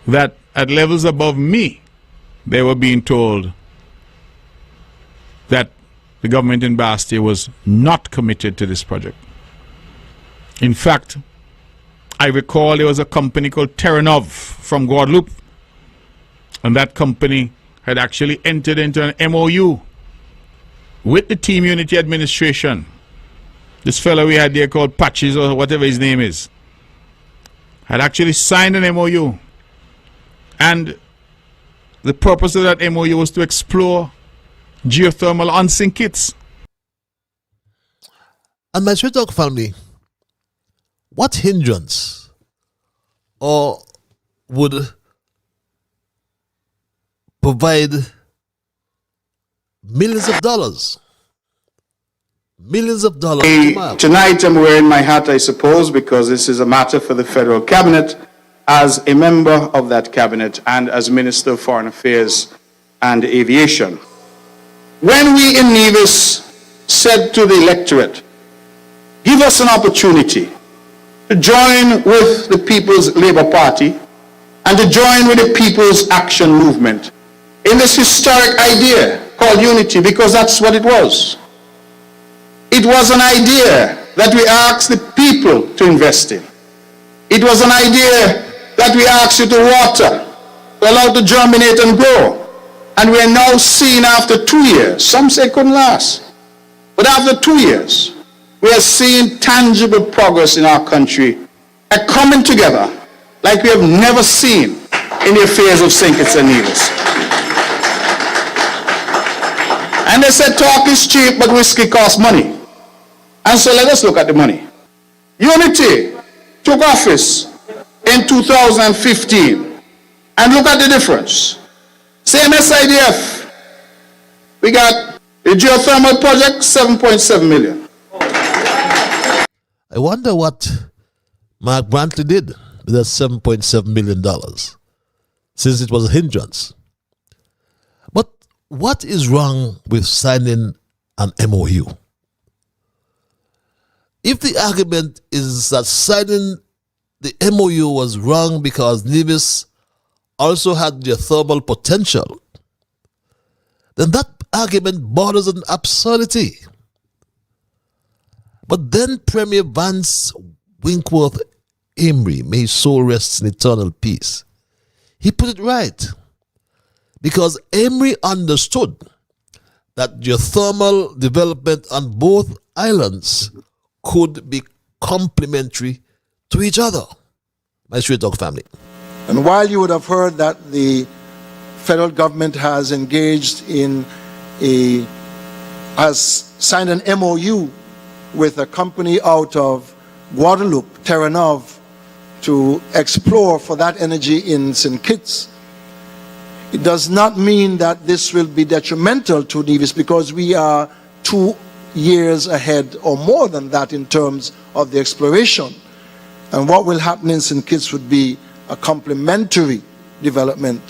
that at levels above me, they were being told that the government in Bastia was not committed to this project. In fact, I recall there was a company called Terranov from Guadeloupe, and that company had actually entered into an MOU with the Team Unity administration. This fellow we had there called Patches or whatever his name is had actually signed an MOU, and The purpose of that MOU was to explore geothermal on St. Kitts. And my Straight Talk family, what hindrance or would provide millions of dollars Tonight I'm wearing my hat, I suppose, because this is a matter for the federal cabinet, as a member of that cabinet and as Minister of Foreign Affairs and Aviation. When we in Nevis said to the electorate, give us an opportunity to join with the People's Labour Party and to join with the People's Action Movement in this historic idea called unity, because that's what it was. It was an idea that we asked the people to invest in. It was an idea that we asked you to water, to allow to germinate and grow. And we are now seeing after 2 years, some say it couldn't last, but after 2 years, we are seeing tangible progress in our country, a coming together like we have never seen in the affairs of St. Kitts and Nevis. And they said talk is cheap, but whiskey costs money. And so let us look at the money. Unity took office in 2015. And look at the difference. Same SIDF. We got the geothermal project, 7.7 million. I wonder what Mark Brantley did with that $7.7 million, since it was a hindrance. But what is wrong with signing an MOU? If the argument is that signing the MOU was wrong because Nevis also had geothermal potential, then that argument borders on absurdity. But then Premier Vance Winkworth Emery, may his soul rest in eternal peace, he put it right. Because Emery understood that geothermal development on both islands could be complementary to each other. My Straight Talk family. And while you would have heard that the federal government has engaged in has signed an MOU with a company out of Guadeloupe, Terranov, to explore for that energy in St. Kitts, it does not mean that this will be detrimental to Nevis, because we are 2 years ahead or more than that in terms of the exploration. And what will happen in St. Kitts would be a complementary development,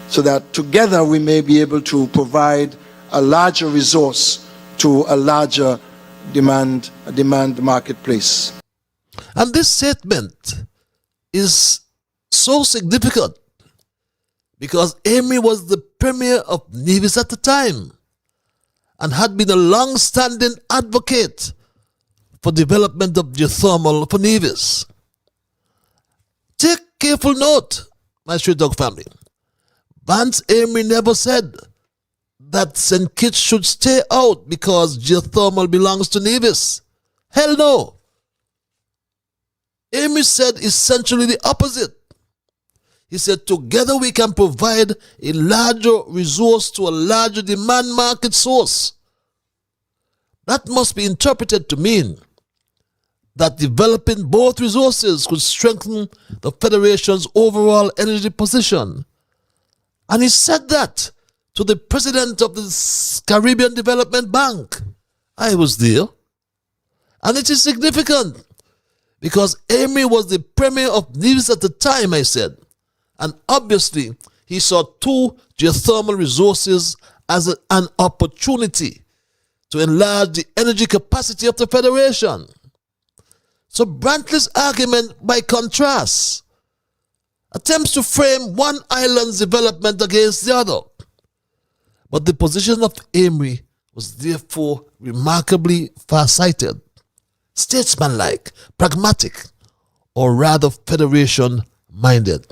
so that together we may be able to provide a larger resource to a larger demand marketplace. And this statement is so significant because Emery was the premier of Nevis at the time and had been a long-standing advocate for development of geothermal for Nevis. Take careful note, my Straight Dog family. Vance Emery never said that St. Kitts should stay out because geothermal belongs to Nevis. Hell no. Emery said essentially the opposite. He said together we can provide a larger resource to a larger demand market source. That must be interpreted to mean that developing both resources could strengthen the Federation's overall energy position. And he said that to the president of the Caribbean Development Bank. I was there. And it is significant because Emery was the premier of Nevis at the time, I said. And obviously, he saw two geothermal resources as an opportunity to enlarge the energy capacity of the Federation. So Brantley's argument, by contrast, attempts to frame one island's development against the other. But the position of Emery was therefore remarkably far-sighted, statesmanlike, pragmatic, or rather Federation-minded.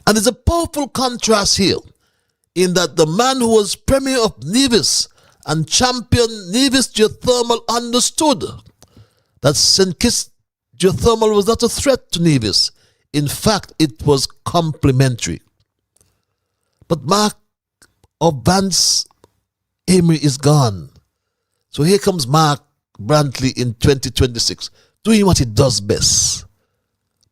And there's a powerful contrast here in that the man who was premier of Nevis and championed Nevis geothermal understood that St. Kitts geothermal was not a threat to Nevis. In fact, it was complementary. But Mark of Vance Amory is gone. So here comes Mark Brantley in 2026, doing what he does best.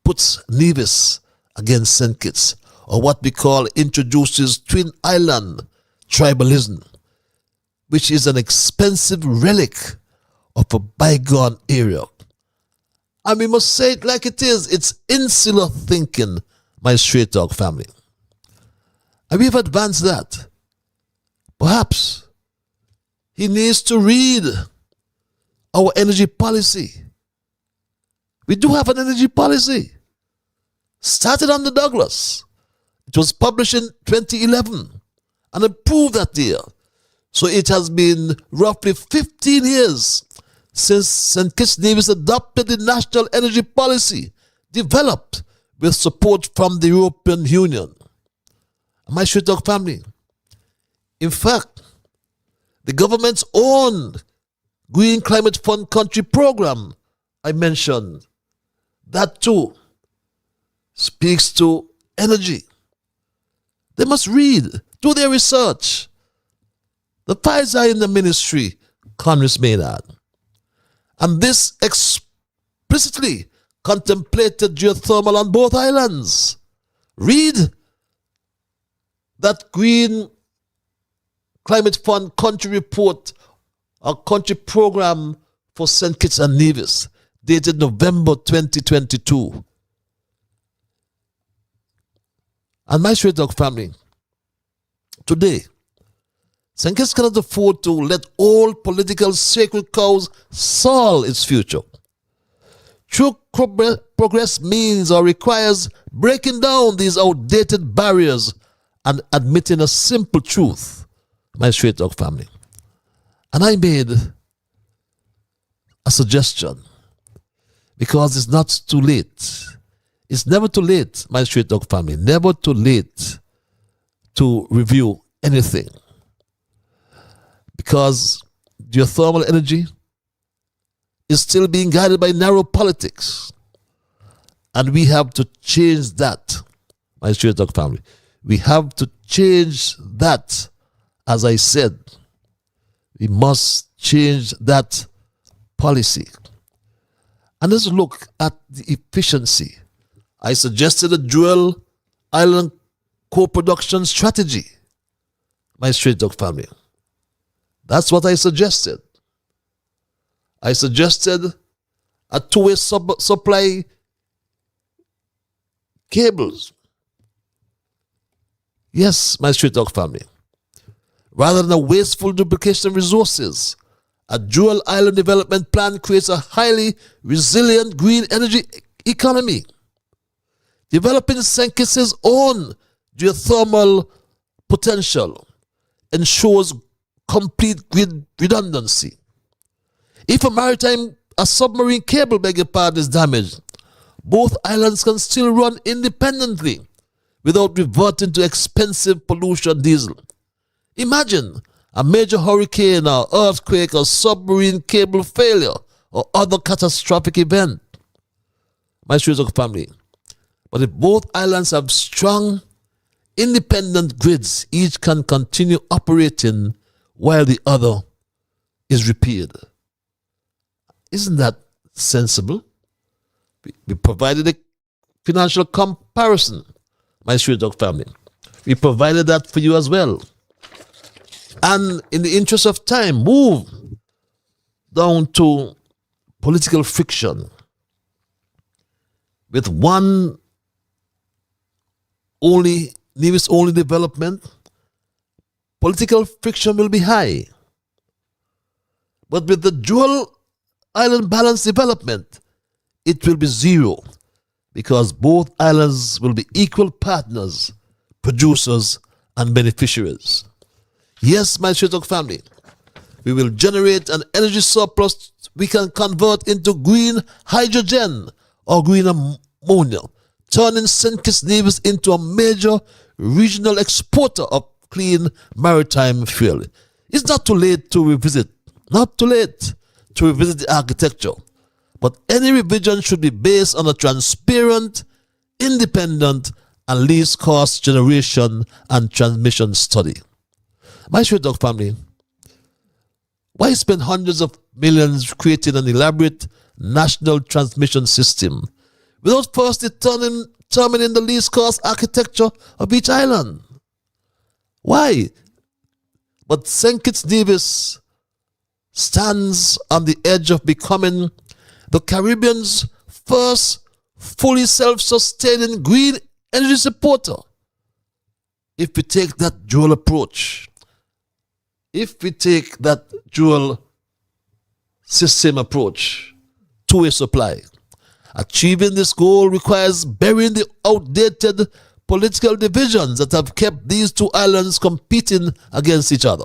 Puts Nevis against St. Kitts, or what we call introduces Twin Island tribalism, which is an expensive relic of a bygone era. And we must say it like it is. It's insular thinking, my straight dog family. And we've advanced that. Perhaps he needs to read our energy policy. We do have an energy policy. Started under Douglas. It was published in 2011 and approved that year. So it has been roughly 15 years since St. Kitts Nevis adopted the national energy policy developed with support from the European Union. My straight dog family. In fact, the government's own Green Climate Fund country program I mentioned, that too speaks to energy. They must read, do their research. The files are in the ministry, Congress Maynard. And this explicitly contemplated geothermal on both islands. Read that Green Climate Fund country report, a country program for St. Kitts and Nevis, dated November 2022. And my straight dog family, today, St. Kitts cannot afford to let all political sacred cows soil its future. True progress means or requires breaking down these outdated barriers and admitting a simple truth, my straight dog family. And I made a suggestion because it's not too late. It's never too late, my straight dog family, never too late to review anything. Because geothermal energy is still being guided by narrow politics. And we have to change that, my straight dog family. We have to change that, as I said. We must change that policy. And let's look at the efficiency. I suggested a dual island co-production strategy, my straight dog family. That's what I suggested. I suggested a two-way supply cables. Yes, my straight dog family. Rather than a wasteful duplication of resources, a dual island development plan creates a highly resilient green energy economy. Developing St. Kitts' own geothermal potential ensures complete grid redundancy. If a submarine cable, is damaged, both islands can still run independently without reverting to expensive pollution diesel. Imagine a major hurricane or earthquake or submarine cable failure or other catastrophic event. My straight dog family. But if both islands have strong, independent grids, each can continue operating while the other is repaired. Isn't that sensible? We provided a financial comparison, my straight dog family. We provided that for you as well. And in the interest of time, move down to political friction. With one only, Nevis only development, political friction will be high. But with the dual island balance development, it will be zero, because both islands will be equal partners, producers, and beneficiaries. Yes, my straight dog family, we will generate an energy surplus we can convert into green hydrogen or green ammonia, turning St. Kitts Nevis into a major regional exporter of clean maritime fuel. It's not too late to revisit, the architecture, but any revision should be based on a transparent, independent, and least cost generation and transmission study. My Straight Talk family, why spend hundreds of millions creating an elaborate national transmission system without first determining the least cost architecture of each island? Why? But St. Kitts Nevis stands on the edge of becoming the Caribbean's first fully self-sustaining green energy supporter. If we take that dual approach, if we take that dual system approach, two-way supply, achieving this goal requires burying the outdated political divisions that have kept these two islands competing against each other.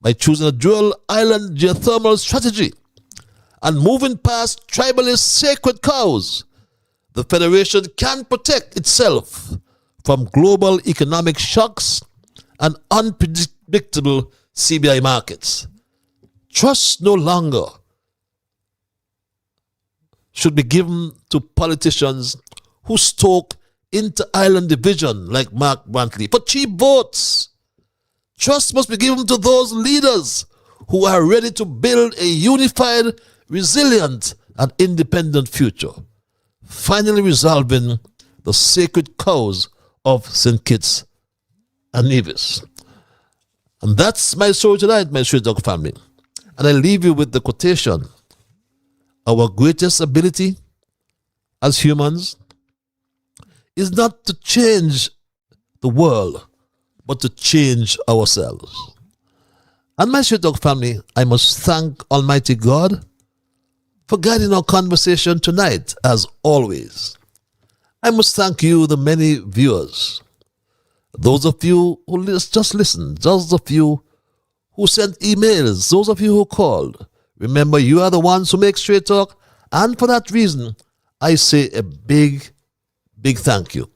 By choosing a dual island geothermal strategy and moving past tribalist sacred cows, the Federation can protect itself from global economic shocks and unpredictable CBI markets. Trust no longer should be given to politicians who stoke inter-island division like Mark Brantley for cheap votes. Trust must be given to those leaders who are ready to build a unified, resilient, and independent future, finally resolving the sacred cows of St. Kitts and Nevis. And that's my story tonight, my Straight Talk family. And I leave you with the quotation: our greatest ability as humans is not to change the world, but to change ourselves. And my Straight Talk family, I must thank Almighty God for guiding our conversation tonight, as always. I must thank you, the many viewers, those of you who just listened, those of you who sent emails, those of you who called. Remember, you are the ones who make Straight Talk, and for that reason, I say a big thank you.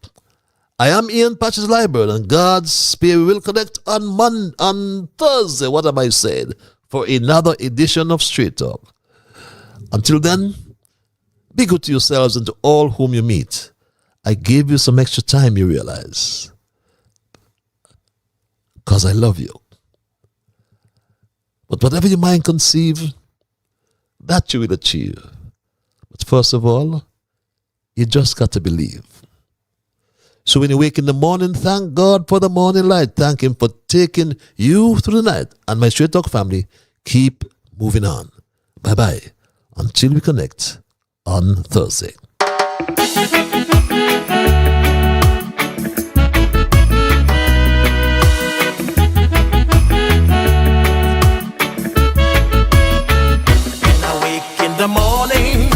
I am Ian Patches Library, and God's Spirit will connect on Thursday, what am I saying, for another edition of Straight Talk. Until then, be good to yourselves and to all whom you meet. I gave you some extra time, you realize, because I love you. But whatever your mind conceive, that you will achieve. But first of all, you just got to believe. So when you wake in the morning, thank God for the morning light. Thank Him for taking you through the night. And my Straight Talk family, keep moving on. Bye-bye. Until we connect on Thursday. The morning,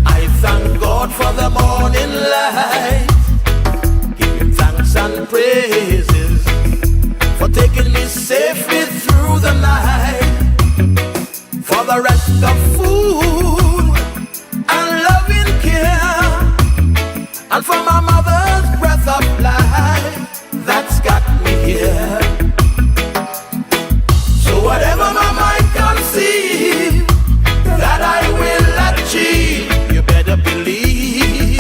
I thank God for the morning light. Give Him thanks and praises for taking me safely through the night. For the rest of food and loving care, and for my mother's breath of life that's got me here. So whatever my mind conceives that I will achieve, you better believe,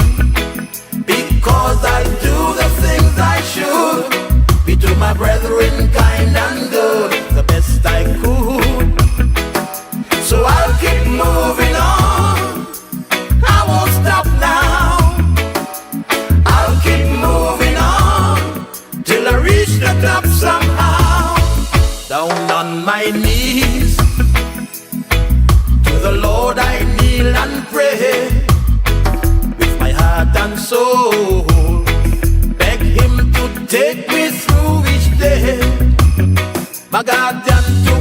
because I do the things I should, be to my brethren kind and good, the best I could. So I'll keep moving on, I won't stop now. I'll keep moving on till I reach the top somehow. Down on my knees, the Lord I kneel and pray, with my heart and soul, beg Him to take me through each day. My guardian to